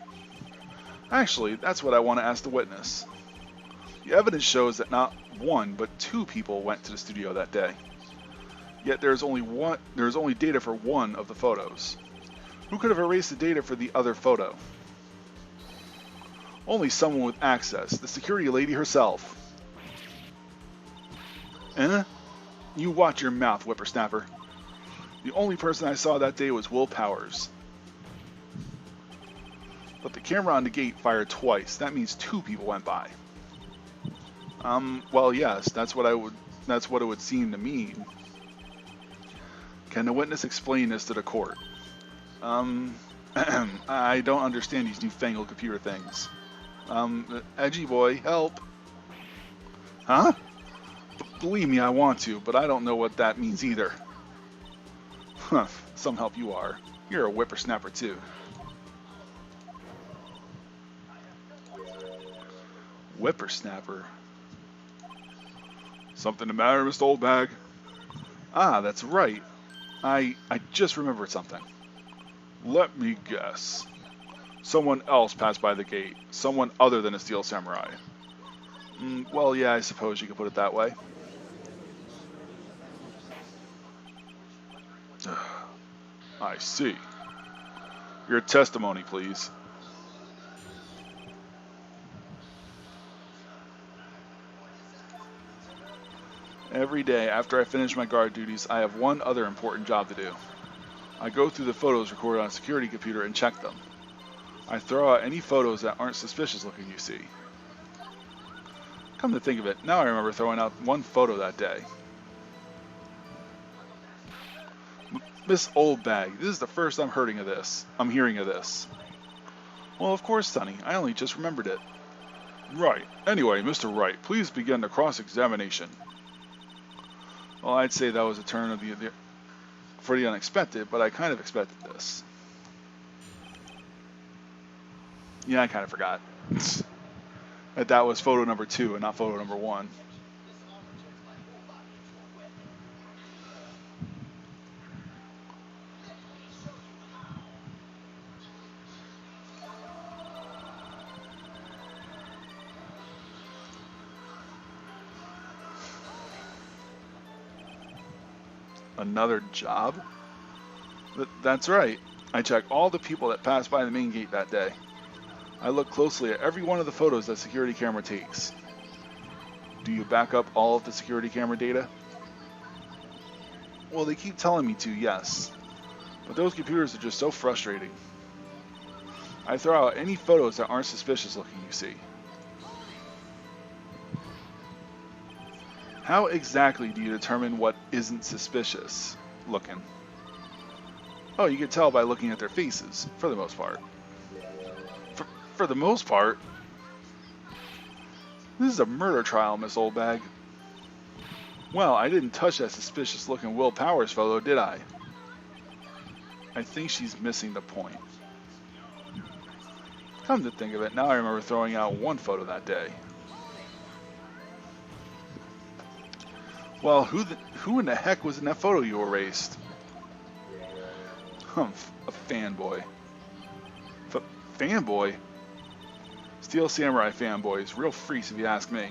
Actually, that's what I want to ask the witness. The evidence shows that not 1, but 2 people went to the studio that day. Yet there is only data for 1 of the photos. Who could have erased the data for the other photo? Only someone with access, the security lady herself. Eh? You watch your mouth, whippersnapper. The only person I saw that day was Will Powers. But the camera on the gate fired twice. That means 2 people went by. Well, yes, that's what it would seem to mean. Can the witness explain this to the court? I don't understand these newfangled computer things. Edgy boy, help. Huh? Believe me, I want to, but I don't know what that means either. Huh, some help you are. You're a whippersnapper too. Whippersnapper? Something the matter, Mr. Oldbag? Ah, that's right. I just remembered something. Let me guess. Someone else passed by the gate. Someone other than a Steel Samurai. Well, yeah, I suppose you could put it that way. I see. Your testimony, please. Every day after I finish my guard duties, I have one other important job to do. I go through the photos recorded on a security computer and check them. I throw out any photos that aren't suspicious looking, you see. Come to think of it, now I remember throwing out one photo that day. Miss Oldbag, this is the first I'm hearing of this. Well, of course, Sonny. I only just remembered it. Right. Anyway, Mr. Wright, please begin the cross-examination. Well, I'd say that was a turn of for the unexpected, but I kind of expected this. Yeah, I kind of forgot. that was photo number 2 and not photo number 1. Another job? That's right. I check all the people that passed by the main gate that day. I look closely at every one of the photos that security camera takes. Do you back up all of the security camera data? Well, they keep telling me to, yes. But those computers are just so frustrating. I throw out any photos that aren't suspicious looking, you see. How exactly do you determine what isn't suspicious looking? Oh, you can tell by looking at their faces, for the most part. For the most part? This is a murder trial, Miss Oldbag. Well, I didn't touch that suspicious-looking Will Powers photo, did I? I think she's missing the point. Come to think of it, now I remember throwing out one photo that day. Well, who in the heck was in that photo you erased? Humph, a fanboy. Fanboy? Steel Samurai fanboys, real freaks if you ask me.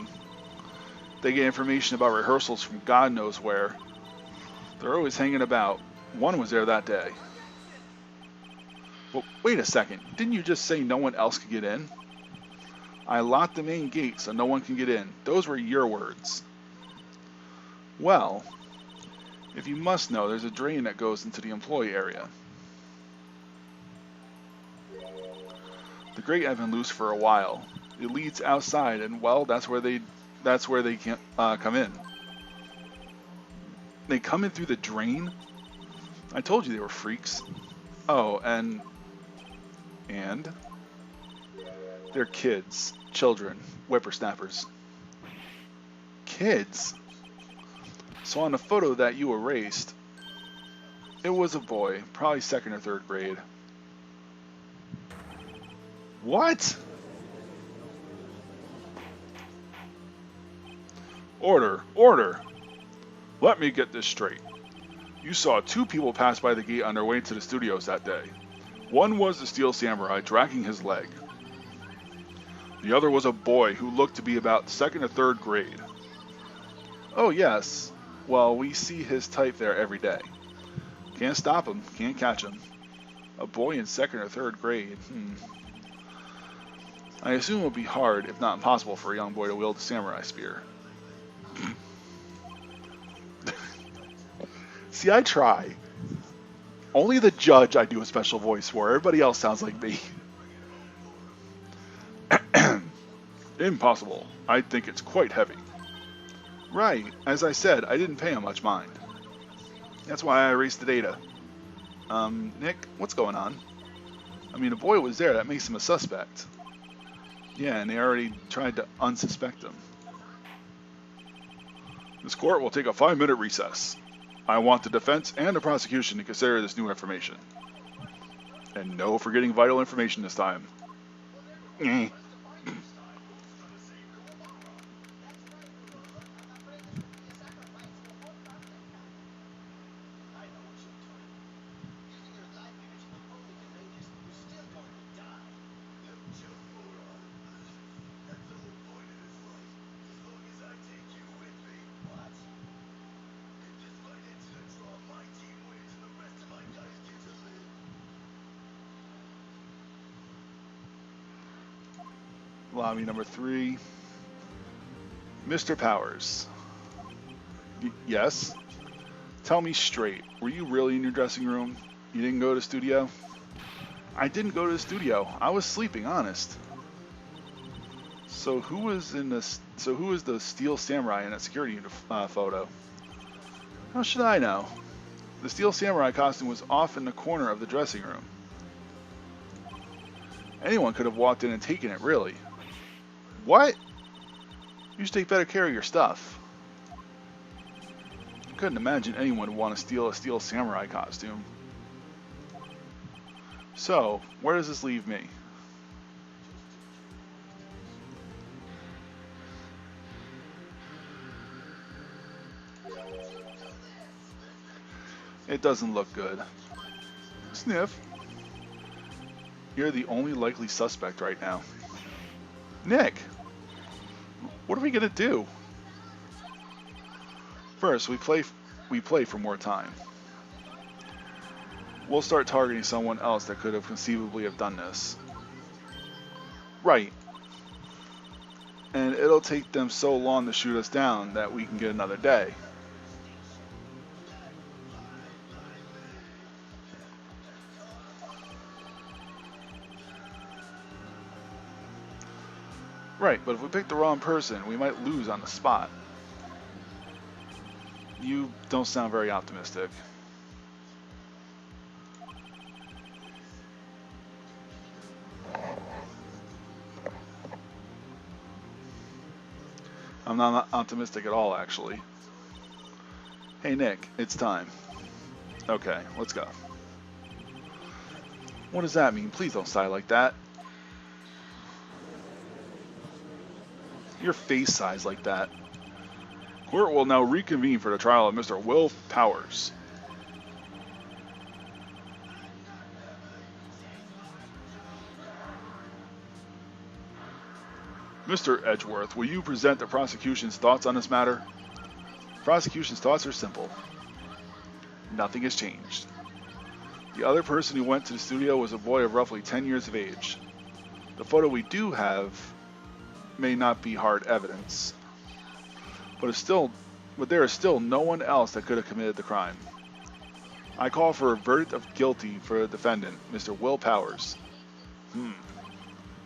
They get information about rehearsals from God knows where. They're always hanging about. One was there that day. Well, wait a second. Didn't you just say no one else could get in? I locked the main gate so no one can get in. Those were your words. Well, if you must know, there's a drain that goes into the employee area. The grate had been loose for a while. It leads outside, and well, that's where they can come in. They come in through the drain? I told you they were freaks. Oh, and they're kids, children, whippersnappers. Kids? So on the photo that you erased, it was a boy, probably 2nd or 3rd grade. What? Order, order! Let me get this straight. You saw 2 people pass by the gate on their way to the studios that day. One was the Steel Samurai dragging his leg. The other was a boy who looked to be about 2nd or 3rd grade. Oh yes, well we see his type there every day. Can't stop him, can't catch him. A boy in 2nd or 3rd grade, I assume it would be hard, if not impossible, for a young boy to wield a samurai spear. See, I try. Only the judge I do a special voice for. Everybody else sounds like me. Impossible. I think it's quite heavy. Right. As I said, I didn't pay him much mind. That's why I erased the data. Nick, what's going on? I mean, a boy was there. That makes him a suspect. Yeah, and they already tried to unsuspect him. This court will take a 5-minute recess. I want the defense and the prosecution to consider this new information. And no forgetting vital information this time. Lobby number 3. Mr. Powers. Yes? Tell me straight, were you really in your dressing room? You didn't go to the studio? I didn't go to the studio. I was sleeping, honest. So who was the Steel Samurai in that security photo? How should I know? The Steel Samurai costume was off in the corner of the dressing room. Anyone could have walked in and taken it, really. What? You should take better care of your stuff. I couldn't imagine anyone would want to steal a Steel Samurai costume. So, where does this leave me? It doesn't look good. Sniff. You're the only likely suspect right now. Nick! What are we gonna do? First, we play for more time. We'll start targeting someone else that could have conceivably have done this. Right. And it'll take them so long to shoot us down that we can get another day. Right, but if we pick the wrong person, we might lose on the spot. You don't sound very optimistic. I'm not optimistic at all, actually. Hey, Nick, it's time. Okay, let's go. What does that mean? Please don't sigh like that. Your face sighs like that. Court will now reconvene for the trial of Mr. Will Powers. Mr. Edgeworth, will you present the prosecution's thoughts on this matter? The prosecution's thoughts are simple. Nothing has changed. The other person who went to the studio was a boy of roughly 10 years of age. The photo we do have may not be hard evidence, but there is still no one else that could have committed the crime. I call for a verdict of guilty for the defendant, Mr. Will Powers.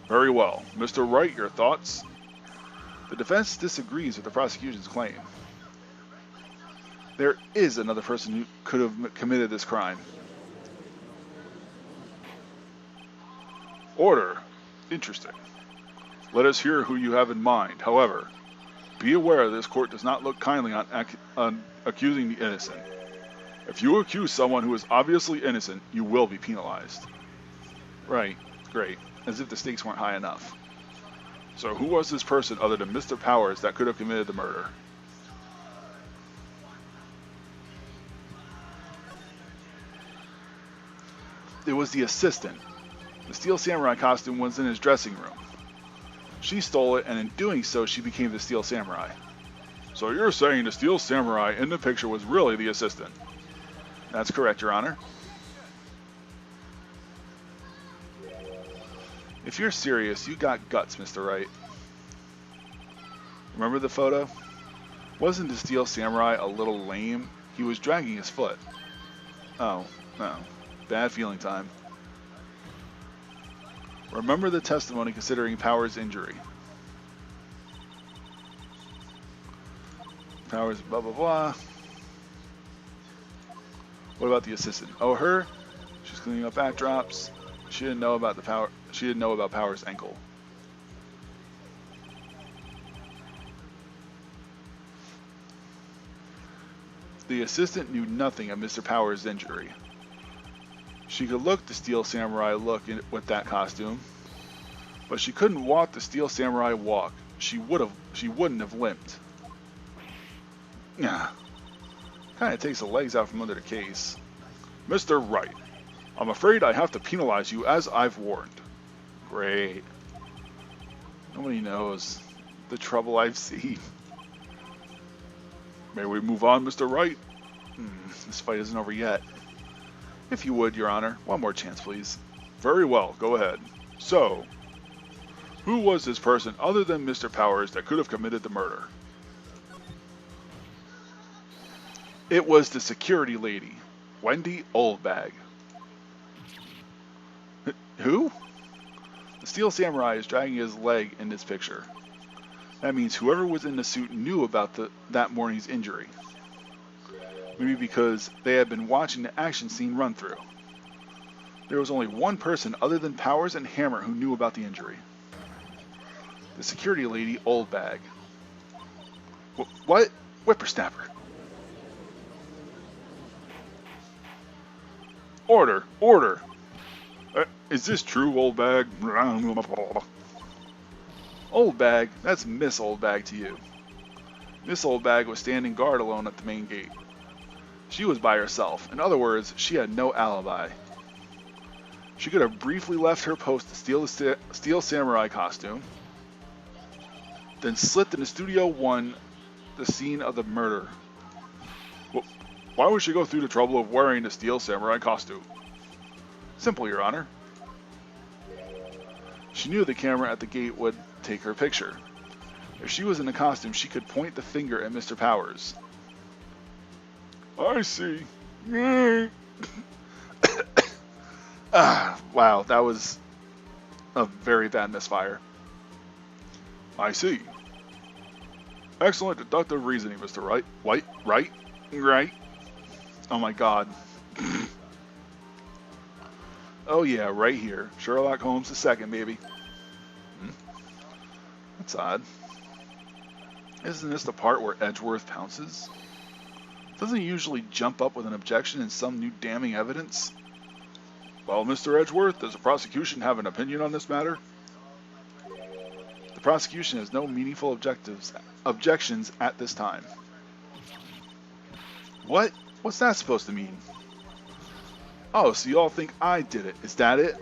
Very well. Mr. Wright, your thoughts? The defense disagrees with the prosecution's claim. There is another person who could have committed this crime. Order. Interesting. Let us hear who you have in mind. However, be aware this court does not look kindly on accusing the innocent. If you accuse someone who is obviously innocent, you will be penalized. Right. Great. As if the stakes weren't high enough. So who was this person other than Mr. Powers that could have committed the murder? It was the assistant. The Steel Samurai costume was in his dressing room. She stole it, and in doing so, she became the Steel Samurai. So you're saying the Steel Samurai in the picture was really the assistant? That's correct, Your Honor. If you're serious, you got guts, Mr. Wright. Remember the photo? Wasn't the Steel Samurai a little lame? He was dragging his foot. Oh, no. Bad feeling time. Remember the testimony considering Powers' injury. Powers, blah, blah, blah. What about the assistant? Oh, her? She's cleaning up backdrops. She didn't know about Powers' ankle. The assistant knew nothing of Mr. Powers' injury. She could look the Steel Samurai look with that costume, but she couldn't walk the Steel Samurai walk. She wouldn't have limped. Yeah. Kinda takes the legs out from under the case. Mr. Wright, I'm afraid I have to penalize you as I've warned. Great. Nobody knows the trouble I've seen. May we move on, Mr. Wright? This fight isn't over yet. If you would, Your Honor, one more chance, please. Very well, go ahead. So, who was this person other than Mr. Powers that could have committed the murder? It was the security lady, Wendy Oldbag. Who? The Steel Samurai is dragging his leg in this picture. That means whoever was in the suit knew about that morning's injury. Maybe because they had been watching the action scene run through. There was only one person other than Powers and Hammer who knew about the injury. The security lady, Oldbag. What? Whippersnapper. Order! Order! Is this true, Oldbag? Oldbag? That's Miss Oldbag to you. Miss Oldbag was standing guard alone at the main gate. She was by herself. In other words, she had no alibi. She could have briefly left her post to steal the Steel Samurai costume, then slipped into Studio 1, the scene of the murder. Well, why would she go through the trouble of wearing the Steel Samurai costume? Simple, Your Honor. She knew the camera at the gate would take her picture. If she was in the costume, she could point the finger at Mr. Powers. I see. Wow, that was a very bad misfire. I see. Excellent deductive reasoning, Mr. Wright. Right. Oh my god. Oh yeah, right here. Sherlock Holmes II, baby. Hmm. That's odd. Isn't this the part where Edgeworth pounces? Doesn't he usually jump up with an objection and some new damning evidence? Well, Mr. Edgeworth, does the prosecution have an opinion on this matter? The prosecution has no meaningful objections at this time. What? What's that supposed to mean? Oh, so you all think I did it. Is that it?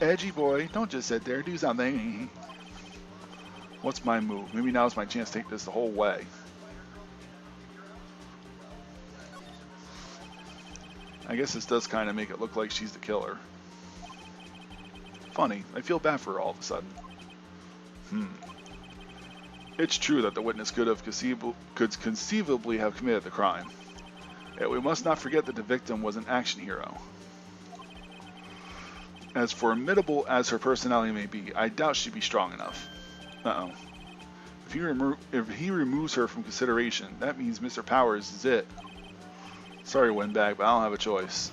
Edgy boy, don't just sit there, do something. What's my move? Maybe now's my chance to take this the whole way. I guess this does kind of make it look like she's the killer. Funny, I feel bad for her all of a sudden. It's true that the witness could conceivably have committed the crime. Yet we must not forget that the victim was an action hero. As formidable as her personality may be, I doubt she'd be strong enough. Uh-oh. If he removes her from consideration, that means Mr. Powers is it. Sorry, Windbag, but I don't have a choice.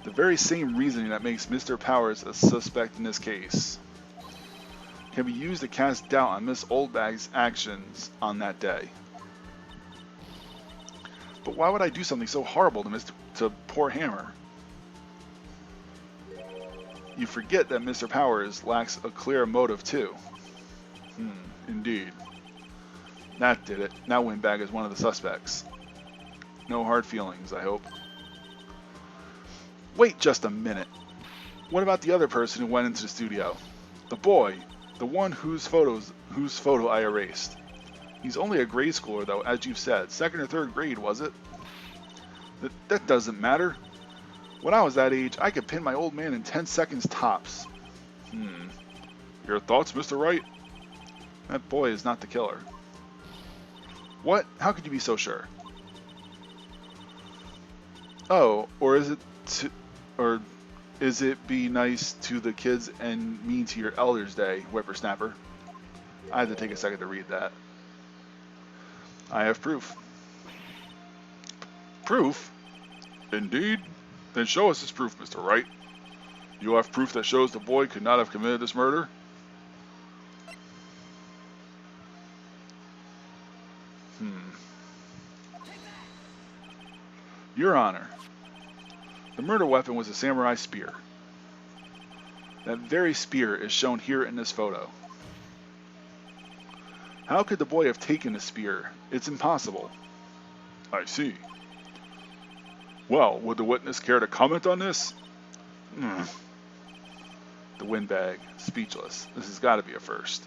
The very same reasoning that makes Mr. Powers a suspect in this case can be used to cast doubt on Miss Oldbag's actions on that day. But why would I do something so horrible to poor Hammer? You forget that Mr. Powers lacks a clear motive too. Indeed. That did it. Now Windbag is one of the suspects. No hard feelings, I hope. Wait just a minute. What about the other person who went into the studio? The boy. The one whose photo I erased. He's only a grade schooler though, as you've said. 2nd or 3rd grade, was it? That doesn't matter. When I was that age, I could pin my old man in 10 seconds tops. Your thoughts, Mr. Wright? That boy is not the killer. What? How could you be so sure? Oh, or is it be nice to the kids and mean to your elders day, whippersnapper? I had to take a second to read that. I have proof. Proof? Indeed? Then show us this proof, Mr. Wright. You have proof that shows the boy could not have committed this murder? Your Honor, the murder weapon was a samurai spear. That very spear is shown here in this photo. How could the boy have taken the spear? It's impossible. I see. Well, would the witness care to comment on this? The Windbag, speechless. This has got to be a first.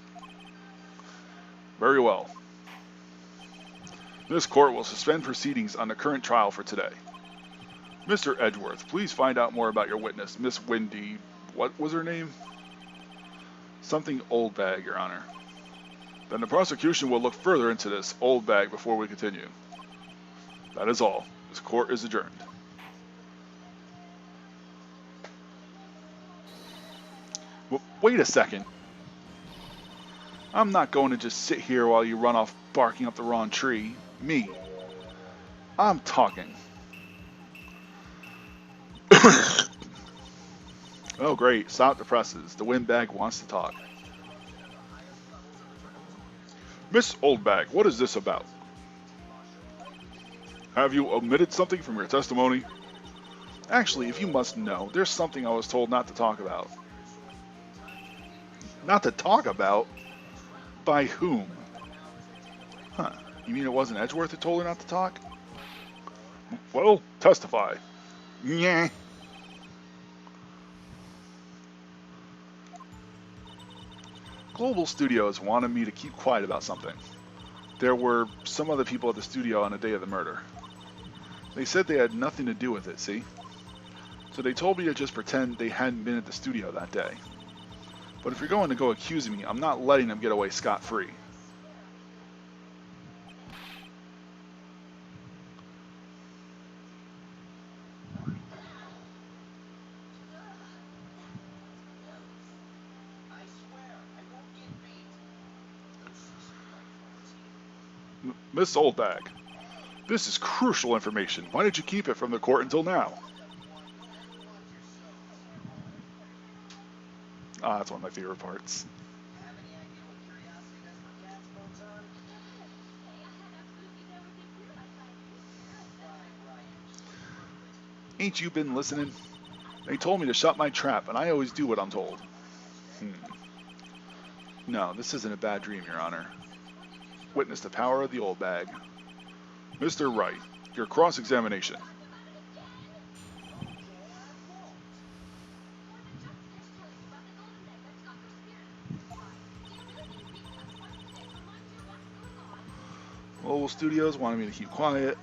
Very well. This court will suspend proceedings on the current trial for today. Mr. Edgeworth, please find out more about your witness, Miss Wendy. What was her name? Something Oldbag, Your Honor. Then the prosecution will look further into this Oldbag before we continue. That is all. This court is adjourned. Well, wait a second. I'm not going to just sit here while you run off barking up the wrong tree. Me. I'm talking. Oh great, stop the presses. The Windbag wants to talk. Miss Oldbag, what is this about? Have you omitted something from your testimony? Actually, if you must know, there's something I was told not to talk about. Not to talk about? By whom? Huh. You mean it wasn't Edgeworth who told her not to talk? Well, testify. Yeah. Global Studios wanted me to keep quiet about something. There were some other people at the studio on the day of the murder. They said they had nothing to do with it, see? So they told me to just pretend they hadn't been at the studio that day. But if you're going to go accusing me, I'm not letting them get away scot-free. Miss Oldbag, this is crucial information. Why did you keep it from the court until now? Ah, that's one of my favorite parts. Ain't you been listening? They told me to shut my trap, and I always do what I'm told. No, this isn't a bad dream, Your Honor. Witness the power of the old bag. Mr. Wright, your cross-examination. Global Studios wanted me to keep quiet.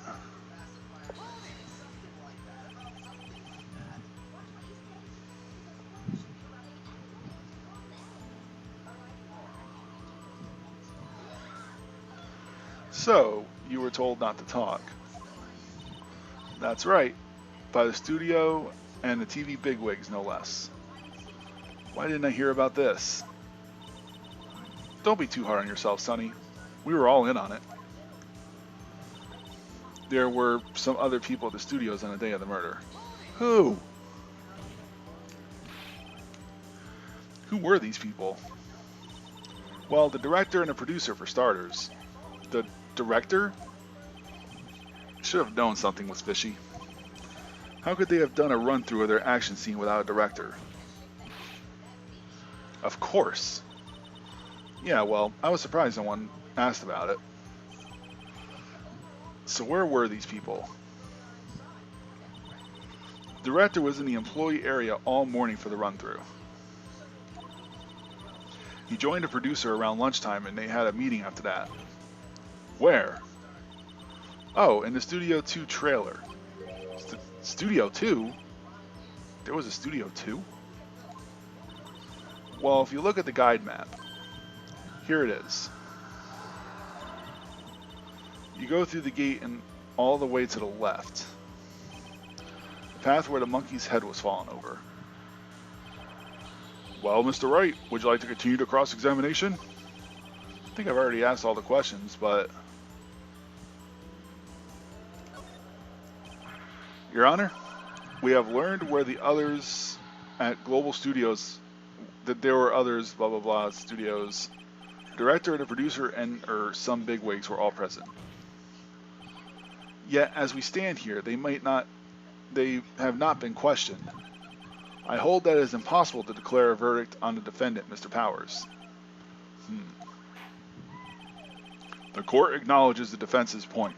So, you were told not to talk. That's right, by the studio and the TV bigwigs, no less. Why didn't I hear about this? Don't be too hard on yourself, Sonny. We were all in on it. There were some other people at the studios on the day of the murder. Who? Who were these people? Well, the director and the producer, for starters. The director? Should have known something was fishy. How could they have done a run-through of their action scene without a director? Of course. Yeah, well, I was surprised no one asked about it. So where were these people? The director was in the employee area all morning for the run-through. He joined the producer around lunchtime and they had a meeting after that. Where? Oh, in the Studio 2 trailer. Studio 2? There was a Studio 2? Well, if you look at the guide map, here it is. You go through the gate and all the way to the left. The path where the monkey's head was fallen over. Well, Mr. Wright, would you like to continue the cross-examination? I think I've already asked all the questions, but... Your Honor, we have learned where the others at Global Studios, that there were others, blah blah blah, studios. The director and the producer and some bigwigs were all present. Yet, as we stand here, they have not been questioned. I hold that it is impossible to declare a verdict on the defendant, Mr. Powers. The court acknowledges the defense's point.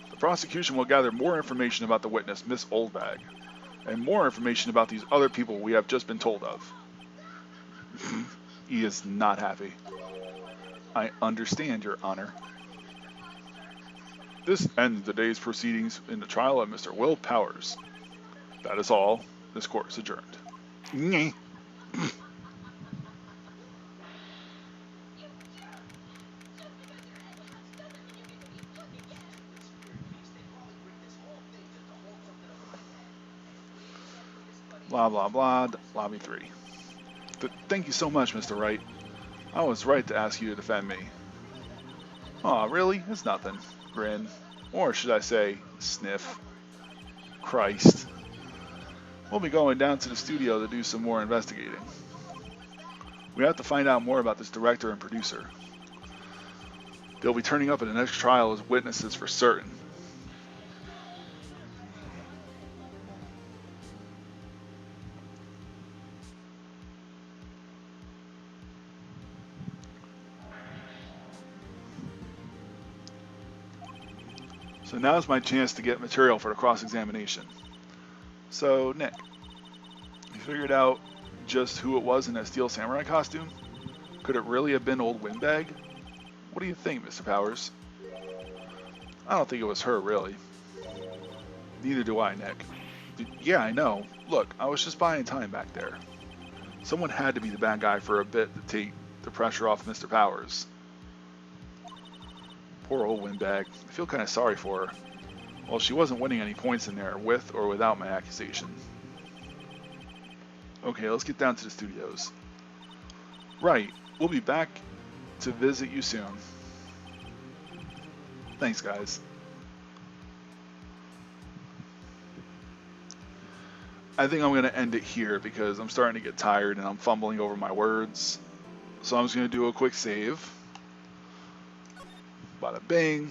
The prosecution will gather more information about the witness, Miss Oldbag, and more information about these other people we have just been told of. He is not happy. I understand, Your Honor. This ends the day's proceedings in the trial of Mr. Will Powers. That is all. This court is adjourned. Nyeh. Blah, blah, blah. Lobby 3. Thank you so much, Mr. Wright. I was right to ask you to defend me. Aw, really? It's nothing. Grin. Or should I say, sniff. Christ. We'll be going down to the studio to do some more investigating. We have to find out more about this director and producer. They'll be turning up at the next trial as witnesses for certain. So now's my chance to get material for the cross-examination. So, Nick, you figured out just who it was in that steel samurai costume? Could it really have been old Windbag? What do you think, Mr. Powers? I don't think it was her, really. Neither do I, Nick. Yeah, I know. Look, I was just buying time back there. Someone had to be the bad guy for a bit to take the pressure off Mr. Powers. Poor old Windbag. I feel kind of sorry for her. Well, she wasn't winning any points in there, with or without my accusation. Okay, let's get down to the studios. Right, we'll be back to visit you soon. Thanks, guys. I think I'm going to end it here because I'm starting to get tired and I'm fumbling over my words. So I'm just going to do a quick save. Bada bing.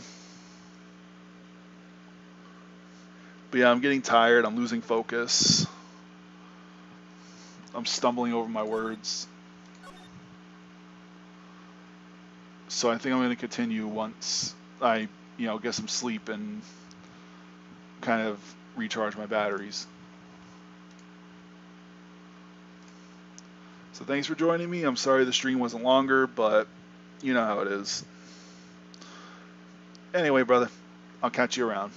But yeah, I'm getting tired. I'm losing focus. I'm stumbling over my words. So I think I'm going to continue once I, get some sleep and kind of recharge my batteries. So thanks for joining me. I'm sorry the stream wasn't longer, but you know how it is. Anyway, brother, I'll catch you around.